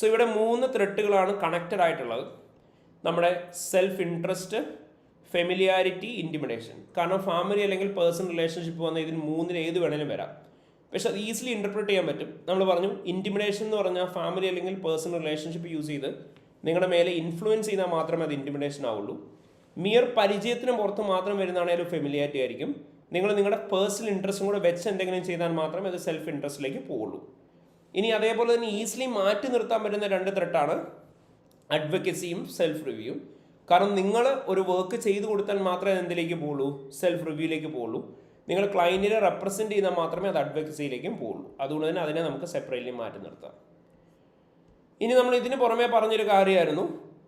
A: സോ ഇവിടെ 3 ത്രെട്ടുകളാണ് കണക്റ്റഡ് ആയിട്ടുള്ളത്. നമ്മുടെ സെൽഫ് ഇൻട്രസ്റ്റ്, ഫെമിലിയാരിറ്റി, ഇൻറ്റിമിഡേഷൻ. കാരണം ഫാമിലി അല്ലെങ്കിൽ പേഴ്സണൽ റിലേഷൻഷിപ്പ് വന്ന ഇതിന് 3 ഏത് വേണേലും വരാം. പക്ഷെ അത് ഈസിലി ഇൻ്റർപ്രറ്റ് ചെയ്യാൻ പറ്റും. നമ്മൾ പറഞ്ഞു ഇൻറ്റിമിഡേഷൻ എന്ന് പറഞ്ഞാൽ ഫാമിലി അല്ലെങ്കിൽ പേഴ്സണൽ റിലേഷൻഷിപ്പ് യൂസ് ചെയ്ത് നിങ്ങളുടെ മേലെ ഇൻഫ്ലുവൻസ് ചെയ്താൽ മാത്രമേ അത് ഇൻറ്റിമിഡേഷൻ ആവുള്ളൂ. മിയർ പരിചയത്തിന് പുറത്ത് മാത്രം വരുന്നതാണെങ്കിൽ ഫെമിലിയാരിറ്റി ആയിരിക്കും. നിങ്ങൾ നിങ്ങളുടെ പേഴ്സണൽ ഇൻട്രസ്റ്റും കൂടെ വെച്ച് എന്തെങ്കിലും ചെയ്താൽ മാത്രമേ അത് സെൽഫ് ഇൻട്രസ്റ്റിലേക്ക് പോവുള്ളൂ. ഇനി അതേപോലെ തന്നെ ഈസിലി മാറ്റി നിർത്താൻ പറ്റുന്ന 2 ത്രെട്ടാണ് അഡ്വക്കസിയും സെൽഫ് റിവ്യൂവും. കാരണം നിങ്ങൾ ഒരു വർക്ക് ചെയ്തു കൊടുത്താൽ മാത്രമേ അത് എന്തിലേക്ക് പോകുള്ളൂ, സെൽഫ് റിവ്യൂയിലേക്ക് പോകുള്ളൂ. നിങ്ങൾ ക്ലയൻറ്റിനെ റെപ്രസെൻറ്റ് ചെയ്താൽ മാത്രമേ അത് അഡ്വക്കസിയിലേക്കും പോകുള്ളൂ. അതുകൊണ്ട് തന്നെ അതിനെ നമുക്ക് സെപ്പറേറ്റ്ലി മാറ്റി നിർത്താം. ഇനി നമ്മൾ ഇതിന് പുറമെ പറഞ്ഞൊരു കാര്യമായിരുന്നു,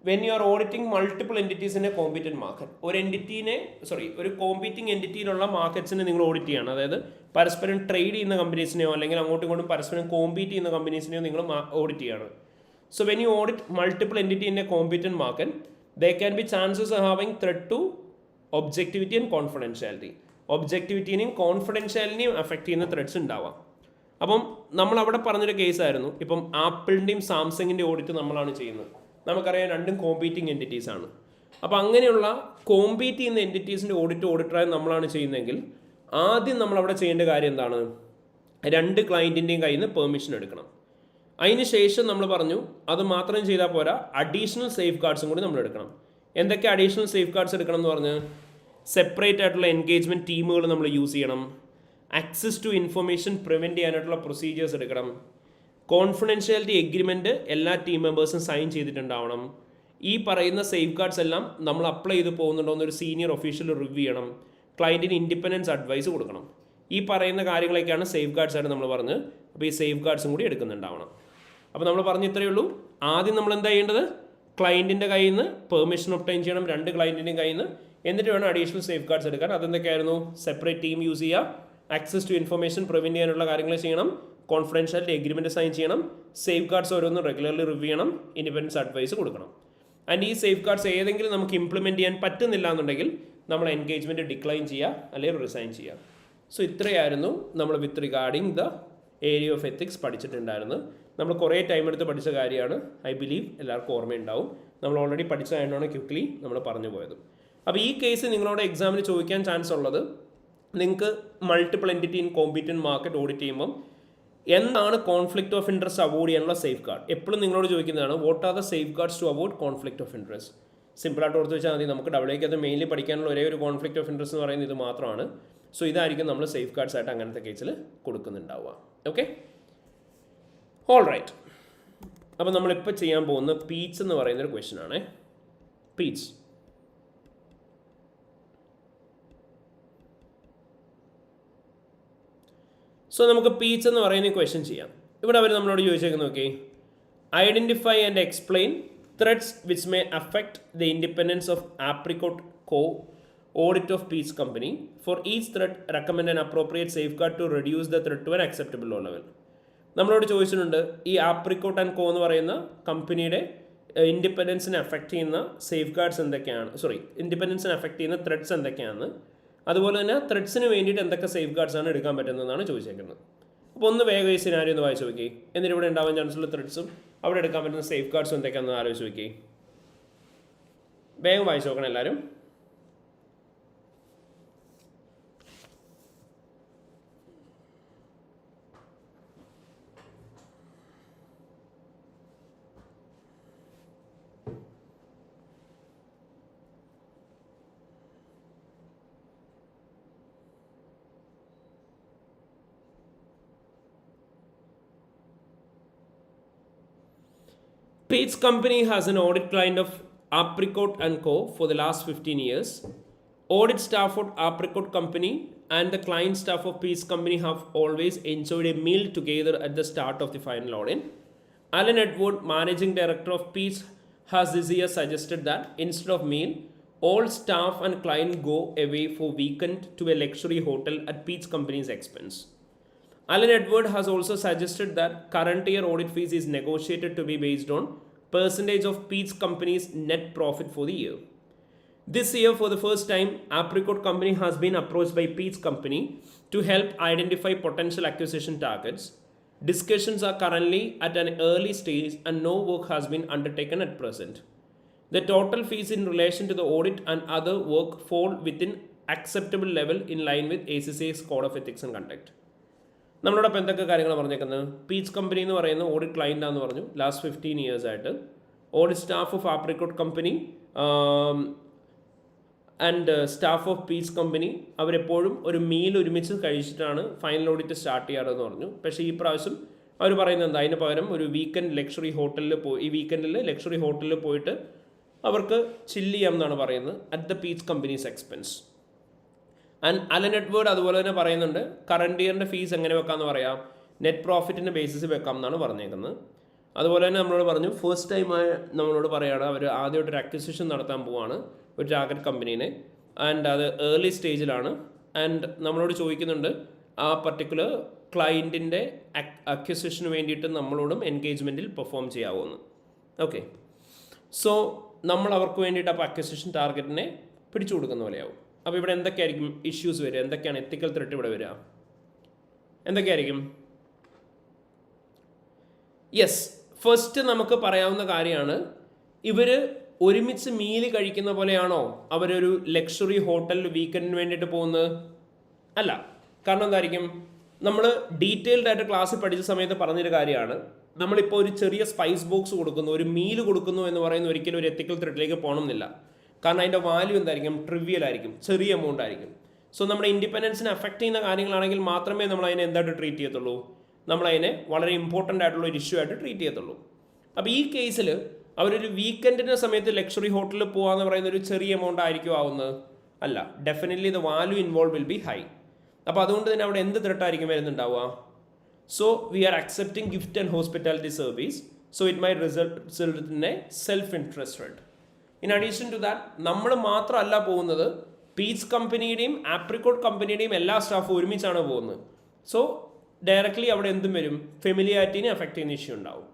A: when you are auditing multiple entities in A competent market. ഒരു കോമ്പീറ്റിംഗ് എൻറ്റിറ്റിയിലുള്ള മാർക്കറ്റ്സിനെ നിങ്ങൾ ഓഡിറ്റ് ചെയ്യണം. അതായത് പരസ്പരം ട്രേഡ് ചെയ്യുന്ന കമ്പനീസിനെയോ അല്ലെങ്കിൽ അങ്ങോട്ടും ഇങ്ങോട്ടും പരസ്പരം കോമ്പീറ്റ് ചെയ്യുന്ന കമ്പനീസിനെയോ നിങ്ങൾ ഓഡിറ്റ് ചെയ്യണം. So when you audit multiple entity in A competent market, there can be chances of having threat to objectivity and confidentiality. ഒബ്ജക്റ്റിവിറ്റിനെയും കോൺഫിഡൻഷ്യാലിറ്റിയും അഫക്റ്റ് ചെയ്യുന്ന ത്രെഡ്സ് ഉണ്ടാവാം. അപ്പം നമ്മൾ അവിടെ പറഞ്ഞൊരു കേസായിരുന്നു, ഇപ്പം ആപ്പിളിൻ്റെയും സാംസങ്ങിൻ്റെ ഓഡിറ്റ് നമ്മളാണ് ചെയ്യുന്നത്. നമുക്കറിയാം രണ്ടും കോമ്പീറ്റിംഗ് എൻറ്റിറ്റീസ് ആണ്. അപ്പോൾ അങ്ങനെയുള്ള കോമ്പീറ്റ് ചെയ്യുന്ന എൻറ്റിറ്റീസിൻ്റെ ഓഡിറ്ററായി നമ്മളാണ് ചെയ്യുന്നതെങ്കിൽ ആദ്യം നമ്മളവിടെ ചെയ്യേണ്ട കാര്യം എന്താണ്, 2 ക്ലയൻറ്റിൻ്റെയും കയ്യിൽ നിന്ന് പെർമിഷൻ എടുക്കണം. അതിന് ശേഷം നമ്മൾ പറഞ്ഞു അത് മാത്രം ചെയ്താൽ പോരാ, അഡീഷണൽ സേഫ് ഗാർഡ്സും കൂടി നമ്മൾ എടുക്കണം. എന്തൊക്കെ അഡീഷണൽ സേഫ് ഗാർഡ്സ് എടുക്കണം എന്ന് പറഞ്ഞ്, സെപ്പറേറ്റ് ആയിട്ടുള്ള എൻഗേജ്മെൻറ്റ് ടീമുകൾ നമ്മൾ യൂസ് ചെയ്യണം, ആക്സസ് ടു ഇൻഫർമേഷൻ പ്രിവെൻറ്റ് ചെയ്യാനായിട്ടുള്ള പ്രൊസീജിയേഴ്സ് എടുക്കണം, കോൺഫിഡൻഷ്യാലിറ്റി എഗ്രിമെൻറ്റ് എല്ലാ ടീം മെമ്പേഴ്സും സൈൻ ചെയ്തിട്ടുണ്ടാവണം. ഈ പറയുന്ന സേഫ് ഗാർഡ്സ് എല്ലാം നമ്മൾ അപ്ലൈ ചെയ്ത് പോകുന്നുണ്ടോ എന്നൊരു സീനിയർ ഒഫീഷ്യൽ റിവ്യൂ ചെയ്യണം, ക്ലയൻറ്റിന് ഇൻഡിപെൻഡൻസ് അഡ്വൈസ് കൊടുക്കണം. ഈ പറയുന്ന കാര്യങ്ങളൊക്കെയാണ് സേഫ് ഗാർഡ്സ് ആയിട്ട് നമ്മൾ പറഞ്ഞ്. അപ്പോൾ ഈ സേഫ് ഗാർഡ്സും കൂടി എടുക്കുന്നുണ്ടാവണം. അപ്പോൾ നമ്മൾ പറഞ്ഞ ഇത്രയേ ഉള്ളൂ. ആദ്യം നമ്മൾ എന്താ ചെയ്യേണ്ടത്, ക്ലയൻറ്റിൻ്റെ കയ്യിൽ നിന്ന് പെർമിഷൻ ഒബ്റ്റൈൻ ചെയ്യണം, 2 ക്ലയൻറ്റിൻ്റെയും കയ്യിൽ നിന്ന്. എന്നിട്ട് വേണം അഡീഷണൽ സേഫ് ഗാർഡ്സ് എടുക്കാൻ. അതെന്തൊക്കെയായിരുന്നു, സെപ്പറേറ്റ് ടീം യൂസ് ചെയ്യുക, ആക്സസ് ടു ഇൻഫർമേഷൻ പ്രിവെൻറ്റ് ചെയ്യാനുള്ള കാര്യങ്ങൾ ചെയ്യണം, കോൺഫിഡൻഷ്യാലിറ്റി എഗ്രിമെൻറ്റ് സൈൻ ചെയ്യണം, സേഫ് ഗാർഡ്സ് ഓരോന്നും റെഗുലർലി റിവ്യൂ ചെയ്യണം, ഇൻഡിപെൻഡൻസ് അഡ്വൈസ് കൊടുക്കണം. ആൻഡ് ഈ സേഫ് ഗാർഡ്സ് ഏതെങ്കിലും നമുക്ക് ഇംപ്ലിമെൻറ്റ് ചെയ്യാൻ പറ്റുന്നില്ല എന്നുണ്ടെങ്കിൽ നമ്മൾ എൻഗേജ്മെൻറ്റ് ഡിക്ലൈൻ ചെയ്യുക അല്ലെങ്കിൽ റിസൈൻ ചെയ്യുക. സോ ഇത്രയായിരുന്നു നമ്മൾ with regarding the area of ethics പഠിച്ചിട്ടുണ്ടായിരുന്നു. നമ്മൾ കുറേ ടൈം എടുത്ത് പഠിച്ച കാര്യമാണ്. ഐ ബിലീവ് എല്ലാവർക്കും ഓർമ്മയുണ്ടാവും. നമ്മൾ ഓൾറെഡി പഠിച്ചതായതുകൊണ്ടാണ് ക്വിക്ക്ലി നമ്മൾ പറഞ്ഞു പോയത്. അപ്പോൾ ഈ കേസ് നിങ്ങളോട് എക്സാമിന് ചോദിക്കാൻ ചാൻസ് ഉള്ളത്, നിങ്ങൾക്ക് multiple entity in competent market audit ചെയ്യുമ്പം എന്താണ് കോൺഫ്ലിക്റ്റ് ഓഫ് ഇൻട്രസ്റ്റ് അവോയ്ഡ് ചെയ്യാനുള്ള സേഫ് ഗാർഡ്. എപ്പോഴും നിങ്ങളോട് ചോദിക്കുന്നതാണ്, what are the safeguards to avoid conflict of interest. സിമ്പിളായിട്ട് ഓർത്ത് വെച്ചാൽ മതി. നമുക്ക് ഡബ്ല്യുക്ക് അത് മെയിൻലി പഠിക്കാനുള്ള ഒരേ ഒരു കോൺഫ്ലിക്റ്റ് ഓഫ് ഇൻട്രസ്റ്റ് എന്ന് പറയുന്നത് ഇത് മാത്രമാണ്. സോ ഇതായിരിക്കും നമ്മൾ സേഫ് ഗാർഡ്സ് ആയിട്ട് അങ്ങനത്തെ കേസിൽ കൊടുക്കുന്നുണ്ടാവുക. Okay, all right. അപ്പോൾ നമ്മളിപ്പോൾ ചെയ്യാൻ പോകുന്ന പീച്ച് എന്ന് പറയുന്നൊരു ക്വസ്റ്റ്യൻ ആണ്. പീച്ച് സോ നമുക്ക് പീച്ച് എന്ന് പറയുന്ന ക്വസ്റ്റ്യൻ ചെയ്യാം. ഇവിടെ അവർ നമ്മളോട് ചോദിച്ചേക്കുന്നത്, okay, identify and explain threats which may affect the independence of apricot co audit of peach company. For each threat recommend an appropriate safeguard to reduce the threat to an acceptable low level. നമ്മളോട് ചോദിച്ചിട്ടുണ്ട്, ഈ apricot and co എന്ന് പറയുന്ന കമ്പനിയുടെ ഇൻഡിപെൻഡൻസിനെ affect ചെയ്യുന്ന safeguards എന്തൊക്കെയാണ്, ഇൻഡിപെൻഡൻസിനെ അഫക്റ്റ് ചെയ്യുന്ന ത്രെഡ്സ് എന്തൊക്കെയാണ്, അതുപോലെ തന്നെ ത്രെഡ്സിന് വേണ്ടിയിട്ട് എന്തൊക്കെ സേഫ് ഗാർഡ്സ് ആണ് എടുക്കാൻ പറ്റുന്നതെന്നാണ് ചോദിച്ചേക്കുന്നത്. അപ്പോൾ ഒന്ന് വേഗം ഈ സിനാരിയോ ഒന്ന് വായിച്ച് നോക്കി. എന്നിട്ട് ഇവിടെ ഉണ്ടാവാൻ ചാൻസുള്ള ത്രെഡ്സും അവിടെ എടുക്കാൻ പറ്റുന്ന സേഫ് ഗാർഡ്സും എന്തൊക്കെയാണെന്ന് ആലോചിച്ച് നോക്കി. വേഗം വായിച്ച് നോക്കണം എല്ലാവരും. Pete's company has an audit client of Apricot and Co. for the last 15 years. Audit staff of Apricot Company and the client staff of Pete's Company have always enjoyed a meal together at the start of the final audit. Alan Edward, managing director of Pete's, has this year suggested that instead of meal, all staff and client go away for weekend to a luxury hotel at Pete's Company's expense. Alan Edward has also suggested that current year audit fees is negotiated to be based on percentage of Pete's company's net profit for the year. This year, for the first time, Apricot Company has been approached by Pete's Company to help identify potential acquisition targets. Discussions are currently at an early stage and no work has been undertaken at present. The total fees in relation to the audit and other work fall within acceptable level in line with ACCA's Code of Ethics and Conduct. നമ്മളോടൊപ്പം എന്തൊക്കെ കാര്യങ്ങൾ പറഞ്ഞേക്കുന്നത്? Peach company എന്ന് പറയുന്ന audit client ആണെന്ന് പറഞ്ഞു. Last 15 years ആയിട്ട് audit staff of apricot company and staff of peach company അവരെപ്പോഴും ഒരു മീൽ ഒരുമിച്ച് കഴിച്ചിട്ടാണ് ഫൈനൽ ഓഡിറ്റ് സ്റ്റാർട്ട് ചെയ്യാറെന്ന് പറഞ്ഞു. പക്ഷേ ഈ പ്രാവശ്യം അവർ പറയുന്നത് എന്താ? അതിന് പകരം ഒരു വീക്കെൻഡ് ലക്ഷറി ഹോട്ടലിൽ ഈ വീക്കെൻഡിൽ ലക്ഷറി ഹോട്ടലിൽ പോയിട്ട് അവർക്ക് ചില്ല് ചെയ്യാം എന്നാണ് പറയുന്നത്, at the Peach company's expense. And Alan Edward അതുപോലെ തന്നെ പറയുന്നുണ്ട് കറണ്ട് ഇയറിൻ്റെ ഫീസ് എങ്ങനെ വെക്കാമെന്ന് പറയാം, നെറ്റ് പ്രോഫിറ്റിൻ്റെ ബേസിസ് വെക്കാം എന്നാണ് പറഞ്ഞേക്കുന്നത്. അതുപോലെ തന്നെ നമ്മളോട് പറഞ്ഞു ഫസ്റ്റ് ടൈം നമ്മളോട് പറയുകയാണ് അവർ ആദ്യമായിട്ടൊരു അക്വിസിഷൻ നടത്താൻ പോവുകയാണ് ഒരു ടാർഗറ്റ് കമ്പനീനെ, ആൻഡ് അത് ഏർലി സ്റ്റേജിലാണ്. ആൻഡ് നമ്മളോട് ചോദിക്കുന്നുണ്ട് ആ പർട്ടിക്കുലർ ക്ലയൻറ്റിൻ്റെ അക്വിസിഷന് വേണ്ടിയിട്ട് നമ്മളോടും എൻഗേജ്മെൻറ്റിൽ പെർഫോം ചെയ്യാവുമെന്ന്. ഓക്കെ, സോ നമ്മൾ അവർക്ക് വേണ്ടിയിട്ട് അപ്പോൾ അക്വിസിഷൻ ടാർഗറ്റിനെ പിടിച്ചു കൊടുക്കുന്ന പോലെയാവും. അപ്പോൾ ഇവിടെ എന്തൊക്കെയായിരിക്കും ഇഷ്യൂസ് വരിക? എന്തൊക്കെയാണ് എത്തിക്കൽ ത്രെട്ട് ഇവിടെ വരിക? എന്തൊക്കെയായിരിക്കും? യെസ്, ഫസ്റ്റ് നമുക്ക് പറയാവുന്ന കാര്യമാണ്, ഇവർ ഒരുമിച്ച് മീൽ കഴിക്കുന്ന പോലെയാണോ അവരൊരു ലക്ഷറി ഹോട്ടലിൽ വീക്കെൻഡിന് വേണ്ടിയിട്ട് പോകുന്നത്? അല്ല. കാരണം എന്തായിരിക്കും, നമ്മൾ ഡീറ്റെയിൽഡ് ആയിട്ട് ക്ലാസ്സിൽ പഠിച്ച സമയത്ത് പറഞ്ഞൊരു കാര്യമാണ്, നമ്മളിപ്പോൾ ഒരു ചെറിയ സ്പൈസ് ബോക്സ് കൊടുക്കുന്നു, ഒരു മീൽ കൊടുക്കുന്നു എന്ന് പറയുന്ന ഒരിക്കലും ഒരു എത്തിക്കൽ ത്രെട്ടിലേക്ക് പോകണമെന്നില്ല. കാരണം അതിൻ്റെ വാല്യൂ എന്തായിരിക്കും? ട്രിവിയൽ ആയിരിക്കും, ചെറിയ എമൗണ്ട് ആയിരിക്കും. സോ നമ്മുടെ ഇൻഡിപെൻഡൻസിനെ അഫക്റ്റ് ചെയ്യുന്ന കാര്യങ്ങളാണെങ്കിൽ മാത്രമേ നമ്മൾ അതിനെ എന്തായിട്ട് ട്രീറ്റ് ചെയ്യത്തുള്ളൂ, നമ്മളതിനെ വളരെ ഇമ്പോർട്ടൻ്റ് ആയിട്ടുള്ള ഒരു ഇഷ്യൂ ആയിട്ട് ട്രീറ്റ് ചെയ്യത്തുള്ളൂ. അപ്പോൾ ഈ കേസിൽ അവരൊരു വീക്കെൻഡിൻ്റെ സമയത്ത് ലക്ഷറി ഹോട്ടലിൽ പോകാമെന്ന് പറയുന്ന ഒരു ചെറിയ എമൗണ്ട് ആയിരിക്കും ആവുന്നത്? അല്ല. Definitely the value involve will be high. അപ്പോൾ അതുകൊണ്ട് തന്നെ അവിടെ എന്ത് ത്രെട്ടായിരിക്കും വരുന്നുണ്ടാവുക? So we are accepting gift and hospitality service, so it may result in a self interested. In addition to that, നമ്മൾ മാത്രമല്ല പോകുന്നത്, പീച്ച് കമ്പനിയുടെയും ആപ്രിക്കോട്ട് കമ്പനിയുടെയും എല്ലാ സ്റ്റാഫും ഒരുമിച്ചാണ് പോകുന്നത്. സോ ഡയറക്റ്റ്ലി അവിടെ എന്തും വരും, ഫെമിലിയാരിറ്റിനെ അഫക്റ്റ് ചെയ്യുന്ന ഇഷ്യൂ ഉണ്ടാവും.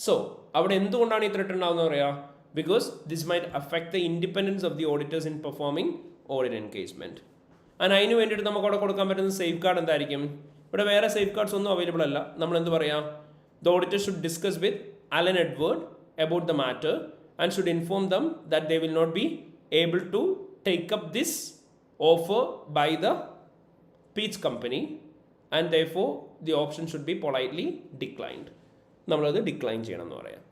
A: സോ അവിടെ എന്തുകൊണ്ടാണ് ഈ ത്രെട്ട് ഉണ്ടാവുന്നത് പറയാം? Because this might affect the independence of the auditors in performing audit engagement. And അതിന് വേണ്ടിയിട്ട് നമുക്ക് അവിടെ കൊടുക്കാൻ പറ്റുന്ന സേഫ് ഗാർഡ് എന്തായിരിക്കും? ഇവിടെ വേറെ സേഫ് ഗാർഡ്സ് ഒന്നും അവൈലബിൾ അല്ല. നമ്മൾ എന്ത് പറയാം? The auditor should discuss with Alan Edward about the matter and should inform them that they will not be able to take up this offer by the Peach company and therefore the option should be politely declined. നമ്മളത് decline ചെയ്യണം എന്ന് പറയാം.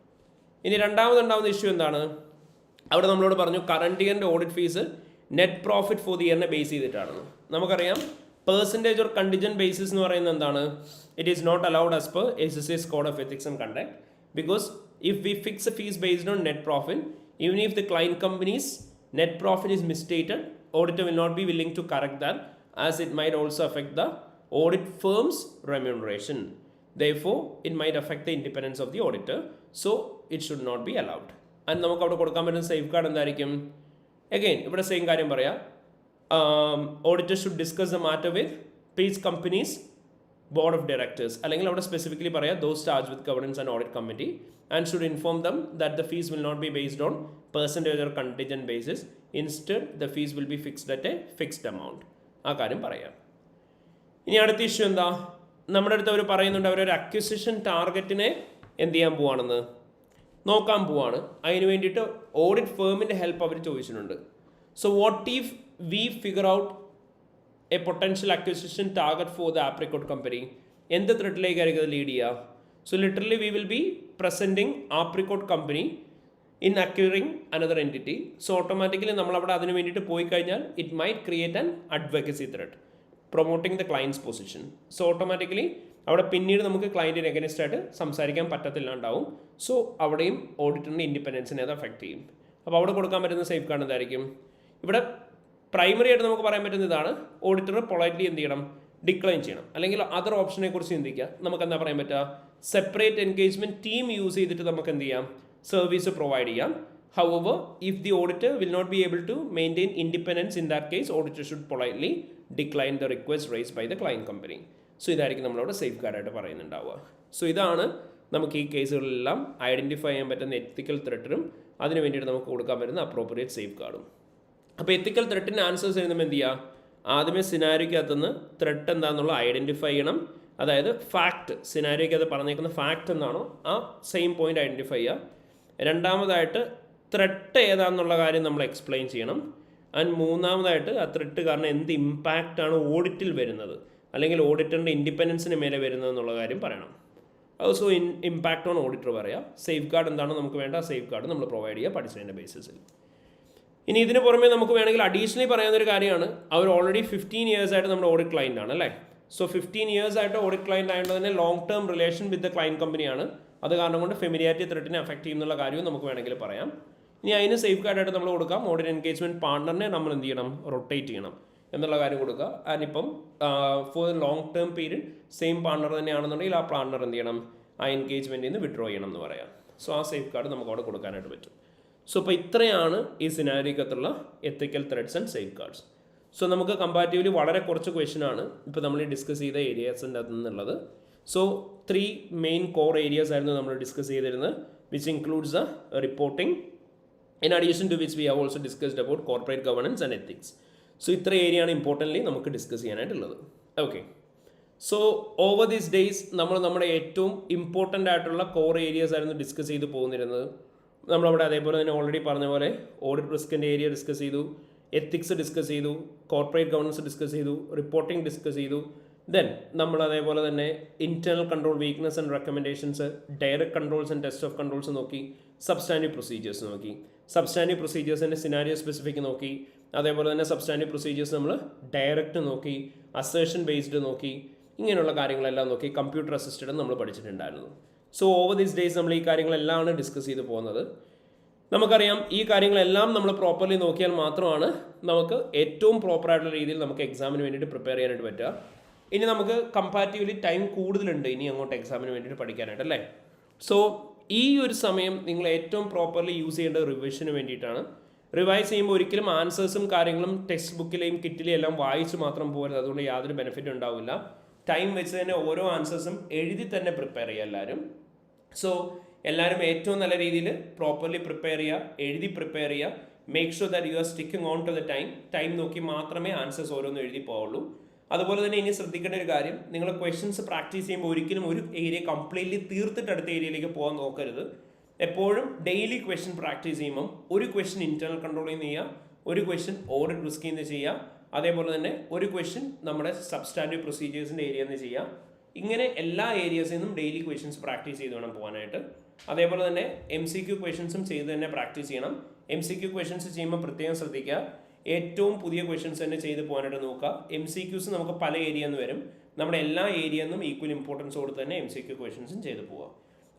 A: ഇനി രണ്ടാമതുണ്ടാവുന്ന issue എന്താണ്? അവിടെ നമ്മളോട് പറഞ്ഞു current ഇയറിൻ്റെ audit fee net profit for the ഇയറിനെ ബേസ് ചെയ്തിട്ടാണെന്ന്. നമുക്കറിയാം പെർസെൻറ്റേജ് ഓർ കണ്ടിജൻറ്റ് ബേസിസ് എന്ന് പറയുന്നത് എന്താണ്? It is not allowed as per ACCA's Code of Ethics and Conduct, because if we fix a fees based on net profit, even if the client company's net profit is misstated, auditor will not be willing to correct that, as it might also affect the audit firm's remuneration. Therefore, it might affect the independence of the auditor, so it should not be allowed. And നമുക്ക് അവിടെ കൊടുക്കാൻ പറ്റുന്ന safe guard എന്തായിരിക്കും? Again ഇവിടെ same കാര്യം പറയാം, auditor should discuss the matter with peach companies board of directors, അല്ലെങ്കിൽ അവിടെ സ്പെസിഫിക്കലി പറയാം those charge with governance and audit committee, and should inform them that the fees will not be based on percentage or contingent basis. Instead, the fees will be fixed at a fixed amount. ആ കാര്യം പറയാം. ഇനി അടുത്ത issue എന്താ? നമ്മുടെ അടുത്ത് അവർ പറയുന്നുണ്ട് അവരൊരു അക്വിസിഷൻ ടാർഗറ്റിനെ എന്ത് ചെയ്യാൻ പോവാണെന്ന് നോക്കാൻ പോവാണ്. അതിന് വേണ്ടിയിട്ട് ഓഡിറ്റ് ഫേമിൻ്റെ ഹെൽപ്പ് അവർ ചോദിച്ചിട്ടുണ്ട്. So what if we figure out A potential acquisition target for the apricot company? എന്ത് ത്രെട്ടിലേക്കായിരിക്കും അത് ലീഡ് ചെയ്യുക? So literally we will be presenting apricot company in acquiring another entity. So automatically നമ്മൾ അവിടെ അതിന് വേണ്ടിയിട്ട് പോയി കഴിഞ്ഞാൽ it might create an advocacy threat promoting the client's position. So automatically അവിടെ പിന്നീട് നമുക്ക് ക്ലയൻറ്റിന് എഗൈൻസ്റ്റ് ആയിട്ട് സംസാരിക്കാൻ പറ്റത്തില്ലാണ്ടാവും. സോ അവിടെയും ഓഡിറ്ററിൻ്റെ ഇൻഡിപെൻഡൻസിനെ അത് അഫക്റ്റ് ചെയ്യും. അപ്പോൾ അവിടെ കൊടുക്കാൻ പറ്റുന്ന സേഫ് ഗാർഡ് എന്തായിരിക്കും? ഇവിടെ പ്രൈമറി ആയിട്ട് നമുക്ക് പറയാൻ പറ്റുന്ന ഇതാണ്, ഓഡിറ്റർ പൊളൈറ്റ്ലി എന്ത് ചെയ്യണം? ഡിക്ലൈൻ ചെയ്യണം. അല്ലെങ്കിൽ അതർ ഓപ്ഷനെ കുറിച്ച് ചിന്തിക്കുക. നമുക്ക് എന്താ പറയാൻ പറ്റുക? സെപ്പറേറ്റ് എൻഗേജ്മെൻറ്റ് ടീം യൂസ് ചെയ്തിട്ട് നമുക്ക് എന്ത് ചെയ്യാം? സർവീസ് പ്രൊവൈഡ് ചെയ്യാം. However, if the auditor will not be able to maintain independence in that case, auditor should politely decline the request raised by the client company. So ഇതായിരിക്കും നമ്മളവിടെ safe ഗാർഡായിട്ട് പറയുന്നുണ്ടാവുക. So ഇതാണ് നമുക്ക് ഈ കേസുകളിലെല്ലാം ഐഡൻറ്റിഫൈ ചെയ്യാൻ പറ്റുന്ന എത്തിക്കൽ ത്രെറ്റിനും അതിന് വേണ്ടിയിട്ട് നമുക്ക് കൊടുക്കാൻ പറ്റുന്ന അപ്രോപ്രിയേറ്റ് സേഫ് ഗാർഡും. അപ്പോൾ എത്തിക്കൽ ത്രെറ്റിന് ആൻസേഴ്സ് എഴുതുമ്പോൾ എന്ത് ചെയ്യുക? ആദ്യമേ സിനാരിയോക്കകത്തുനിന്ന് ത്രെറ്റ് എന്താണെന്നുള്ള ഐഡൻറ്റിഫൈ ചെയ്യണം. അതായത് ഫാക്റ്റ്, സിനാരിയോക്കകത്ത് പറഞ്ഞേക്കുന്ന ഫാക്റ്റ് എന്താണോ ആ സെയിം പോയിന്റ് ഐഡൻറ്റിഫൈ ചെയ്യുക. രണ്ടാമതായിട്ട് ത്രെറ്റ് ഏതാണെന്നുള്ള കാര്യം നമ്മൾ എക്സ്പ്ലെയിൻ ചെയ്യണം. ആൻഡ് മൂന്നാമതായിട്ട് ആ ത്രെറ്റ് കാരണം എന്ത് ഇമ്പാക്റ്റാണ് ഓഡിറ്റിൽ വരുന്നത്, അല്ലെങ്കിൽ ഓഡിറ്ററിൻ്റെ ഇൻഡിപെൻഡൻസിന് മേലെ വരുന്നത് എന്നുള്ള കാര്യം പറയണം. ഓൾസോ ഇമ്പാക്റ്റ് ഓൺ ഓഡിറ്റർ പറയാം. സേഫ് ഗാർഡ് എന്താണോ നമുക്ക് വേണ്ട ആ സേഫ് ഗാർഡ് നമ്മൾ പ്രൊവൈഡ് ചെയ്യുക പഠിച്ചതിൻ്റെ ബേസിസിൽ. ഇനി ഇതിന് പുറമെ നമുക്ക് വേണമെങ്കിൽ അഡീഷണലി പറയാവുന്നൊരു കാര്യമാണ്, അവർ ഓൾറെഡി 15 years ആയിട്ട് നമ്മുടെ ഓഡിറ്റ് ക്ലയൻ്റ് ആണ് അല്ലേ. സോ 15 years ആയിട്ട് ഓഡിറ്റ് ക്ലയൻ്റ് ആയതുകൊണ്ട് തന്നെ long term relation with the client കമ്പനിയാണ്. അത് കാരണം കൊണ്ട് ഫെമിലിയാരിറ്റി ത്രെറ്റിനെ അഫക്റ്റ് ചെയ്യുന്നുള്ള കാര്യവും നമുക്ക് വേണമെങ്കിൽ പറയാം. ഇനി അതിന് സേഫ് ഗാർഡായിട്ട് നമ്മൾ കൊടുക്കാം ഓഡിറ്റ് എൻഗേജ്മെൻറ്റ് പാർട്ണറിനെ നമ്മൾ എന്ത് ചെയ്യണം? റൊട്ടേറ്റ് ചെയ്യണം എന്നുള്ള കാര്യം കൊടുക്കുക. ആൻഡ് ഇപ്പം for long term period same partner തന്നെയാണെന്നുണ്ടെങ്കിൽ ആ പാർട്ണർ എന്ത് ചെയ്യണം? ആ എൻഗേജ്മെൻറ്റിൽ നിന്ന് വിഡ്രോ ചെയ്യണം എന്ന് പറയാം. സോ ആ സേഫ് ഗാർഡ് നമുക്ക് അവിടെ കൊടുക്കാനായിട്ട് പറ്റും. സോ ഇപ്പോൾ ഇത്രയാണ് ഈ സിനാരിയോക്കകത്തുള്ള ethical threats and safeguards. So നമുക്ക് കമ്പാരിറ്റീവ്ലി വളരെ കുറച്ച് ക്വസ്റ്റ്യൻ ആണ് ഇപ്പോൾ നമ്മൾ ഡിസ്കസ് ചെയ്ത ഏരിയാസിൻ്റെ അകത്ത് നിന്നുള്ളത്. സോ 3 മെയിൻ കോർ ഏരിയാസ് ആയിരുന്നു നമ്മൾ ഡിസ്കസ് ചെയ്തിരുന്നത്, which includes the reporting, in addition to which we have also discussed about corporate governance and ethics. So ഇത്ര ഏരിയയാണ് ഇമ്പോർട്ടൻ്റ്ലി നമുക്ക് ഡിസ്കസ് ചെയ്യാനായിട്ടുള്ളത്. Okay, so over these days നമ്മൾ നമ്മുടെ ഏറ്റവും ഇമ്പോർട്ടൻ്റ് ആയിട്ടുള്ള കോർ ഏരിയാസ് ആയിരുന്നു ഡിസ്കസ് ചെയ്ത് പോകുന്നിരുന്നത്. നമ്മളവിടെ അതേപോലെ തന്നെ ഓൾറെഡി പറഞ്ഞ പോലെ ഓഡിറ്റ് റിസ്കിൻ്റെ ഏരിയ ഡിസ്കസ് ചെയ്തു, എത്തിക്സ് ഡിസ്കസ് ചെയ്തു, കോർപ്പറേറ്റ് ഗവർണൻസ് ഡിസ്കസ് ചെയ്തു, റിപ്പോർട്ടിംഗ് ഡിസ്കസ് ചെയ്തു. ദെൻ നമ്മൾ അതേപോലെ തന്നെ internal control weakness and recommendations, direct controls and test of controls നോക്കി, സബ്സ്റ്റാൻറ്റീവ് പ്രൊസീജിയേഴ്സ് നോക്കി, സബ്സ്റ്റാൻറ്റീവ് പ്രൊസീജിയേഴ്സിൻ്റെ സിനാരിയോ സ്പെസിഫിക് നോക്കി, അതേപോലെ തന്നെ സബ്സ്റ്റാൻറ്റീവ് പ്രൊസീജിയേഴ്സ് നമ്മൾ ഡയറക്റ്റ് നോക്കി, അസേഷൻ ബേസ്ഡ് നോക്കി, ഇങ്ങനെയുള്ള കാര്യങ്ങളെല്ലാം നോക്കി, കമ്പ്യൂട്ടർ അസിസ്റ്റഡ് നമ്മൾ പഠിച്ചിട്ടുണ്ടായിരുന്നു. സോ ഓവർ ദീസ് ഡേയ്സ് നമ്മൾ ഈ കാര്യങ്ങളെല്ലാം ഡിസ്കസ് ചെയ്ത് പോകുന്നത്. നമുക്കറിയാം ഈ കാര്യങ്ങളെല്ലാം നമ്മൾ പ്രോപ്പർലി നോക്കിയാൽ മാത്രമാണ് നമുക്ക് ഏറ്റവും പ്രോപ്പറായിട്ടുള്ള രീതിയിൽ നമുക്ക് എക്സാമിന് വേണ്ടിയിട്ട് പ്രിപ്പയർ ചെയ്യാനായിട്ട് പറ്റുക. ഇനി നമുക്ക് കമ്പാരിറ്റീവ്ലി ടൈം കൂടുതലുണ്ട് ഇനി അങ്ങോട്ട് എക്സാമിന് വേണ്ടിയിട്ട് പഠിക്കാനായിട്ട് അല്ലേ. സോ ഈ ഒരു സമയം നിങ്ങൾ ഏറ്റവും പ്രോപ്പർലി യൂസ് ചെയ്യേണ്ടത് റിവിഷന് വേണ്ടിയിട്ടാണ്. റിവൈസ് ചെയ്യുമ്പോൾ ഒരിക്കലും ആൻസേഴ്സും കാര്യങ്ങളും ടെക്സ്റ്റ് ബുക്കിലെയും കിറ്റിലെയും എല്ലാം വായിച്ച് മാത്രം പോകരുത്. അതുകൊണ്ട് യാതൊരു ബെനിഫിറ്റ് ഉണ്ടാവില്ല. ടൈം വെച്ച് തന്നെ ഓരോ ആൻസേഴ്സും എഴുതി തന്നെ പ്രിപ്പയർ ചെയ്യുക എല്ലാവരും. സോ എല്ലാവരും ഏറ്റവും നല്ല രീതിയിൽ പ്രോപ്പർലി പ്രിപ്പയർ ചെയ്യുക, എഴുതി പ്രിപ്പയർ ചെയ്യുക. Make sure that you are sticking on to the time നോക്കി മാത്രമേ ആൻസേഴ്സ് ഓരോന്നും എഴുതി പോവുള്ളൂ. അതുപോലെ തന്നെ ഇനി ശ്രദ്ധിക്കേണ്ട ഒരു കാര്യം, നിങ്ങൾ ക്വസ്റ്റ്യൻസ് പ്രാക്ടീസ് ചെയ്യുമ്പോൾ ഒരിക്കലും ഒരു ഏരിയ കംപ്ലീറ്റ്ലി തീർത്തിട്ട് അടുത്ത ഏരിയയിലേക്ക് പോകാൻ നോക്കരുത്. എപ്പോഴും ഡെയിലി ക്വസ്റ്റ്യൻ പ്രാക്ടീസ് ചെയ്യുമ്പം ഒരു ക്വസ്റ്റ്യൻ ഇൻറ്റേർണൽ കൺട്രോളിൽ നിന്ന് ചെയ്യുക, ഒരു ക്വസ്റ്റ്യൻ ഓഡിറ്റ് റിസ്കിൽ നിന്ന് ചെയ്യുക, അതേപോലെ തന്നെ ഒരു ക്വസ്റ്റ്യൻ നമ്മുടെ സബ്സ്റ്റാൻറ്റീവ് പ്രൊസീജിയേഴ്സിൻ്റെ ഏരിയയിൽ നിന്ന് ചെയ്യുക. ഇങ്ങനെ എല്ലാ ഏരിയസിൽ നിന്നും ഡെയിലി ക്വസ്റ്റ്യൻസ് പ്രാക്ടീസ് ചെയ്ത് വേണം പോകാനായിട്ട്. അതേപോലെ തന്നെ MCQ ക്വസ്റ്റ്യൻസും ചെയ്ത് തന്നെ പ്രാക്ടീസ് ചെയ്യണം. MCQ ക്വസ്റ്റ്യൻസ് ചെയ്യുമ്പോൾ പ്രത്യേകം ശ്രദ്ധിക്കുക, ഏറ്റവും പുതിയ ക്വസ്റ്റ്യൻസ് തന്നെ ചെയ്ത് പോകാനായിട്ട് നോക്കുക. MCQs നമുക്ക് പല ഏരിയ എന്ന് വരും, നമ്മുടെ എല്ലാ ഏരിയ നിന്നും ഈക്വൽ ഇമ്പോർട്ടൻസ് കൊടുത്ത് തന്നെ MCQ ക്വസ്റ്റ്യൻസും ചെയ്ത് പോവുക.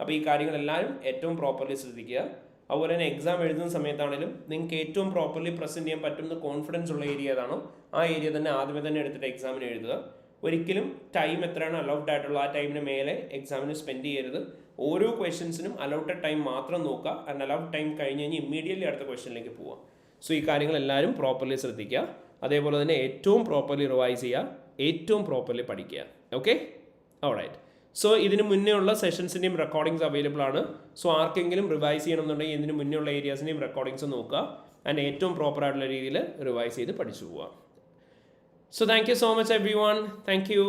A: അപ്പോൾ ഈ കാര്യങ്ങളെല്ലാവരും ഏറ്റവും പ്രോപ്പർലി ശ്രദ്ധിക്കുക. അതുപോലെ തന്നെ എക്സാം എഴുതുന്ന സമയത്താണെങ്കിലും നിങ്ങൾക്ക് ഏറ്റവും പ്രോപ്പർലി പ്രസൻറ്റ് ചെയ്യാൻ പറ്റുന്ന കോൺഫിഡൻസ് ഉള്ള ഏരിയ ഏതാണോ ആ ഏരിയ തന്നെ ആദ്യമേ തന്നെ എടുത്തിട്ട് എക്സാമിന് എഴുതുക. ഒരിക്കലും ടൈം എത്രയാണ് അലൗഡ് ആയിട്ടുള്ള ആ ടൈമിന് മേലെ എക്സാമിന് സ്പെൻഡ് ചെയ്യരുത്. ഓരോ ക്വസ്റ്റ്യൻസിനും അലൗട്ടഡ് ടൈം മാത്രം നോക്കുക. ആൻഡ് അലൗഡ് ടൈം കഴിഞ്ഞ് കഴിഞ്ഞ് ഇമ്മീഡിയറ്റ്ലി അടുത്ത ക്വസ്റ്റ്യനിലേക്ക് പോവുക. സോ ഈ കാര്യങ്ങളെല്ലാവരും പ്രോപ്പർലി ശ്രദ്ധിക്കുക. അതേപോലെ തന്നെ ഏറ്റവും പ്രോപ്പർലി റിവൈസ് ചെയ്യുക, ഏറ്റവും പ്രോപ്പർലി പഠിക്കുക. Okay, alright. സോ ഇതിന് മുന്നേ ഉള്ള സെഷൻസിൻ്റെയും റെക്കോർഡിങ്സ് അവൈലബിൾ ആണ്. സോ ആർക്കെങ്കിലും റിവൈസ് ചെയ്യണമെന്നുണ്ടെങ്കിൽ ഇതിന് മുന്നേ ഉള്ള ഏരിയാസിൻ്റെയും റെക്കോർഡിങ്സ് നോക്കുക. ആൻഡ് ഏറ്റവും പ്രോപ്പറായിട്ടുള്ള രീതിയിൽ റിവൈസ് ചെയ്ത് പഠിച്ചു പോവുക. So thank you so much everyone. Thank you.